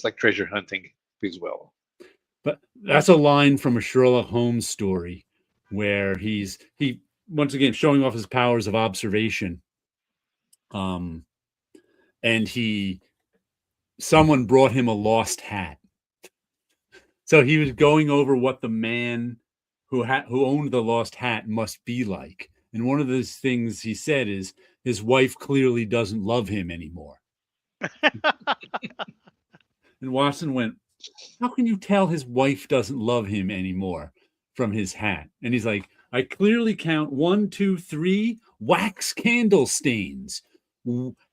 like treasure hunting as well. But that's a line from a Sherlock Holmes story where he once again showing off his powers of observation. And someone brought him a lost hat. So he was going over what the man who owned the lost hat must be like. And one of those things he said is his wife clearly doesn't love him anymore. And Watson went, "How can you tell his wife doesn't love him anymore from his hat?" And he's like, "I clearly count 1, 2, 3 wax candle stains.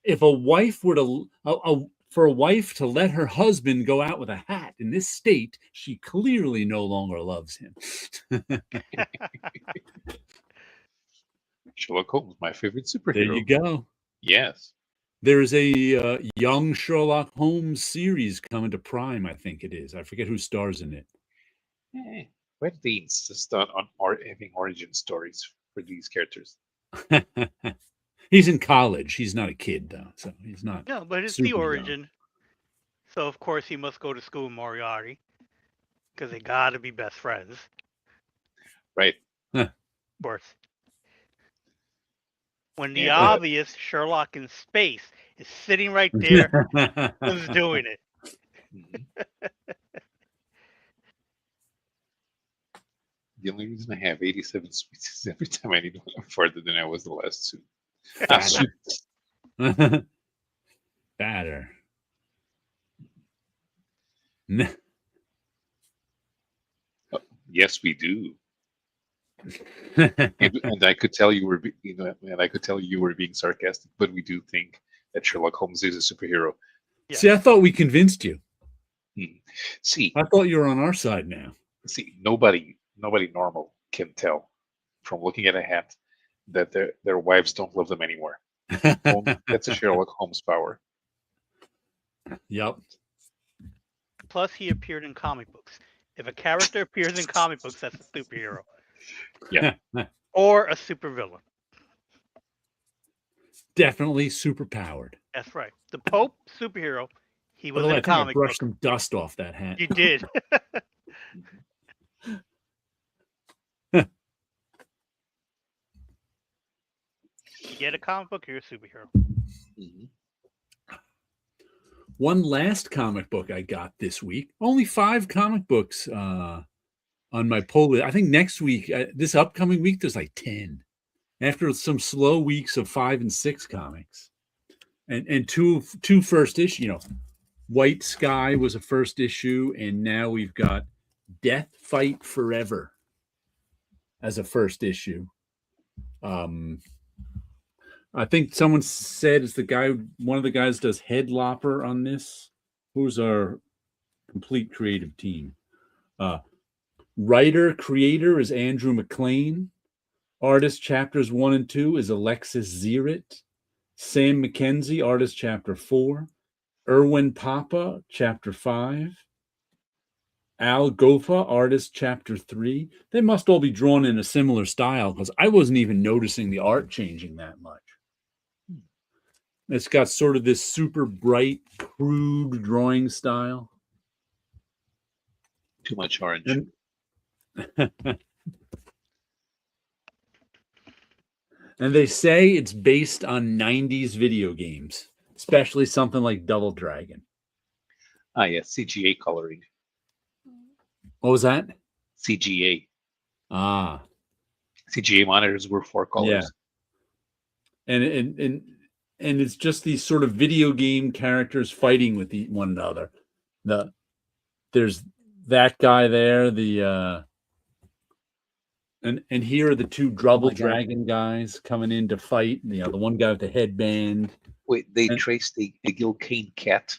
If a wife were to for a wife to let her husband go out with a hat in this state, she clearly no longer loves him." Sherlock Holmes, my favorite superhero. There you go. Yes. There's a young Sherlock Holmes series coming to Prime, I think it is. I forget who stars in it. Why do they insist on having origin stories for these characters? He's in college. He's not a kid, though, so he's not. No, but it's super the young. origin. So, of course, he must go to school with Moriarty. Because they gotta be best friends. Right. Of course. When the Yeah. obvious Sherlock in space is sitting right there, who's doing it? Mhm. The only reason I have 87 suites is every time I need one farther than I was the last suit. Batter. Yes, we do. And I could tell you were, and I could tell you were being sarcastic, but we do think that Sherlock Holmes is a superhero. Yes. See, I thought we convinced you. See, I thought you were on our side now. nobody normal can tell from looking at a hat that their wives don't love them anymore. That's a Sherlock Holmes power. Yep. Plus, he appeared in comic books. If a character appears in comic books, that's a superhero. Yeah. Or a supervillain. Definitely super powered. That's right. The Pope, superhero. He was Although in I a think I comic book. brushed some dust off that hat. You did. You get a comic book, you're a superhero. Mhm. One last comic book I got this week. Only 5 comic books on my poll list. I think next week, this upcoming week, there's like 10. After some slow weeks of 5 and 6 comics, and two first issue. White Sky was a first issue, and now we've got Death Fight Forever as a first issue. I think someone said it's the guy. One of the guys does Headlopper on this. Who's our complete creative team? Writer creator is Andrew McLean. Artist chapters 1 and 2 is Alexis Zirit. Sam McKenzie, artist chapter 4. Erwin Papa, chapter 5. Al Gofa, artist chapter 3. They must all be drawn in a similar style because I wasn't even noticing the art changing that much. It's got sort of this super bright, crude drawing style. Too much orange. And they say it's based on 90s video games, especially something like Double Dragon. Yeah, CGA coloring. What was that? CGA. CGA monitors were 4 colors. Yeah. And it's just these sort of video game characters fighting with one another. There's that guy there, and And here are the two double my God. dragon guys coming in to fight. You know, the one guy with the headband. Wait, they And- traced a Gilcane cat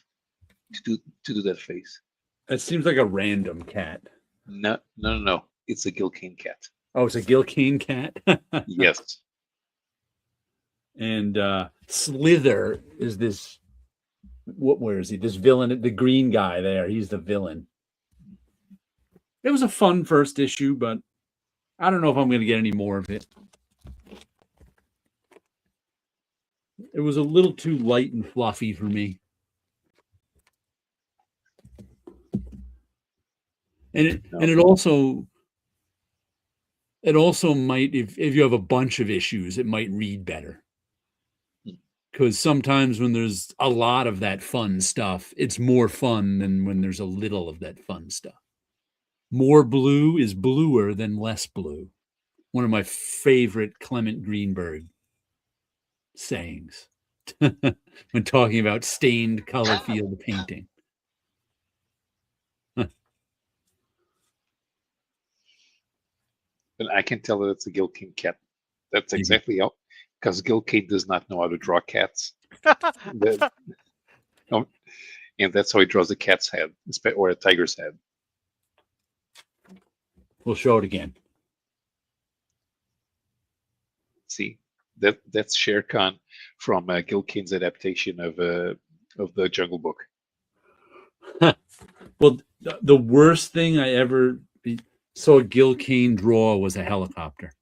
to do that face. It seems like a random cat. No. It's a Gilcane cat. Oh, it's a Gilcane cat. Yes. And Slither is this. Where is he? This villain, the green guy there. He's the villain. It was a fun first issue, but I don't know if I'm going to get any more of it. It was a little too light and fluffy for me. And it also might, if you have a bunch of issues, it might read better. Because sometimes when there's a lot of that fun stuff, it's more fun than when there's a little of that fun stuff. More blue is bluer than less blue. One of my favorite Clement Greenberg sayings when talking about stained color field painting. And I can tell that it's a Gilcane cat. That's exactly how, because Gilcane does not know how to draw cats. And that's how he draws a cat's head or a tiger's head. We'll show it again. See, that's Shere Khan from Gilcane's adaptation of the Jungle Book. Well, the worst thing I ever saw Gilcane draw was a helicopter.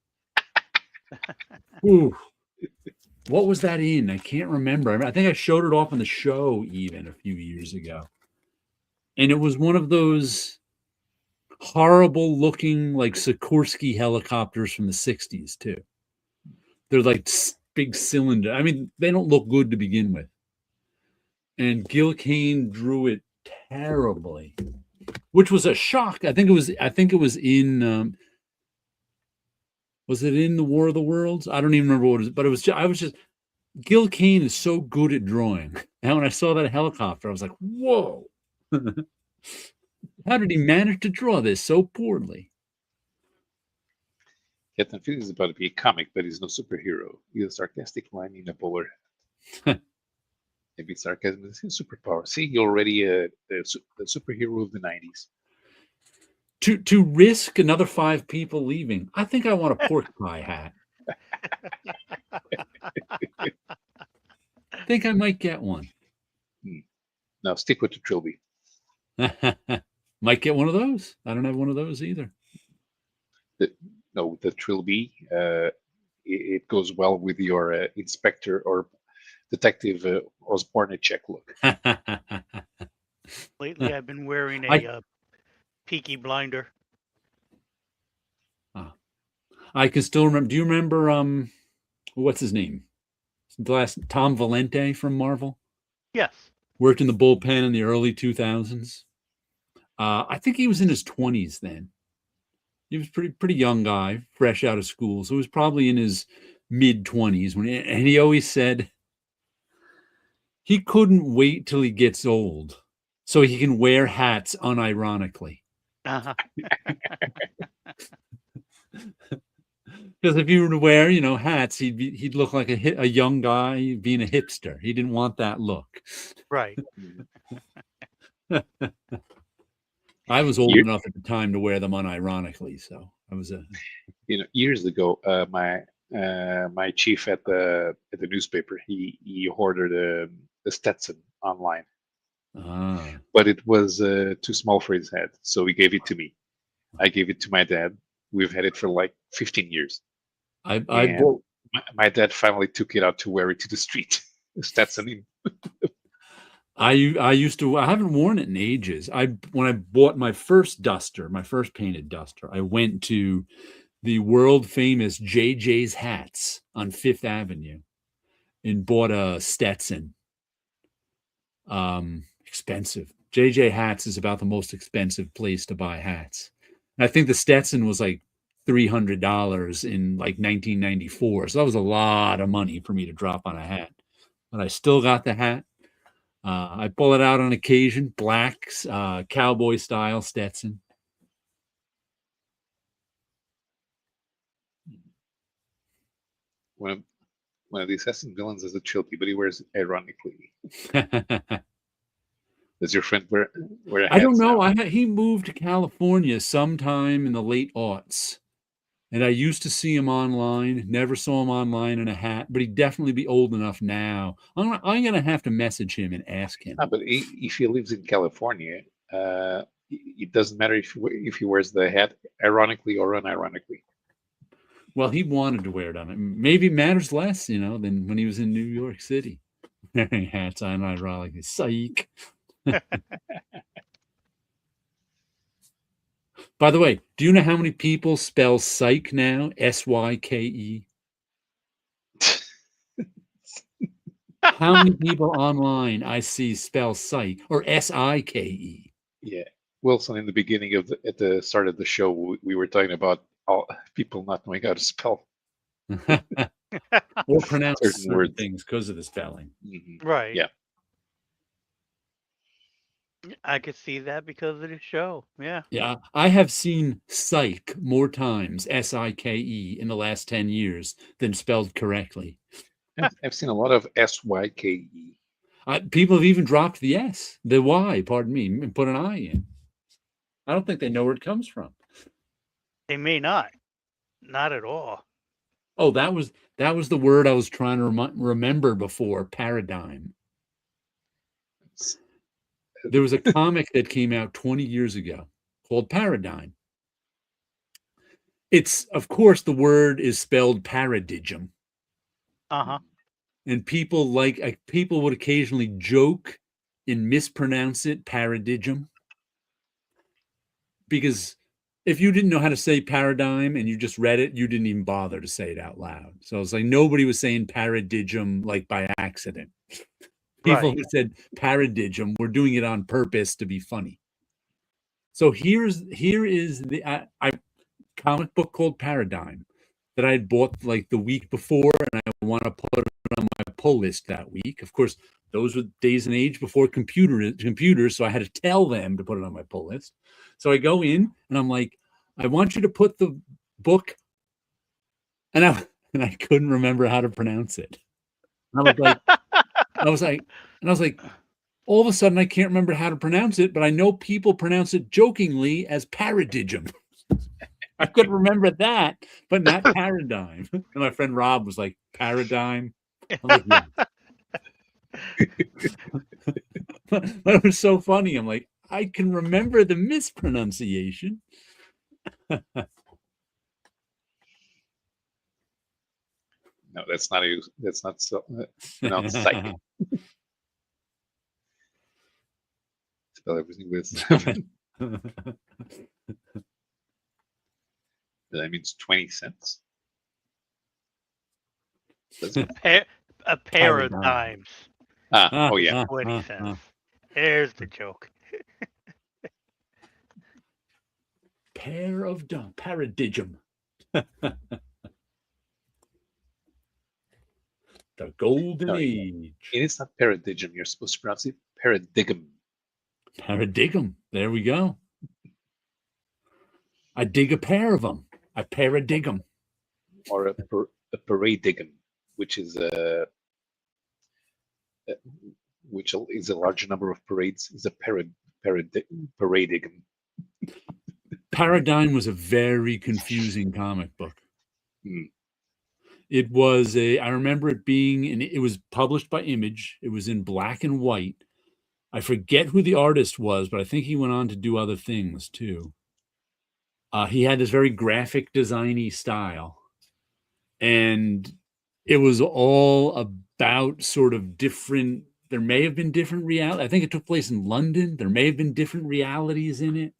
Ooh. What was that in? I can't remember. I think I showed it off on the show even a few years ago. And it was one of those horrible looking like Sikorsky helicopters from the 60s too. They're like big cylinder. I mean, they don't look good to begin with. And Gilcane drew it terribly, which was a shock. I think it was in was it in the War of the Worlds? I don't even remember what it was, but I was just Gilcane is so good at drawing. And when I saw that helicopter, I was like, whoa. How did he manage to draw this so poorly? Captain Felix is about to be a comic, but he's no superhero. He's a sarcastic line in a bowler. Maybe sarcasm is his superpower. See, you're already the superhero of the 90s. To risk another 5 people leaving, I think I want a pork pie hat. I think I might get one. Now stick with the trilby. Might get one of those. I don't have one of those either. The trilby, it goes well with your inspector or detective Osborne-check look. Lately, I've been wearing a Peaky Blinder. I can still remember. Do you remember what's his name? The last Tom Valente from Marvel? Yes. Worked in the bullpen in the early 2000s. I think he was in his 20s then. He was pretty young guy, fresh out of school. So he was probably in his mid 20s and he always said he couldn't wait till he gets old so he can wear hats unironically. Uh-huh. Because if you were to wear, hats, he'd look like a young guy being a hipster. He didn't want that look. Right. I was old enough at the time to wear them unironically, so I was years ago, my chief at the newspaper, he ordered a Stetson online, but it was too small for his head, so he gave it to me. I gave it to my dad. We've had it for like 15 years. My dad finally took it out to wear it to the street. Stetson. I haven't worn it in ages. When I bought my first painted duster, I went to the world famous JJ's Hats on Fifth Avenue and bought a Stetson. Expensive. JJ Hats is about the most expensive place to buy hats. And I think the Stetson was like $300 in like 1994. So that was a lot of money for me to drop on a hat. But I still got the hat. I pull it out on occasion, black, cowboy style Stetson. one of the assassin villains is a chilty, but he wears it ironically. Does your friend wear a hat? I don't know. now? He moved to California sometime in the late aughts. And I used to see him online. Never saw him online in a hat, but he'd definitely be old enough now. I'm gonna have to message him and ask him. But if he lives in California, it doesn't matter if he wears the hat ironically or unironically. Well, he wanted to wear it on it. Maybe it matters less, than when he was in New York City. Wearing hats unironically. Psych. By the way, do you know how many people spell psych now? S-Y-K-E. How many people online I see spell psych or S-I-K-E? Yeah, Wilson. In the beginning at the start of the show, we were talking about all people not knowing how to spell or pronounce certain words. Things because of the spelling. Mm-hmm. Right. Yeah. I could see that because of the show. Yeah. Yeah. I have seen psych more times, S-I-K-E, in the last 10 years than spelled correctly. I've seen a lot of S-Y-K-E. People have even dropped the S, the Y, pardon me, and put an I in. I don't think they know where it comes from. They may not. Not at all. Oh, that was the word I was trying to remember before, paradigm. There was a comic that came out 20 years ago called Paradigm. It's, of course, the word is spelled paradigm. Uh-huh. And people would occasionally joke and mispronounce it paradigm. Because if you didn't know how to say paradigm and you just read it, you didn't even bother to say it out loud. So it's like nobody was saying paradigm like by accident. People who said paradigm were doing it on purpose to be funny. So here is the comic book called Paradigm that I had bought like the week before, and I want to put it on my pull list that week. Of course, those were days and age before computers, so I had to tell them to put it on my pull list. So I go in and I'm like, I want you to put the book, and I couldn't remember how to pronounce it. And I was like, all of a sudden I can't remember how to pronounce it, but I know people pronounce it jokingly as paradigm. I couldn't remember that, but not paradigm. And my friend Rob was like, paradigm. I'm like, yeah. But it was so funny. I'm like, I can remember the mispronunciation. No, that's not so. No, psych. Spell everything with. That means 20 cents. A pair of dimes. Oh yeah. 20 cents. There's the joke. Pair of dimes. Paradigm. The golden age. It is not paradigm. You're supposed to pronounce it paradigm. Paradigm. There we go. I dig a pair of them. I paradigm. Or a paradigm, which is a larger number of parades. Is a paradigm. Paradigm was a very confusing comic book. Hmm. It was I remember it being, and it was published by Image. It was in black and white. I forget who the artist was, but I think he went on to do other things too. He had this very graphic designy style, and it was all about sort of different. There may have been different reality. I think it took place in London. There may have been different realities in it,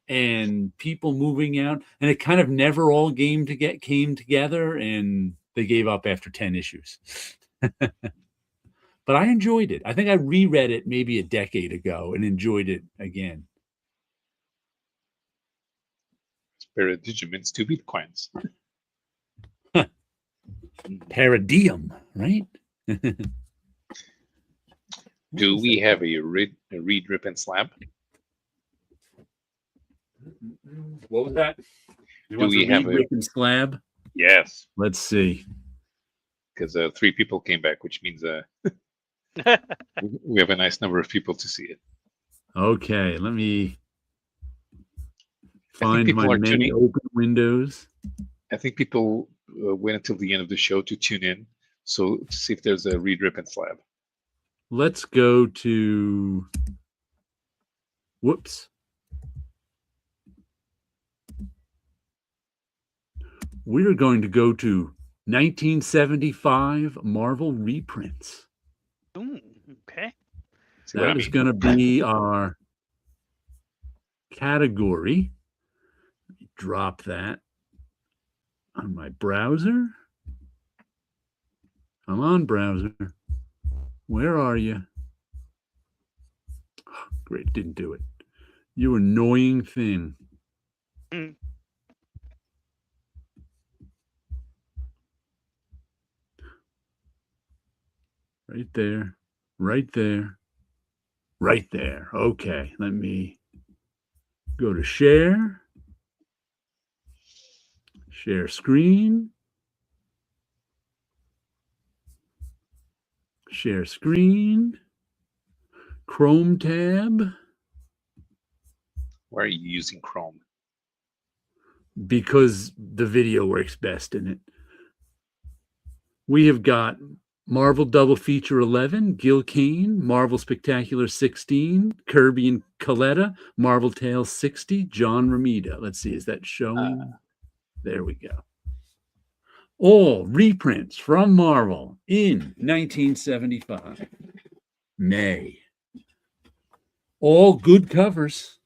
and people moving out, and it kind of never all came together, and they gave up after 10 issues. But I enjoyed it. I think I reread it maybe a decade ago and enjoyed it again. Paradigm means 2 bitcoins. Paradigm, right? Do we have a read, rip, and slab? What was that? Do we have a read, rip, and slab? Yes. Let's see. because 3 people came back, which means we have a nice number of people to see it. Okay, let me I think find people my are many tuning. open windows. I think people wait until the end of the show to tune in, so to see if there's a Reed Rip and Slab. Let's go to. Whoops. We're going to go to 1975 Marvel reprints. Ooh, okay. See what I That is mean? going to be our category. Let me drop that on my browser. Come on, browser. Where are you? Great, didn't do it. You annoying thing. Mm. Right there. Right there. Right there. Okay, let me go to share. Share screen. Share screen. Chrome tab. Why are you using Chrome? Because the video works best in it. We have got Marvel Double Feature 11, Gil Kane, Marvel Spectacular 16, Kirby and Coletta, Marvel Tales 60, John Romita. Let's see, is that showing? There we go. All reprints from Marvel in 1975. May. All good covers.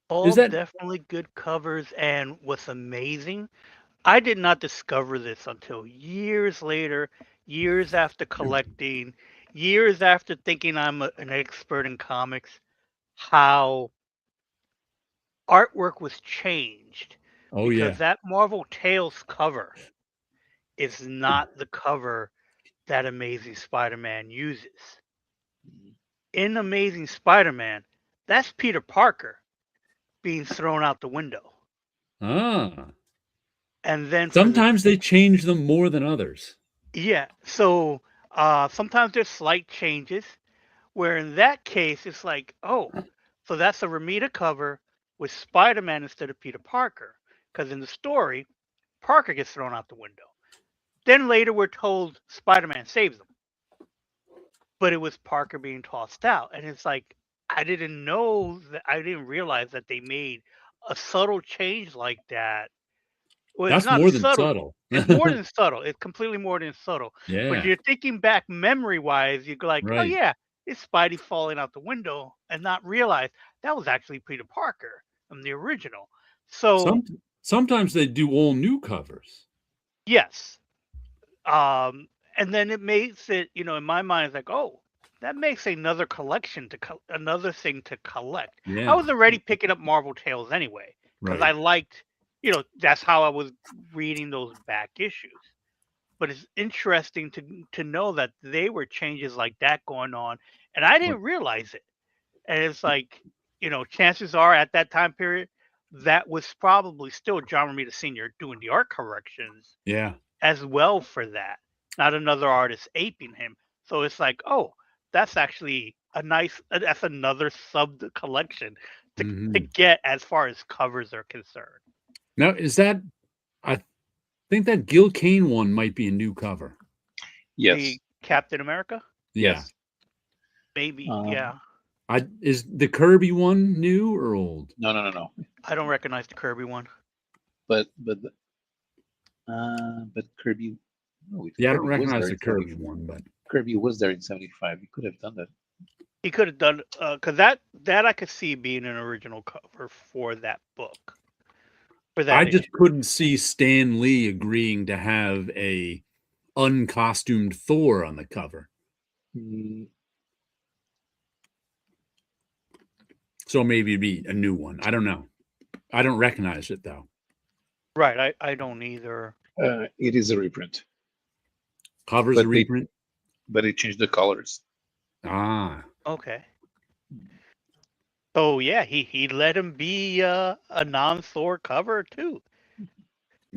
All that- definitely good covers, and what's amazing, I did not discover this until years later, years after collecting, years after thinking I'm an expert in comics, how artwork was changed. Oh, Because yeah. that Marvel Tales cover is not the cover that Amazing Spider-Man uses. In Amazing Spider-Man, that's Peter Parker being thrown out the window. Ah. And then Sometimes they change them more than others. yeah, so sometimes there's slight changes, where in that case it's like, oh, so that's a Romita cover with Spider-Man instead of Peter Parker, because in the story, Parker gets thrown out the window. Then later we're told Spider-Man saves him, but it was Parker being tossed out, and it's like I didn't realize that they made a subtle change like that. Well, it's That's not more than subtle. subtle. It's more than subtle. It's completely more than subtle. But Yeah. you're thinking back memory-wise, you're like, oh Right. yeah, it's Spidey falling out the window, and not realize that was actually Peter Parker from the original. So Sometimes they do all new covers. yes, and then it makes it, in my mind, it's like, oh, that makes another collection another thing to collect. I Yeah. was already picking up Marvel Tales anyway because I Right. liked, that's how I was reading those back issues. But it's interesting to know that they were changes like that going on, and I didn't realize it. And it's like, chances are at that time period, that was probably still John Romita Sr. doing the art corrections Yeah. as well for that, not another artist aping him. So it's like, oh, that's actually that's another sub collection to Mhm. get as far as covers are concerned. Now, I think that Gil Kane one might be a new cover. Yes. The Captain America, Yeah. Yes. maybe, yeah. Is the Kirby one new or old? No. I don't recognize the Kirby one. But Kirby. No, Yeah, I don't Kirby was recognize there the in Kirby 75. one, but Kirby was there in 75. He could have done that. He could have done because that I could see being an original cover for that book. For that I just issue. couldn't see Stan Lee agreeing to have a uncostumed Thor on the cover. So maybe it'd be a new one. I don't know. I don't recognize it though. Right, I don't either. It is a reprint, Cover's But a they- reprint. but it changed the colors. Ah, Okay. So yeah, he let him be a non-Thor cover too.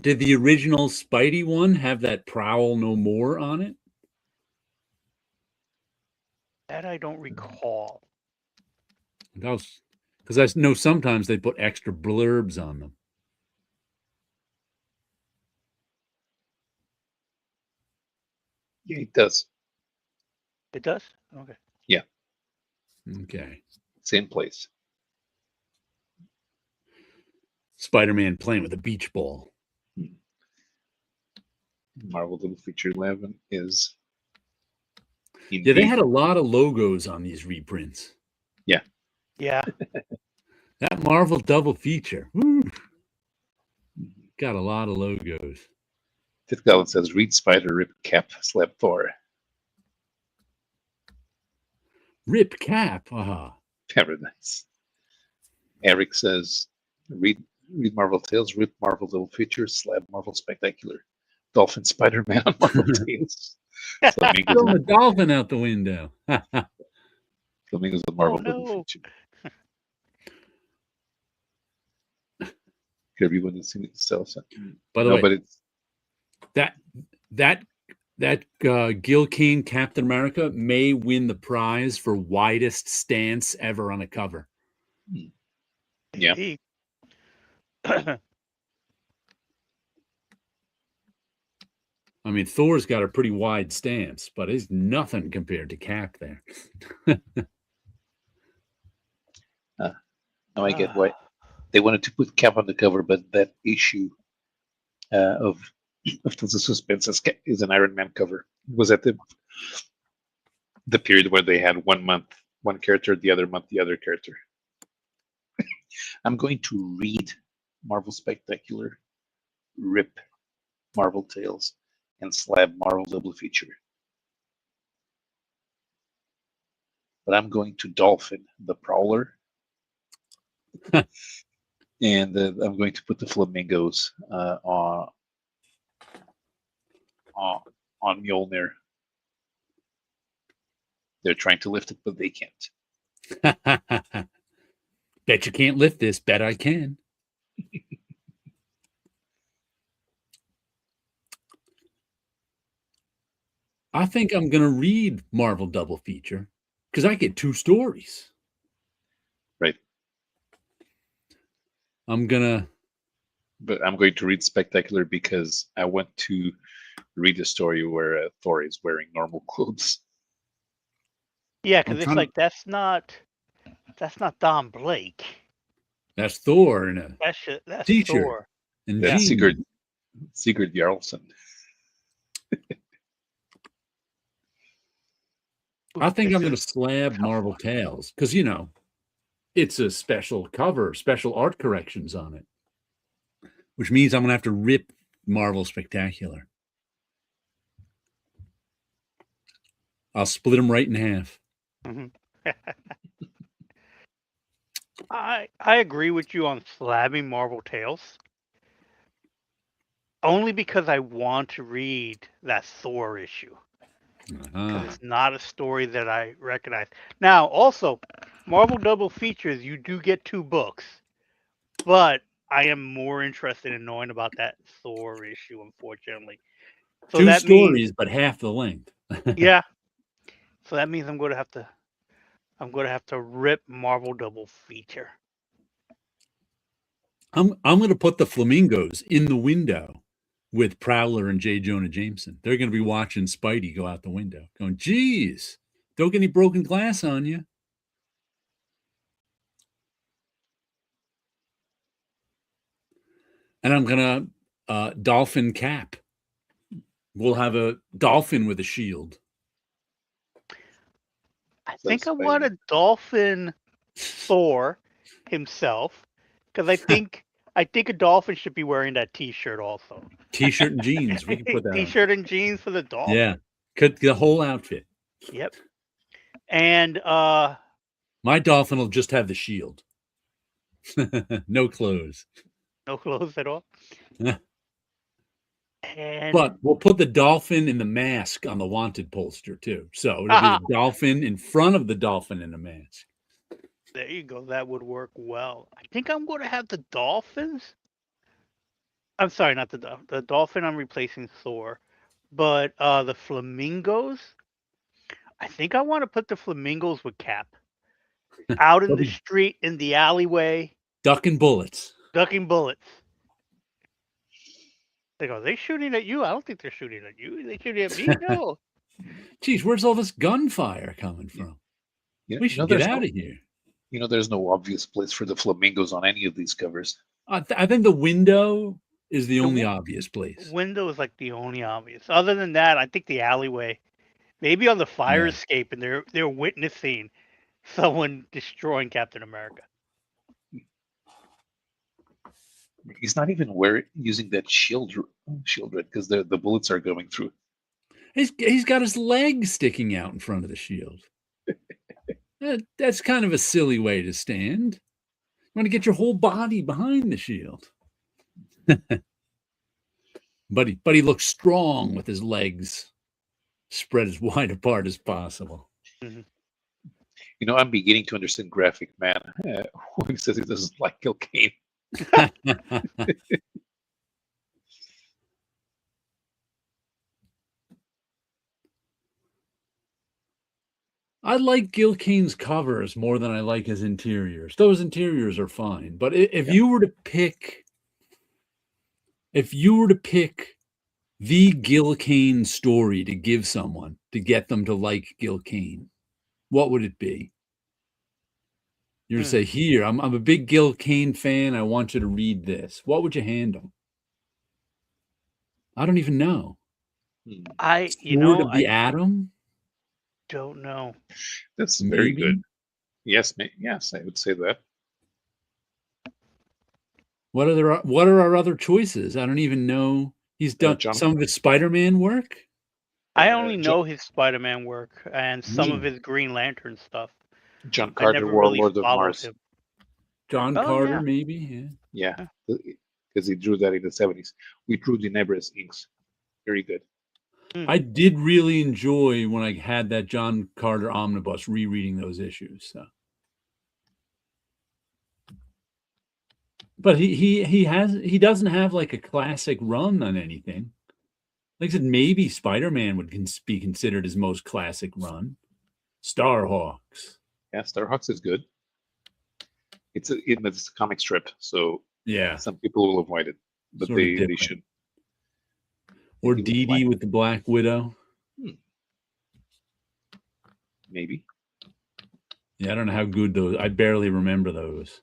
Did the original Spidey one have that Prowl No More on it? That I don't recall. Because I know sometimes they put extra blurbs on them. Yeah, it does. It does? Okay. Okay. Same place. Spider-Man playing with a beach ball. Marvel Double Feature 11 is. Yeah, they had a lot of logos on these reprints. Yeah. That Marvel double feature. Woo, got a lot of logos. Ted Gallen says, read Spider, Rip, Cap, Slap, Thor. Rip Cap. Aha. Very nice. Eric says, read Marvel Tales, Rip Marvel Double Feature, Slab Marvel Spectacular. Dolphin Spider-Man on Marvel Tales. Flamingos, Throw a dolphin out the window. Flamingos on Marvel Oh, Double no. Feature. Kirby wouldn't see it self. By the No, way, but it's that Gil Kane Captain America may win the prize for widest stance ever on a cover. Yeah. Maybe. I mean, Thor's got a pretty wide stance, but it's nothing compared to Cap there. now I get why they wanted to put Cap on the cover, but that issue of Tons of Suspense is an Iron Man cover. It was at the period where they had 1 month one character, the other month the other character. I'm going to read Marvel Spectacular, Rip Marvel Tales, and Slab Marvel Double Feature. But I'm going to Dolphin the Prowler. And I'm going to put the Flamingos on Mjolnir. They're trying to lift it, but they can't. Bet you can't lift this. Bet I can. I think I'm going to read Marvel Double Feature because I get 2 stories. Right. But I'm going to read Spectacular because I want to read a story where Thor is wearing normal clothes. Yeah, because it's like that's not Don Blake. That's Thor in a That's t-shirt Thor. and That's jeans. Sigurd Jarlson. I think I'm going to slab Marvel Tales because, you know, it's a special cover, special art corrections on it, which means I'm going to have to rip Marvel Spectacular. I'll split them right in half. Mm-hmm. I agree with you on slabbing Marvel Tales. Only because I want to read that Thor issue. Because it's not a story that I recognize. Now, also, Marvel Double Features, you do get 2 books. But I am more interested in knowing about that Thor issue, unfortunately. So 2 that stories, means, but half the length. yeah. So that means I'm going to have to rip Marvel Double Feature. I'm going to put the Flamingos in the window with Prowler and J. Jonah Jameson. They're going to be watching Spidey go out the window, going, "Geez, don't get any broken glass on you." And I'm going to Dolphin Cap. We'll have a dolphin with a shield. I think I want a dolphin Thor himself, because I think a dolphin should be wearing that T-shirt also. T-shirt and jeans. We can put that T-shirt and jeans for the dolphin. Yeah, cut the whole outfit. Yep. And my dolphin will just have the shield. No clothes. No clothes at all. And but we'll put the dolphin in the mask on the wanted poster too. So it'll be the dolphin in front of the dolphin in a mask. There you go. That would work well. I think I'm going to have the dolphins I'm sorry, not the dolphin. The dolphin, I'm replacing Thor, but the flamingos. I think I want to put the flamingos with Cap out in the Probably street, in the alleyway, ducking bullets. ducking bullets. They go, they shooting at you? I don't think they're shooting at you. They shooting at me? No. Geez, where's all this gunfire coming from? We should get out of here. There's no obvious place for the flamingos on any of these covers. I think the window is the The only wi- obvious place. Window is like the only obvious. Other than that, I think the alleyway, maybe on the fire Yeah. escape, and they're witnessing someone destroying Captain America. He's not even using that shield red because the bullets are going through. He's got his leg sticking out in front of the shield. That's kind of a silly way to stand. You want to get your whole body behind the shield. But he looks strong with his legs spread as wide apart as possible. I'm beginning to understand Graphic Man when he says he doesn't like Gil Kane. I like Gil Kane's covers more than I like his interiors. Those interiors are fine, but if you were to pick the Gil Kane story to give someone to get them to like Gil Kane, what would it be? You would say, here, I'm a big Gil Kane fan. I want you to read this. What would you hand them? I don't even know. Sword of the Atom? Don't know. That's very good. Yes, yes, I would say that. What are our other choices? I don't even know. He's done some of his Spider-Man work. I only know his Spider-Man work and some of his Green Lantern stuff. John Carter, Warlord of Mars. Him. John Carter, maybe. Yeah, because he drew that in the 70s. We drew the Nebras inks. Very good. I did really enjoy when I had that John Carter omnibus rereading those issues. So. But he doesn't have like a classic run on anything. Like I said, maybe Spider-Man would be considered his most classic run. Starhawks. Yeah, Starhawks is good. It's a comic strip, so yeah, some people will avoid it, but they should. Or Dee Dee with the Black Widow. Maybe. Yeah, I don't know how good those. I barely remember those.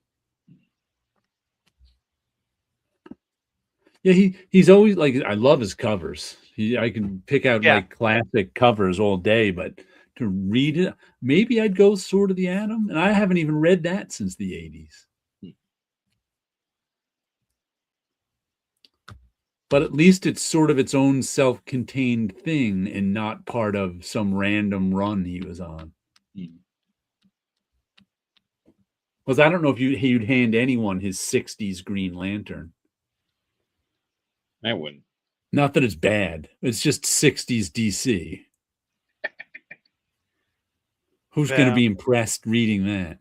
Yeah, he's always like, I love his covers. I can pick out like classic covers all day, but to read it, maybe I'd go Sword of the Atom, and I haven't even read that since the 80s. But at least it's sort of its own self-contained thing and not part of some random run he was on. Because I don't know if you'd hand anyone his 60s Green Lantern. I wouldn't. Not that it's bad. It's just 60s DC. Who's going to be impressed reading that?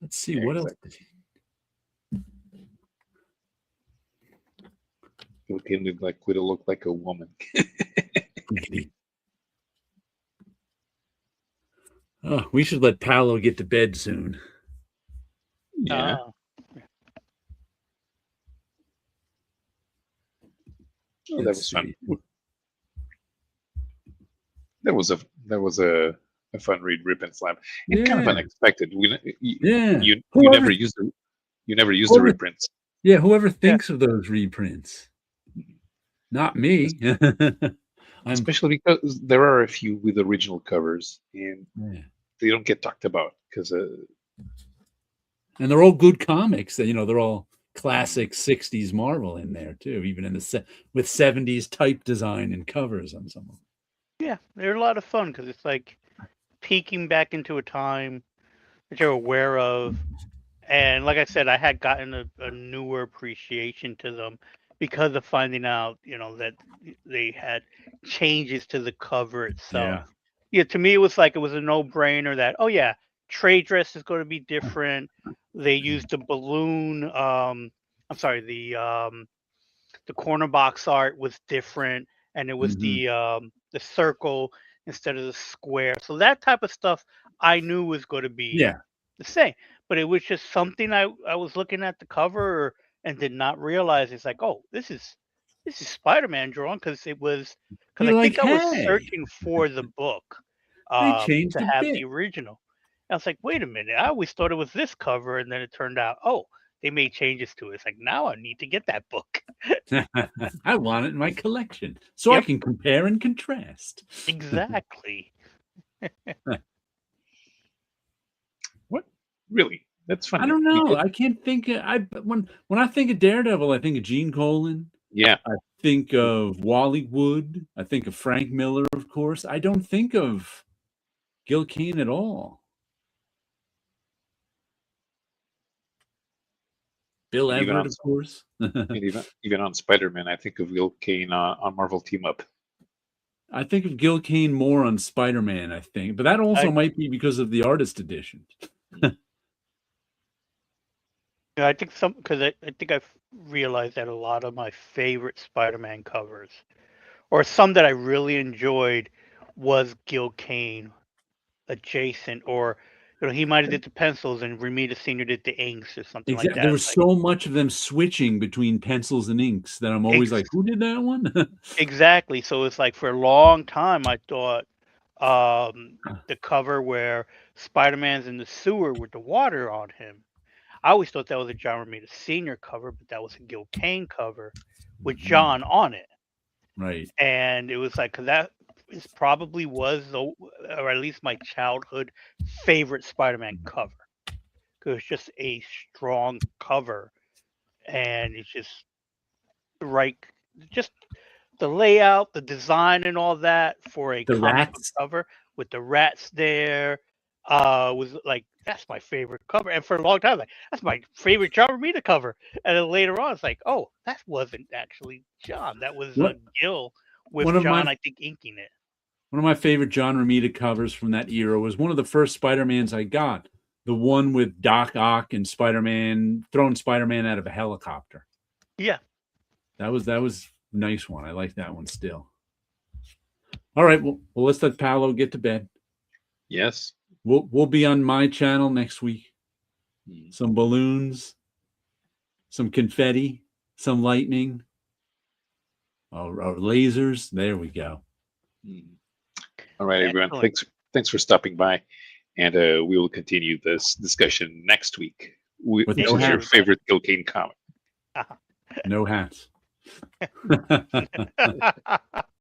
Let's see, what else did he... It would look like a woman. Oh, we should let Paolo get to bed soon. Yeah. That was fun. That was a fun read, Rip and Slam. It's kind of unexpected. You never use the reprints. Yeah, whoever thinks of those reprints. Not me. Especially because there are a few with original covers and they don't get talked about because and they're all good comics. They're all classic 60s Marvel in there too, even in with 70s type design and covers on some of them. Yeah, they're a lot of fun because it's like peeking back into a time that you're aware of. And like I said, I had gotten a newer appreciation to them because of finding out, that they had changes to the cover itself. Yeah, to me, it was like it was a no-brainer that, oh yeah, trade dress is going to be different. They used the balloon. I'm sorry, the corner box art was different, and it was Mhm. the circle instead of the square. So that type of stuff I knew was going to be Yeah. the same. But it was just something I was looking at the cover and did not realize. It's like, oh, this is Spider-Man drawn, because I You're like, think I was hey, searching for the book they changed to a have the bit. original. I was like, wait a minute, I always thought it was this cover, and then it turned out, oh, they made changes to it. It's like, now I need to get that book. I want it in my collection so I Yep, can compare and contrast. exactly. What? Really? That's I funny. don't know. I can't think. When I think of Daredevil, I think of Gene Colan. Yeah. I think of Wally Wood. I think of Frank Miller, of course. I don't think of Gil Kane at all. Bill And even Everett, on of course. and even on Spider-Man, I think of Will Kane on Marvel Team Up. I think of Gil Kane more on Spider-Man, I think, but that also I might be because of the artist edition. Yeah, I think because I think I've realized that a lot of my favorite Spider-Man covers, or some that I really enjoyed, was Gil Kane adjacent, or he might have did the pencils and Ramita Senior did the inks or something like Exactly. There that. was It's like so much of them switching between pencils and inks that I'm always ex- like, who did that one? exactly. So it's like for a long time I thought the cover where Spider-Man's in the sewer with the water on him. I always thought that was a John Romita Senior cover, but that was a Gil Kane cover with Mhm. John on it. Right. And it was like, 'cause that is probably was or at least my childhood favorite Spider-Man cover. 'Cause it's just a strong cover, and it's just right, just the layout, the design, and all that for a The comic book rats. cover with the rats there. Was like, that's my favorite cover, and for a long time, like, that's my favorite John Romita cover. And then later on, it's like, oh, that wasn't actually John. That was What Gil with one of John, my I think, inking it. one of my favorite John Romita covers from that era was one of the first Spider-Mans I got. The one with Doc Ock and Spider-Man throwing Spider-Man out of a helicopter. Yeah. That was a nice one. I like that one still. All right, well let's let Paolo get to bed. Yes. We'll be on my channel next week. Mm. Some balloons, some confetti, some lightning, or lasers. There we go. Mm. All right, everyone. Excellent. Thanks for stopping by, and we will continue this discussion next week. With Which no is your hats. favorite Gil Kane comic? No hats.